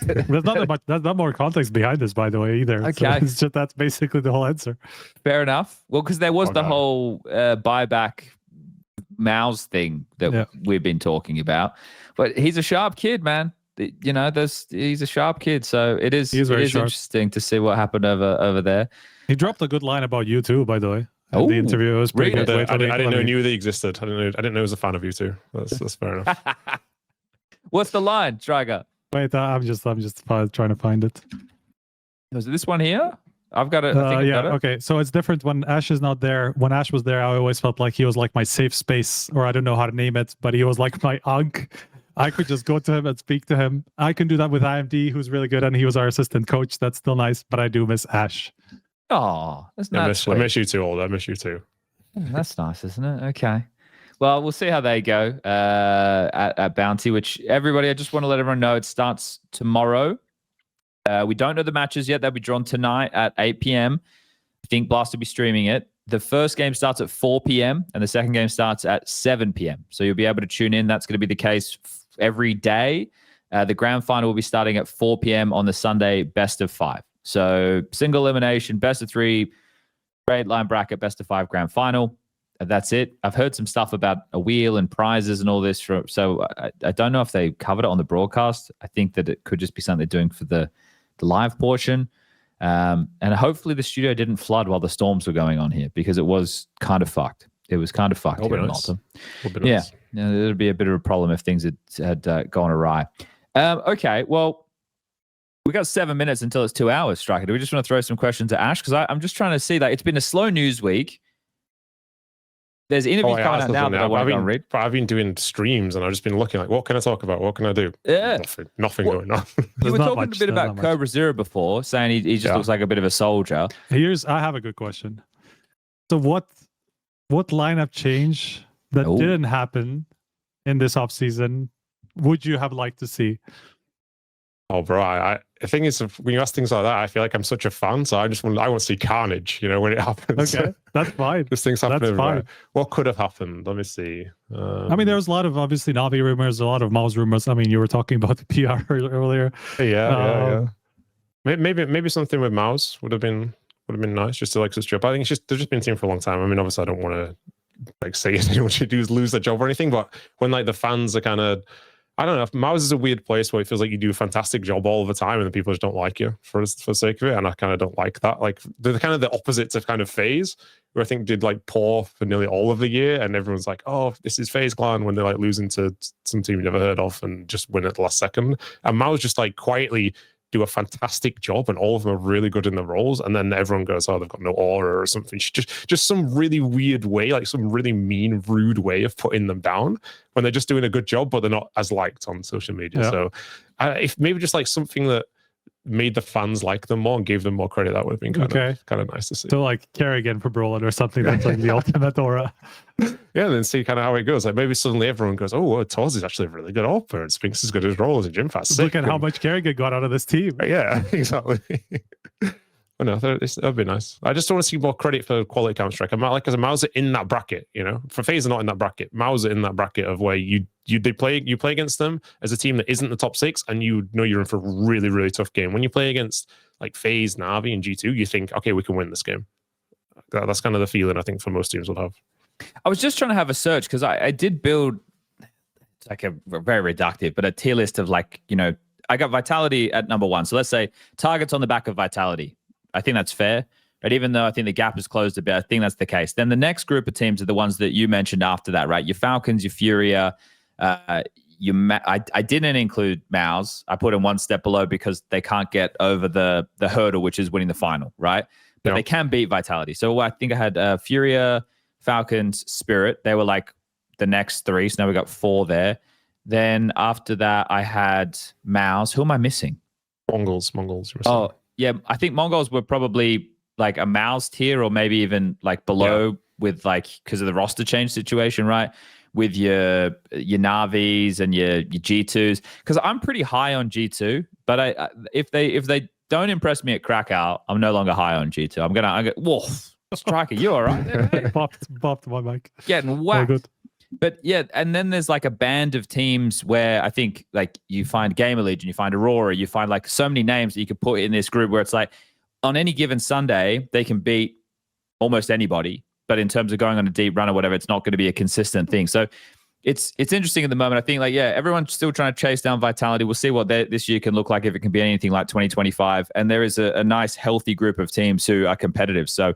There's not more context behind this, by the way, either. Okay. So it's just that's basically the whole answer. Fair enough. Well, because there was the whole buyback mouse thing that we've been talking about, but he's a sharp kid, man. He's a sharp kid, so it is interesting to see what happened over there. He dropped a good line about you too, by the way. The interview was pretty good. I didn't know they existed. I didn't know he was a fan of you too. That's fair enough. What's the line, Striker? Wait, I'm just trying to find it. Was it this one here? I've got it. Okay. So it's different when Ash is not there. When Ash was there, I always felt like he was like my safe space, or I don't know how to name it, but he was like my unk. I could just go to him and speak to him. I can do that with IMD, who's really good, and he was our assistant coach. That's still nice, but I do miss Ash. Oh, that's nice. I miss you too, Old. I miss you too. That's nice, isn't it? Okay. Well, we'll see how they go at Bounty, which everybody, I just want to let everyone know it starts tomorrow. We don't know the matches yet. They'll be drawn tonight at 8 p.m. I think Blast will be streaming it. The first game starts at 4 p.m. and the second game starts at 7 p.m. So you'll be able to tune in. That's going to be the case every day. The grand final will be starting at 4 p.m. on the Sunday, best of 5. So single elimination, best of 3, straight line bracket, best of 5 grand final. That's it. I've heard some stuff about a wheel and prizes and all this. So I don't know if they covered it on the broadcast. I think that it could just be something they're doing for the live portion. And hopefully the studio didn't flood while the storms were going on here, because it was kind of fucked. It was kind of fucked here in Malta. Yeah, it'd be a bit of a problem if things had gone awry. Okay, well, we got 7 minutes until it's 2 hours, Striker. Do we just want to throw some questions at Ash? Because I'm just trying to see that it's been a slow news week. There's interviews coming out now that I want to read. I've been doing streams and I've just been looking like, what can I talk about? What can I do? Yeah. Nothing going on. You were talking a bit about Cobra Zero before, saying he just looks like a bit of a soldier. I have a good question. So what lineup change that didn't happen in this offseason would you have liked to see? Oh, bro, the thing is, when you ask things like that, I feel like I'm such a fan, so I want to see carnage, when it happens. Okay, that's fine. This thing's happening everywhere. What could have happened? Let me see. I mean, there was a lot of, obviously, Navi rumors, a lot of mouse rumors. I mean, you were talking about the PR earlier. Yeah. Maybe something with mouse would have been nice, just to like switch up. I think they've just been team for a long time. I mean, obviously, I don't want to like say anyone should lose their job or anything, but when like the fans are kind of, I don't know, if Mouse is a weird place where it feels like you do a fantastic job all the time and the people just don't like you for the sake of it, and I kind of don't like that. Like, they're kind of the opposites of kind of FaZe, who I think did like poor for nearly all of the year, and everyone's like, oh, this is FaZe Clan, when they're like losing to some team you never heard of and just win at the last second. And Mouse just like quietly do a fantastic job, and all of them are really good in their roles, and then everyone goes, oh, they've got no aura or something. Just some really weird way, like some really mean, rude way of putting them down when they're just doing a good job, but they're not as liked on social media. Yeah. So if maybe just like something that made the fans like them more and gave them more credit, that would have been kind of nice to see. So like karrigan for Brawler or something, that's like the ultimate aura. Yeah, then see kind of how it goes. Like maybe suddenly everyone goes, oh, Twistzz is actually a really good AWPer, and Spinks is good as role as a gym fast. Look at how much karrigan got out of this team. Yeah, exactly. But no, that'd be nice. I just want to see more credit for quality Counter-Strike. I'm like, as a Mauser in that bracket, for FaZe are not in that bracket. Mauser in that bracket of where you play against them as a team that isn't the top 6, and you know you're in for a really, really tough game. When you play against like FaZe, Navi, and G2, you think, okay, we can win this game. That's kind of the feeling I think for most teams will have. I was just trying to have a search because I did build like a very reductive, but a tier list of like, I got Vitality at number 1. So let's say targets on the back of Vitality. I think that's fair. Right? Even though I think the gap has closed a bit, I think that's the case. Then the next group of teams are the ones that you mentioned after that, right? Your Falcons, your Furia. I didn't include Mouse. I put them one step below because they can't get over the hurdle, which is winning the final, right? But they can beat Vitality. So I think I had Furia, Falcons, Spirit. They were like the next 3. So now we got 4 there. Then after that, I had Mouse. Who am I missing? Mongols. Oh, yeah. I think Mongols were probably like a Mouse tier, or maybe even like below with like, because of the roster change situation, right? With your Navis and your G2s. Because I'm pretty high on G2, but if they don't impress me at Krakow, I'm no longer high on G2. I'm gonna whoa, Striker, you all right there, mate? Popped my mic. Getting whacked. Good. But yeah, and then there's like a band of teams where I think like you find Gamer Legion, you find Aurora, you find like so many names that you could put in this group where it's like on any given Sunday, they can beat almost anybody. But in terms of going on a deep run or whatever, it's not going to be a consistent thing. So it's interesting at the moment. I think like, everyone's still trying to chase down Vitality. We'll see what this year can look like, if it can be anything like 2025. And there is a nice, healthy group of teams who are competitive. So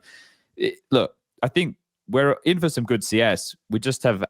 look, I think we're in for some good CS. We just have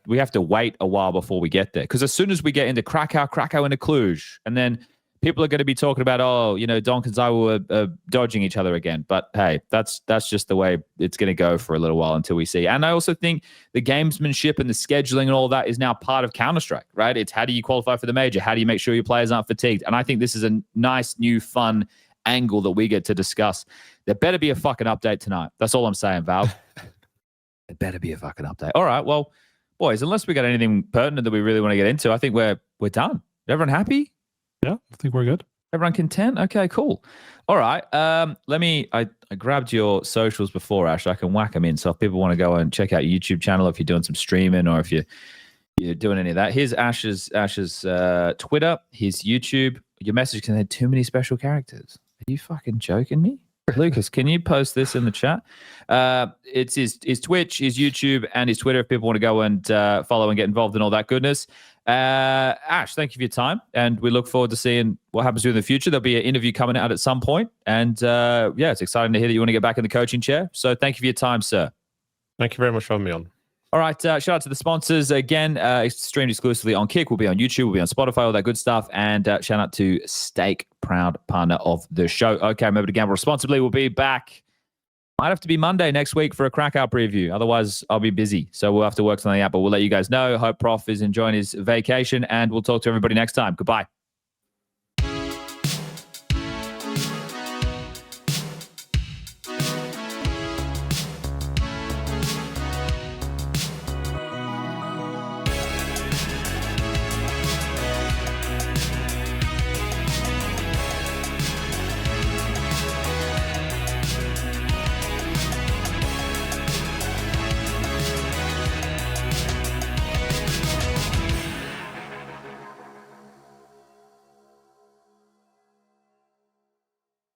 we have to wait a while before we get there. Because as soon as we get into Krakow into Cluj, and then people are going to be talking about, Donk and Zywa were dodging each other again. But hey, that's just the way it's going to go for a little while until we see. And I also think the gamesmanship and the scheduling and all that is now part of Counter-Strike, right? It's how do you qualify for the major? How do you make sure your players aren't fatigued? And I think this is a nice, new, fun angle that we get to discuss. There better be a fucking update tonight. That's all I'm saying, Valve. There better be a fucking update. All right, well, boys, unless we got anything pertinent that we really want to get into, I think we're done. Everyone happy? Yeah, I think we're good. Everyone content? Okay, cool. All right. I grabbed your socials before, Ash. I can whack them in. So if people want to go and check out your YouTube channel, if you're doing some streaming or if you're doing any of that, here's Ash's Twitter, his YouTube. Your message contained too many special characters. Are you fucking joking me? Lucas, can you post this in the chat? It's his Twitch, his YouTube, and his Twitter if people want to go and follow and get involved in all that goodness. Ash, thank you for your time, and we look forward to seeing what happens to you in the future. There'll be an interview coming out at some point, and it's exciting to hear that you want to get back in the coaching chair. So thank you for your time, sir. Thank you very much for having me on. All right, shout out to the sponsors again. Streamed exclusively on Kick. We'll be on YouTube. We'll be on Spotify, all that good stuff. And shout out to Steak, proud partner of the show. Okay, remember to gamble responsibly. We'll be back. Might have to be Monday next week for a Krakow preview. Otherwise, I'll be busy. So we'll have to work something out, but we'll let you guys know. Hope Prof is enjoying his vacation, and we'll talk to everybody next time. Goodbye.